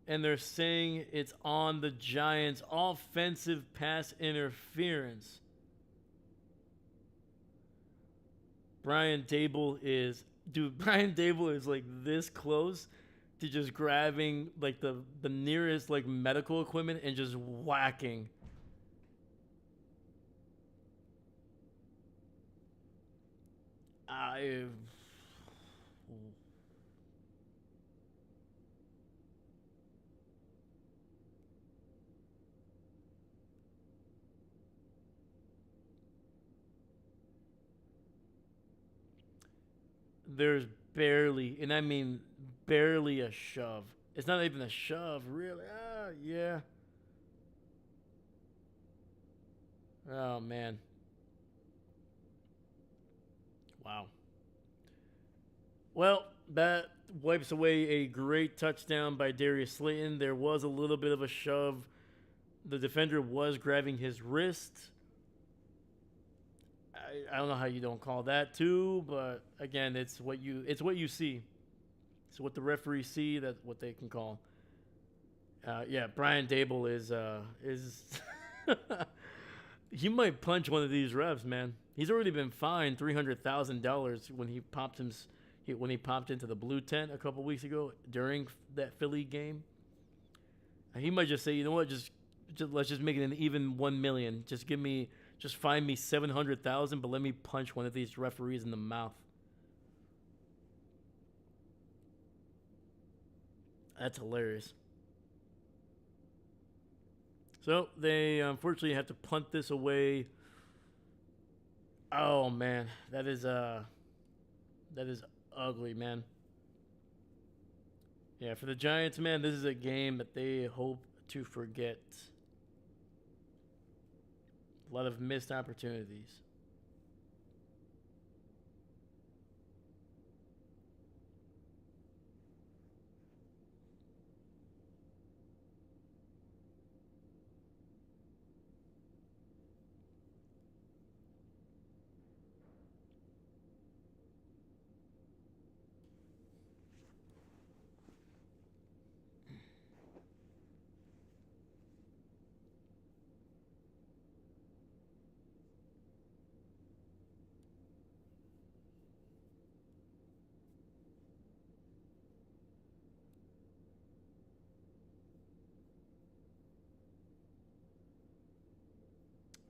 And they're saying it's on the Giants' offensive pass interference. Brian Dable is like this close to just grabbing like the nearest like medical equipment and just whacking. I There's barely, and I mean barely a shove. It's not even a shove, really. Yeah. Oh man. Wow. Well, that wipes away a great touchdown by Darius Slayton. There was a little bit of a shove. The defender was grabbing his wrist. I don't know how you don't call that too, but again, it's what you see. It's what the referees see. That's what they can call. Yeah, Brian Dable is he might punch one of these refs, man. He's already been fined $300,000 when he popped into the blue tent a couple weeks ago during that Philly game. He might just say, you know what, just let's just make it an even 1 million. Just find me 700,000, but let me punch one of these referees in the mouth. That's hilarious. So they unfortunately have to punt this away. Oh man, that is ugly, man. Yeah, for the Giants, man, this is a game that they hope to forget. A lot of missed opportunities.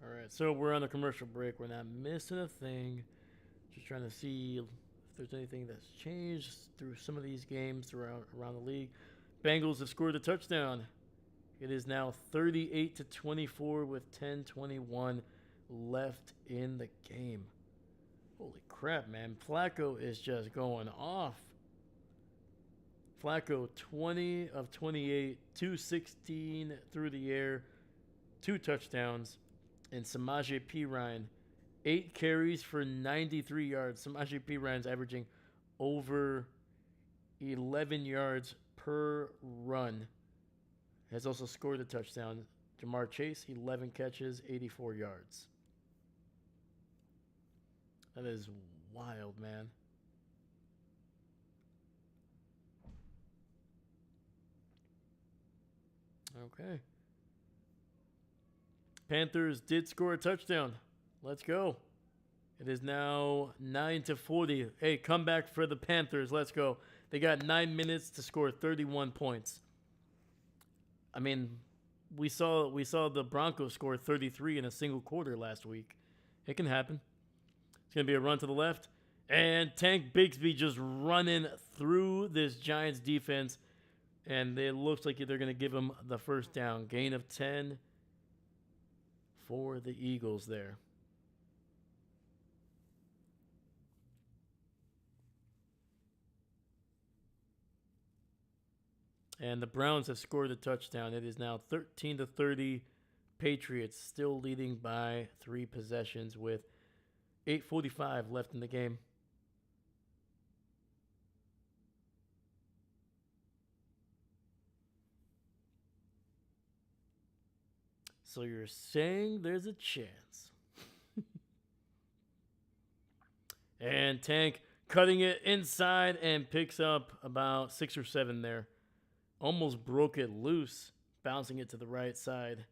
All right, so we're on a commercial break. We're not missing a thing. Just trying to see if there's anything that's changed through some of these games throughout around the league. Bengals have scored a touchdown. It is now 38-24 with 10:21 left in the game. Holy crap, man. Flacco is just going off. Flacco 20 of 28, 216 through the air, 2 touchdowns. And Samaje Perine, 8 carries for 93 yards. Samaje Perine's averaging over 11 yards per run. Has also scored a touchdown. Jamar Chase, 11 catches, 84 yards. That is wild, man. Okay. Panthers did score a touchdown. Let's go. It is now 9-40. Hey, comeback for the Panthers. Let's go. They got 9 minutes to score 31 points. I mean, we saw the Broncos score 33 in a single quarter last week. It can happen. It's gonna be a run to the left, and Tank Bigsby just running through this Giants defense, and it looks like they're gonna give him the first down. Gain of 10 for the Eagles there. And the Browns have scored a touchdown. It is now 13-30. Patriots still leading by 3 possessions with 8:45 left in the game. So you're saying there's a chance. And Tank cutting it inside and picks up about 6 or 7 there. Almost broke it loose, bouncing it to the right side.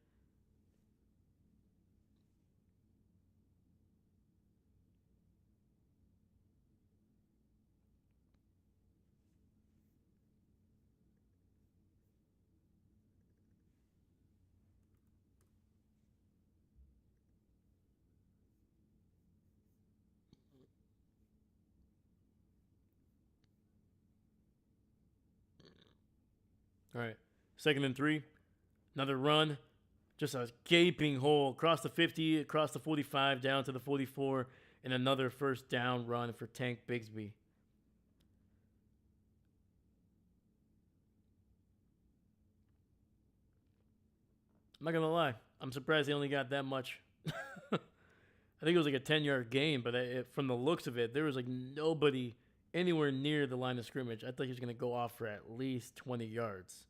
All right. 2nd and 3. Another run. Just a gaping hole across the 50, across the 45, down to the 44, and another first down run for Tank Bigsby. I'm not gonna lie. I'm surprised they only got that much. I think it was like a 10-yard gain, but from the looks of it, there was like nobody anywhere near the line of scrimmage. I thought he was gonna go off for at least 20 yards.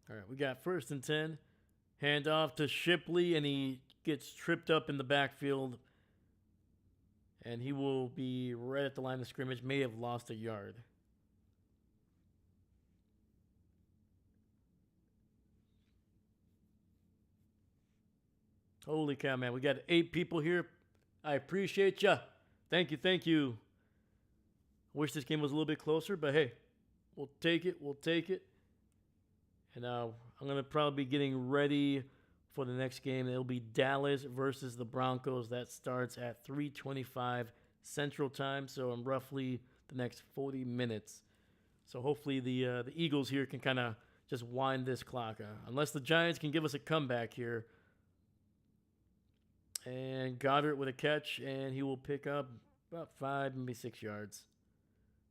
All right, we got 1st and 10. Hand off to Shipley, and he gets tripped up in the backfield. And he will be right at the line of scrimmage, may have lost a yard. Holy cow, man. We got 8 people here. I appreciate ya. Thank you, thank you. Wish this game was a little bit closer, but hey, we'll take it. We'll take it. And I'm going to probably be getting ready for the next game. It'll be Dallas versus the Broncos. That starts at 3:25 Central Time, so in roughly the next 40 minutes. So hopefully the Eagles here can kind of just wind this clock. Unless the Giants can give us a comeback here. And Goddard with a catch, and he will pick up about 5, maybe 6 yards.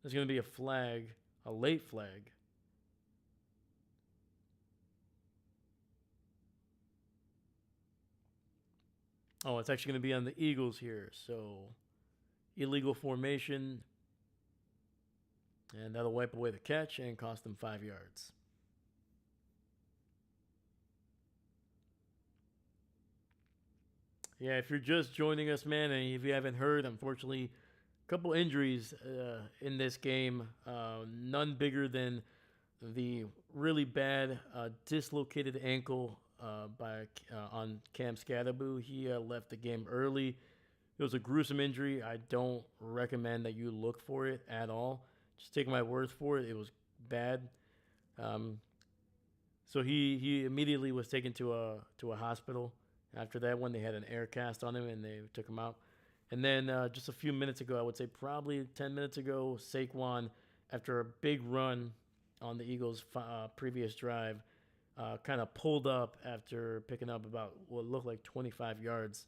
There's going to be a flag, a late flag. Oh, it's actually going to be on the Eagles here. So, illegal formation. And that'll wipe away the catch and cost them 5 yards. Yeah, if you're just joining us, man, and if you haven't heard, unfortunately, a couple injuries in this game. None bigger than the really bad dislocated ankle on Cam Skattebo. He left the game early. It was a gruesome injury. I don't recommend that you look for it at all. Just take my word for it. It was bad. So he immediately was taken to a hospital. After that one, they had an air cast on him and they took him out. And then just a few minutes ago, I would say probably 10 minutes ago, Saquon, after a big run on the Eagles' previous drive, kind of pulled up after picking up about what looked like 25 yards.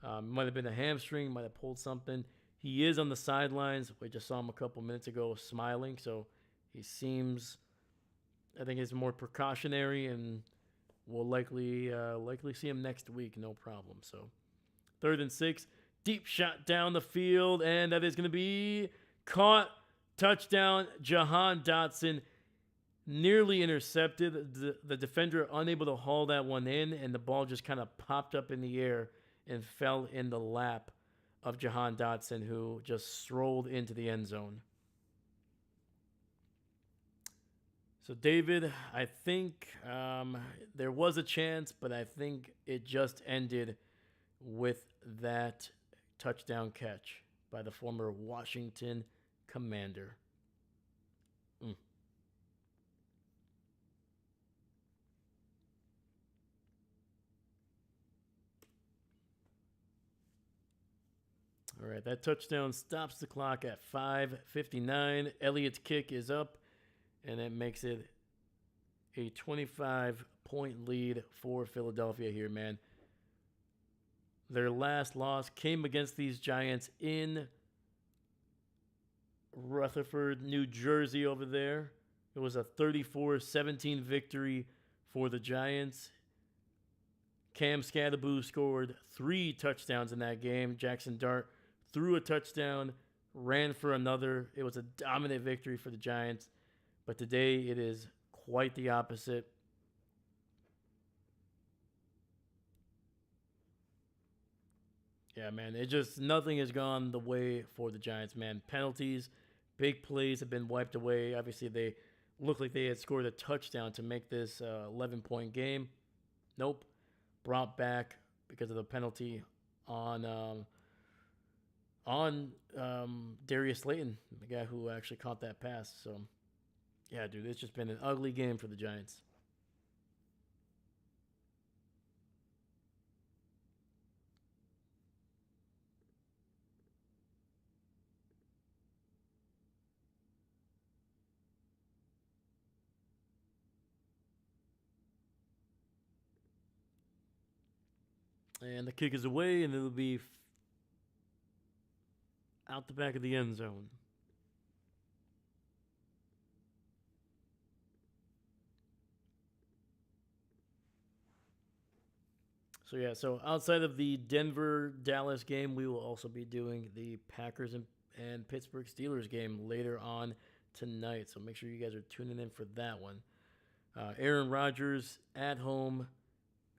Might have been a hamstring, might have pulled something. He is on the sidelines. We just saw him a couple minutes ago smiling, so he seems, I think, it's more precautionary, and we'll likely see him next week, no problem. So 3rd and 6, deep shot down the field, and that is going to be caught. Touchdown, Jahan Dotson. Nearly intercepted. The defender unable to haul that one in, and the ball just kind of popped up in the air and fell in the lap of Jahan Dotson, who just strolled into the end zone. So, David, I think there was a chance, but I think it just ended with that touchdown catch by the former Washington Commander. All right, that touchdown stops the clock at 5:59. Elliott's kick is up, and it makes it a 25-point lead for Philadelphia here, man. Their last loss came against these Giants in Rutherford, New Jersey over there. It was a 34-17 victory for the Giants. Cam Skattebo scored 3 touchdowns in that game. Jaxson Dart threw a touchdown, ran for another. It was a dominant victory for the Giants. But today it is quite the opposite. Yeah, man, it just, nothing has gone the way for the Giants, man. Penalties, big plays have been wiped away. Obviously, they looked like they had scored a touchdown to make this 11-point game. Nope. Brought back because of the penalty on Darius Slayton, the guy who actually caught that pass. So, yeah, dude, it's just been an ugly game for the Giants. And the kick is away, and it'll be out the back of the end zone. So outside of the Denver-Dallas game, we will also be doing the Packers and Pittsburgh Steelers game later on tonight. So make sure you guys are tuning in for that one. Aaron Rodgers at home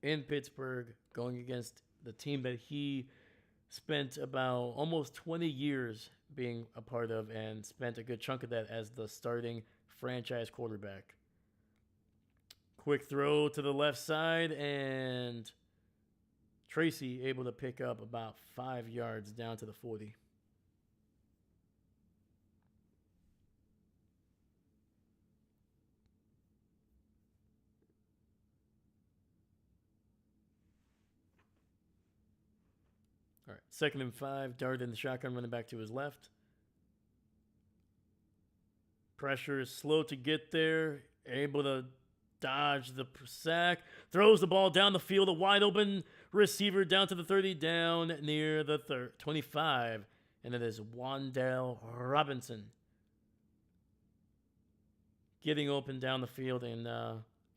in Pittsburgh going against the team that he spent about almost 20 years being a part of and spent a good chunk of that as the starting franchise quarterback. Quick throw to the left side, and Tracy able to pick up about 5 yards down to the 40. All right, 2nd and 5. Dart in the shotgun, running back to his left. Pressure is slow to get there. Able to dodge the sack. Throws the ball down the field. A wide open receiver down to the 30, down near the 25. And it is Wan'Dale Robinson getting open down the field. And,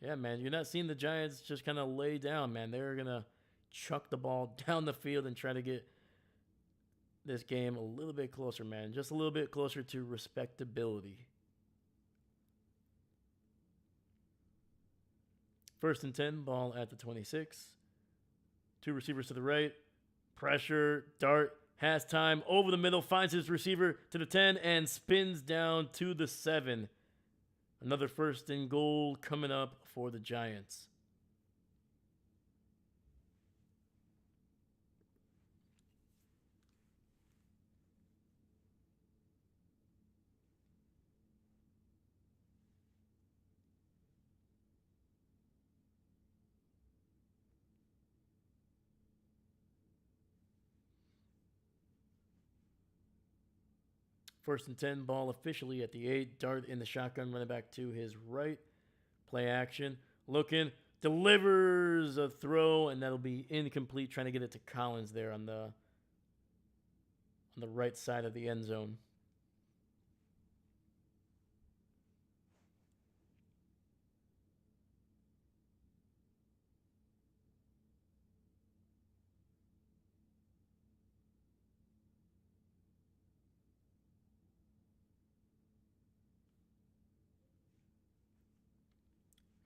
yeah, man, you're not seeing the Giants just kind of lay down, man. They're going to chuck the ball down the field and try to get this game a little bit closer, man. Just a little bit closer to respectability. 1st and 10, ball at the 26. 2 receivers to the right. Pressure, Dart has time over the middle, finds his receiver to the 10 and spins down to the 7. Another 1st and goal coming up for the Giants. First and 10, ball officially at the 8. Dart in the shotgun, running back to his right. Play action. Looking. Delivers a throw, and that'll be incomplete. Trying to get it to Collins there on the right side of the end zone.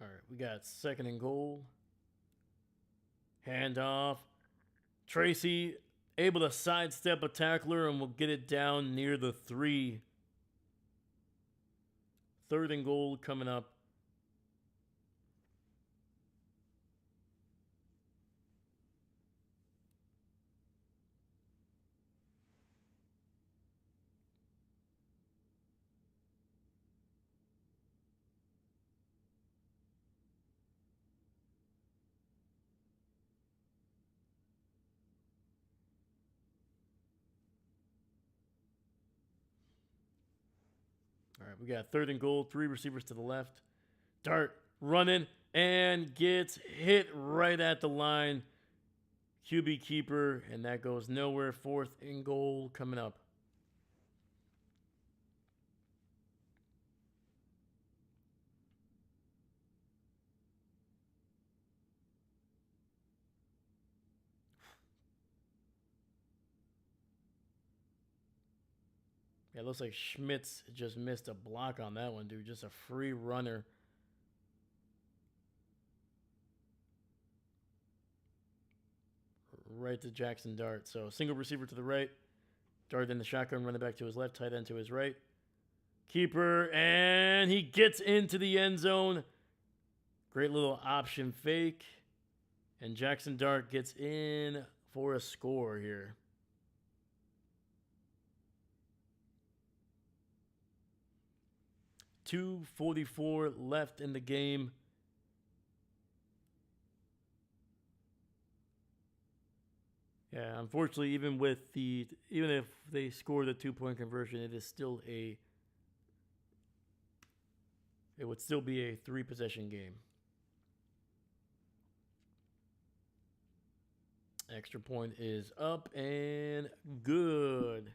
All right, we got 2nd and goal. Handoff. Tracy able to sidestep a tackler and will get it down near the 3. 3rd and goal coming up. All right, we got 3rd and goal, 3 receivers to the left. Dart running and gets hit right at the line. QB keeper, and that goes nowhere. 4th and goal coming up. Yeah, it looks like Schmitz just missed a block on that one, dude. Just a free runner. Right to Jaxson Dart. So single receiver to the right. Dart in the shotgun, running back to his left, tight end to his right. Keeper, and he gets into the end zone. Great little option fake. And Jaxson Dart gets in for a score here. 2:44 left in the game. Yeah, unfortunately, even if they score the 2-point conversion, it would still be a 3-possession game. Extra point is up and good.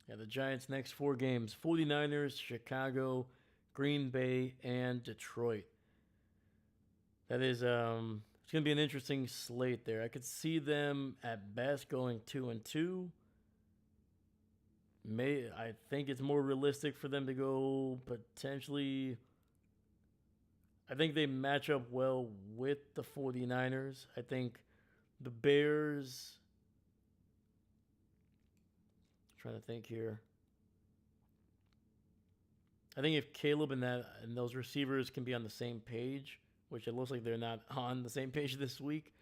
Yeah, the Giants' next 4 games: 49ers, Chicago, Green Bay, and Detroit. That is it's gonna be an interesting slate there. I could see them at best going 2-2. I think it's more realistic for them to go potentially. I think they match up well with the 49ers. I think the Bears. I'm trying to think here. I think if Caleb and those receivers can be on the same page, which it looks like they're not on the same page this week,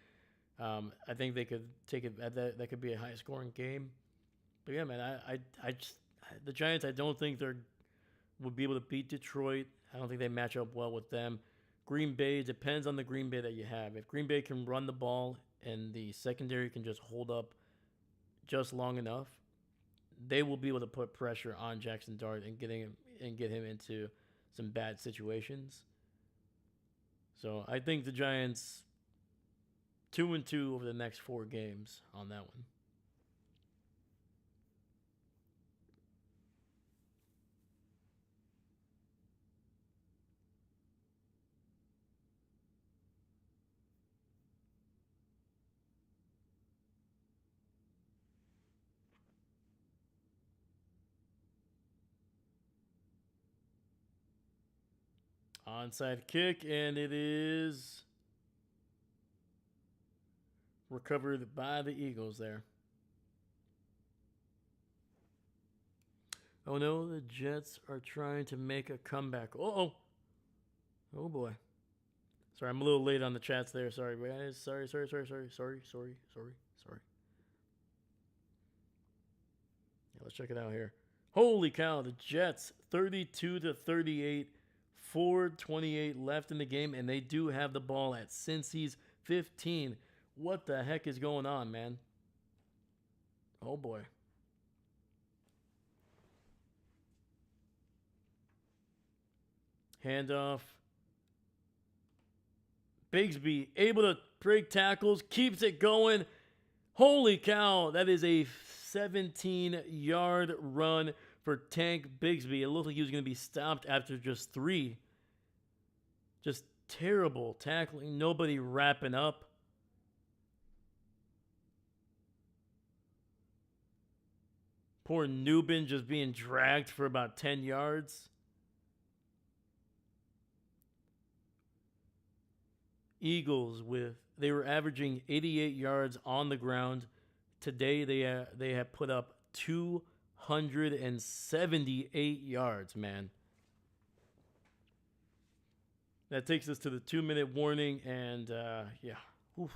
I think they could take it. That could be a high scoring game. But yeah, man, I just the Giants. I don't think they're would be able to beat Detroit. I don't think they match up well with them. Green Bay depends on the Green Bay that you have. If Green Bay can run the ball and the secondary can just hold up just long enough, they will be able to put pressure on Jaxson Dart and get him into some bad situations. So I think the Giants 2-2 over the next 4 games on that one. Onside kick, and it is recovered by the Eagles there. Oh no, the Jets are trying to make a comeback. Oh boy. Sorry, I'm a little late on the chats there. Sorry, guys. Sorry. Yeah, let's check it out here. Holy cow, the Jets 32-38, 4:28 left in the game, and they do have the ball at Cincy's 15. What the heck is going on, man? Oh boy. Handoff. Bigsby able to break tackles, keeps it going. Holy cow, that is a 17-yard run for Tank Bigsby. It looked like he was going to be stopped after just 3. Just terrible tackling. Nobody wrapping up. Poor Newbin just being dragged for about 10 yards. Eagles they were averaging 88 yards on the ground. Today they have put up 278 yards, man. That takes us to the 2-minute warning, and yeah. Oof.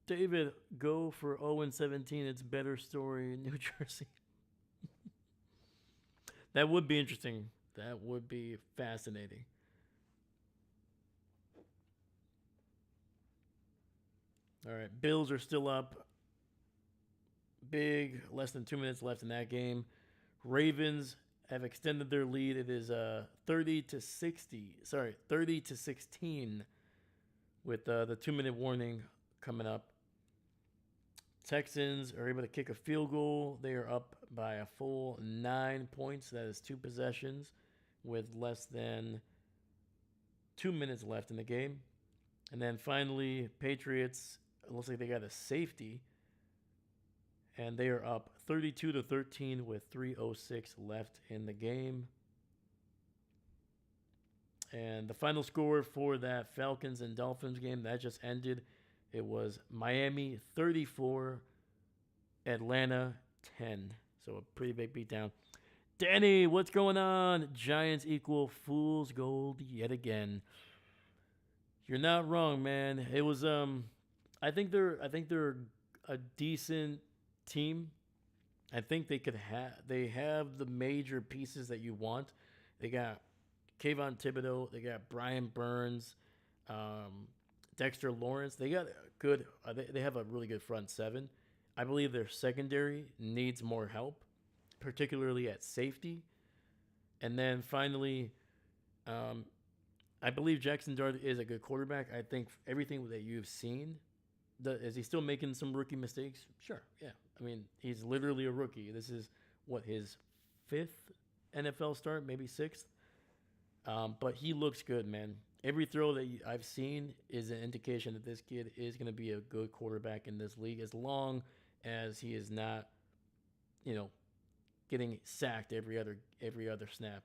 David, go for 0-17. It's better story in New Jersey. That would be interesting. That would be fascinating. All right, Bills are still up. Big, less than 2 minutes left in that game. Ravens have extended their lead. It is 30-16 with the 2-minute warning coming up. Texans are able to kick a field goal. They are up by a full 9 points. That is 2 possessions with less than 2 minutes left in the game. And then finally, Patriots, it looks like they got a safety. And they are up 32-13 with 3:06 left in the game. And the final score for that Falcons and Dolphins game that just ended, it was Miami 34, Atlanta 10. So a pretty big beatdown. Danny, what's going on? Giants equal fool's gold yet again. You're not wrong, man. It was I think they're a decent team. I think they have the major pieces that you want. They got Kayvon Thibodeau, they got Brian Burns, Dexter Lawrence. They got good. They have a really good front seven. I believe their secondary needs more help, particularly at safety. And then finally, um, I believe Jackson Dart is a good quarterback. I think everything that you've seen, is he still making some rookie mistakes? Sure, yeah. I mean, he's literally a rookie. This is what his fifth NFL start, maybe sixth. But he looks good, man. Every throw that I've seen is an indication that this kid is going to be a good quarterback in this league, as long as he is not, you know, getting sacked every other snap.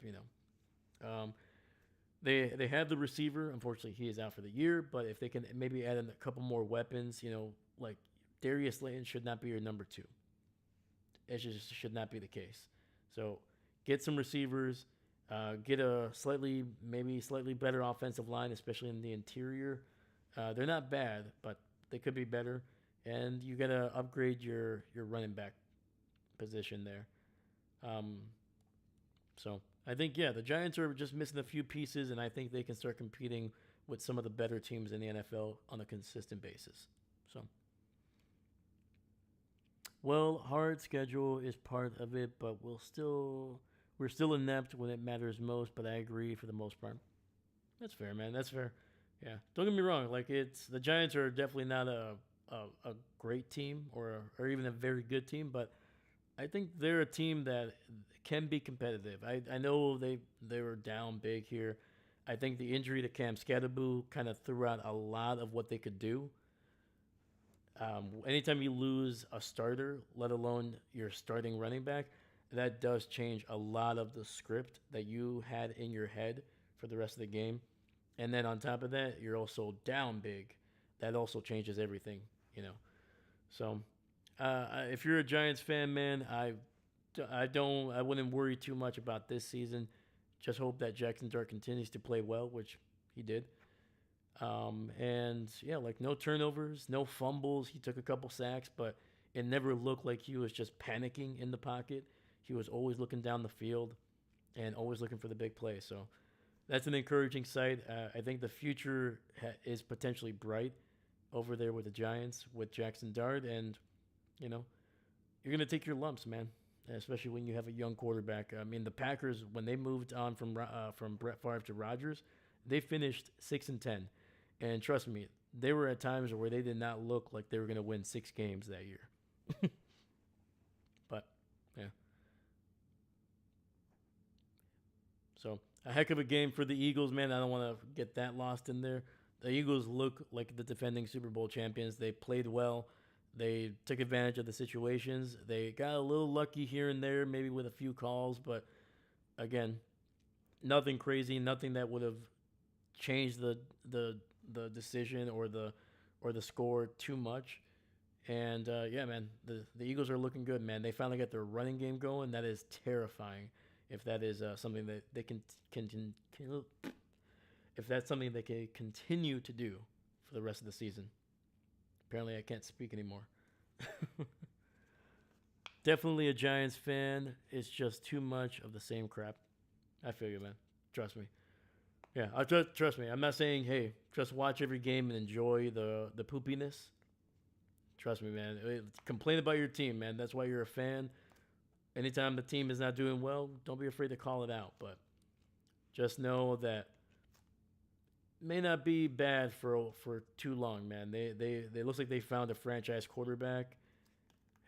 They have the receiver. Unfortunately, he is out for the year. But if they can maybe add in a couple more weapons, like Darius Slayton should not be your number two. It just should not be the case. So get some receivers, get a maybe slightly better offensive line, especially in the interior. They're not bad, but they could be better. And you gotta upgrade your running back position there. Um, so I think, yeah, the Giants are just missing a few pieces, and I think they can start competing with some of the better teams in the NFL on a consistent basis. So, well, hard schedule is part of it, but we're still inept when it matters most. But I agree for the most part. That's fair, man. That's fair. Yeah, don't get me wrong. Like, it's the Giants are definitely not a great team or even a very good team, but I think they're a team that can be competitive. I know they were down big here. I think the injury to Cam Skattebo kind of threw out a lot of what they could do. Anytime you lose a starter, let alone your starting running back, that does change a lot of the script that you had in your head for the rest of the game. And then on top of that, you're also down big. That also changes everything, you know. So, if you're a Giants fan, man, I wouldn't worry too much about this season. Just hope that Jackson Dart continues to play well, which he did. And yeah, like no turnovers, no fumbles. He took a couple sacks, but it never looked like he was just panicking in the pocket. He was always looking down the field and always looking for the big play. So that's an encouraging sight. I think the future is potentially bright over there with the Giants with Jackson Dart, and you know you're gonna take your lumps, man. Especially when you have a young quarterback. I mean, the Packers when they moved on from Brett Favre to Rodgers, they finished 6-10, and trust me, they were at times where they did not look like they were gonna win 6 games that year. But yeah, so a heck of a game for the Eagles, man. I don't want to get that lost in there. The Eagles look like the defending Super Bowl champions. They played well. They took advantage of the situations. They got a little lucky here and there, maybe with a few calls, but again, nothing crazy, nothing that would have changed the decision or the score too much. And yeah, man, the Eagles are looking good, man. They finally got their running game going. That is terrifying. If that is something that they can if that's something they can continue to do for the rest of the season. Apparently, I can't speak anymore. Definitely a Giants fan. It's just too much of the same crap. I feel you, man. Trust me. Yeah, trust me. I'm not saying, hey, just watch every game and enjoy the poopiness. Trust me, man. Complain about your team, man. That's why you're a fan. Anytime the team is not doing well, don't be afraid to call it out. But just know that may not be bad for too long, man. They looks like they found a franchise quarterback,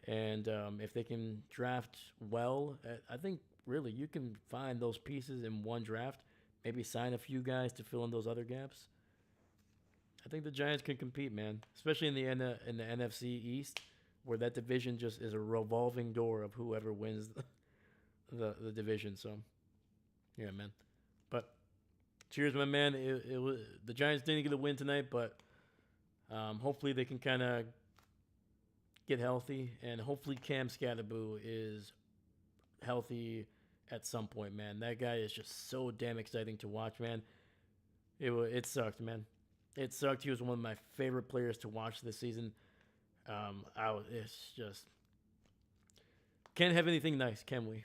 and if they can draft well, I think really you can find those pieces in one draft. Maybe sign a few guys to fill in those other gaps. I think the Giants can compete, man, especially in the NFC East, where that division just is a revolving door of whoever wins the division. So, yeah, man. But cheers, my man. It was the Giants didn't get a win tonight, but hopefully they can kind of get healthy, and hopefully Cam Skattebo is healthy at some point, man. That guy is just so damn exciting to watch, man. It sucked, man. It sucked. He was one of my favorite players to watch this season. It's just can't have anything nice, can we?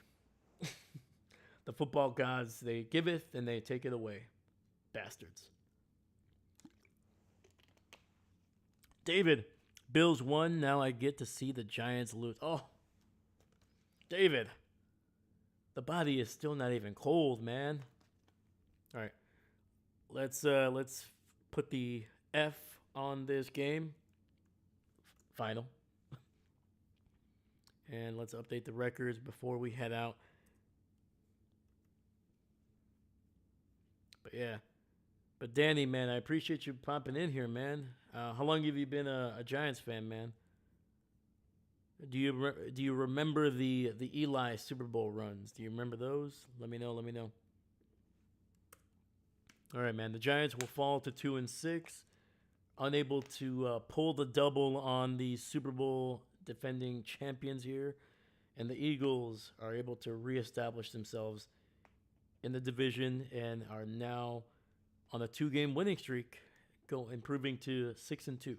The football gods, they giveth and they take it away. Bastards. David, Bills won. Now I get to see the Giants lose. Oh, David, the body is still not even cold, man. All right, let's put the F on this game. Final. And let's update the records before we head out. But yeah. But Danny, man, I appreciate you popping in here, man. How long have you been a Giants fan, man? Do you remember the Eli Super Bowl runs? Do you remember those? Let me know. Let me know. All right, man. The Giants will fall to 2-6, unable to pull the double on the Super Bowl defending champions here, and the Eagles are able to reestablish themselves in the division and are now on a 2-game winning streak, improving to 6-2.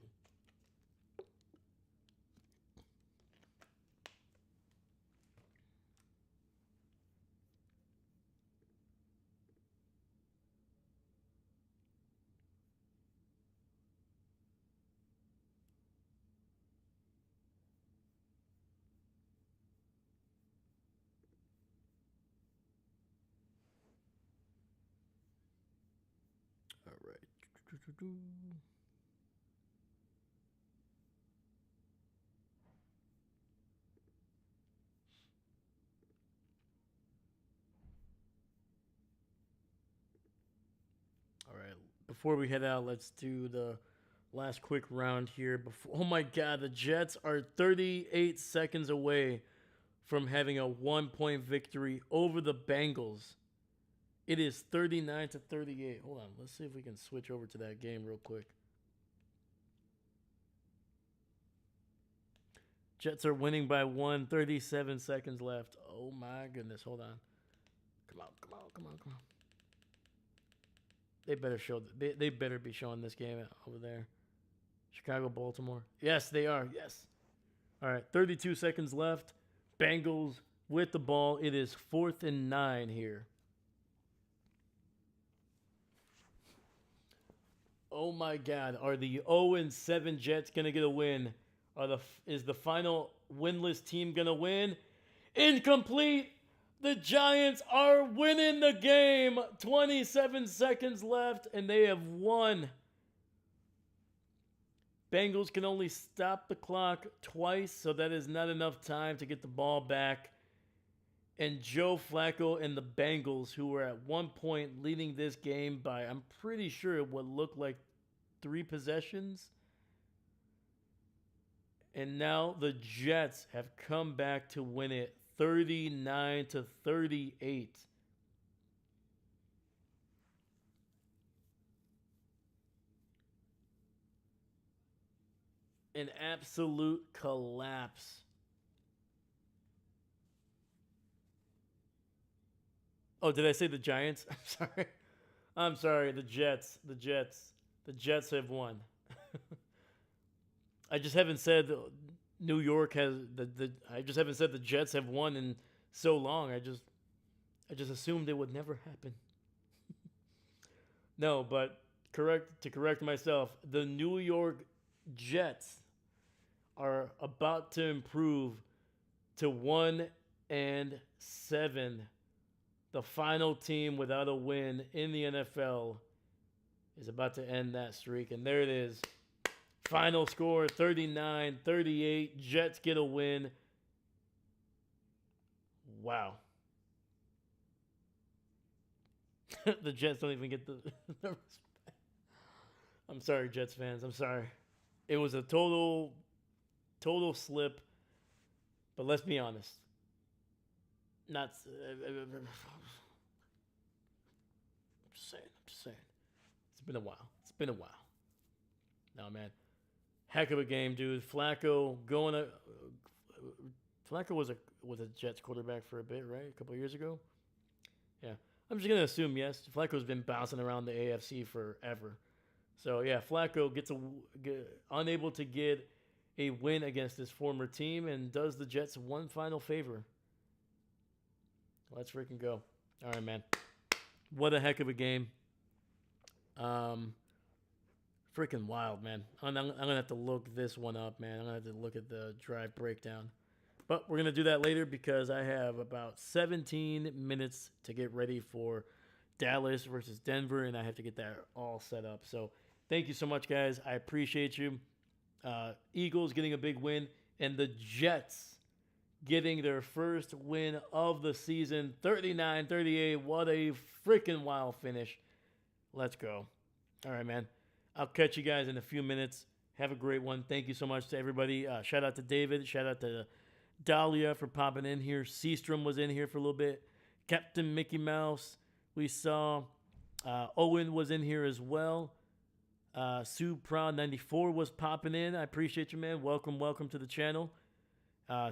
All right. All right. Before we head out, let's do the last quick round here. Oh my God, the Jets are 38 seconds away from having a 1-point victory over the Bengals. It is 39-38. Hold on. Let's see if we can switch over to that game real quick. Jets are winning by 1. 37 seconds left. Oh my goodness. Hold on. Come on. They better show. They better be showing this game over there. Chicago, Baltimore. Yes, they are. Yes. All right. 32 seconds left. Bengals with the ball. It is 4th and 9 here. Oh my God! Are the 0-7 Jets gonna get a win? Is the final winless team gonna win? Incomplete. The Giants are winning the game. 27 seconds left, and they have won. Bengals can only stop the clock twice, so that is not enough time to get the ball back. And Joe Flacco and the Bengals, who were at one point leading this game by, I'm pretty sure it would look like 3 possessions. And now the Jets have come back to win it 39-38. An absolute collapse. Oh, did I say the Giants? I'm sorry. I'm sorry. The Jets. The Jets. The Jets have won. I just haven't said New York has the. I just haven't said the Jets have won in so long. I just assumed it would never happen. No, but to correct myself, the New York Jets are about to improve to 1-7. The final team without a win in the NFL is about to end that streak. And there it is. Final score 39-38. Jets get a win. Wow. The Jets don't even get the respect. I'm sorry, Jets fans. I'm sorry. It was a total slip. But let's be honest. Not. I'm just saying. It's been a while. No, man. Heck of a game, dude. Flacco was a Jets quarterback for a bit, right? A couple of years ago. Yeah. I'm just gonna assume yes. Flacco's been bouncing around the AFC forever. So yeah, Flacco unable to get a win against his former team and does the Jets one final favor. Let's freaking go. All right, man. What a heck of a game. Freaking wild, man. I'm gonna have to look this one up, man. I'm gonna have to look at the drive breakdown. But we're gonna do that later because I have about 17 minutes to get ready for Dallas versus Denver, and I have to get that all set up. So thank you so much, guys. I appreciate you. Eagles getting a big win, and the Jets getting their first win of the season, 39-38. What a freaking wild finish. Let's go. All right, man. I'll catch you guys in a few minutes. Have a great one. Thank you so much to everybody. Shout out to David. Shout out to Dahlia for popping in here. Seastrom was in here for a little bit. Captain Mickey Mouse. We saw Owen was in here as well. Sue Proud 94 was popping in. I appreciate you, man. Welcome to the channel.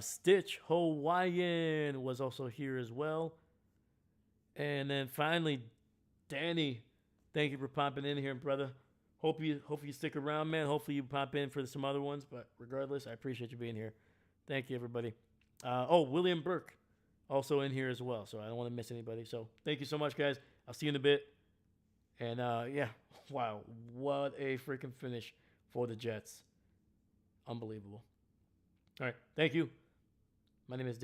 Stitch Hawaiian was also here as well. And then finally, Danny, thank you for popping in here, brother. Hope you stick around, man. Hopefully you pop in for some other ones, but regardless, I appreciate you being here. Thank you, everybody. William Burke also in here as well, so I don't want to miss anybody. So thank you so much, guys. I'll see you in a bit. And yeah, wow, what a freaking finish for the Jets. Unbelievable. All right, thank you. My name is Dave.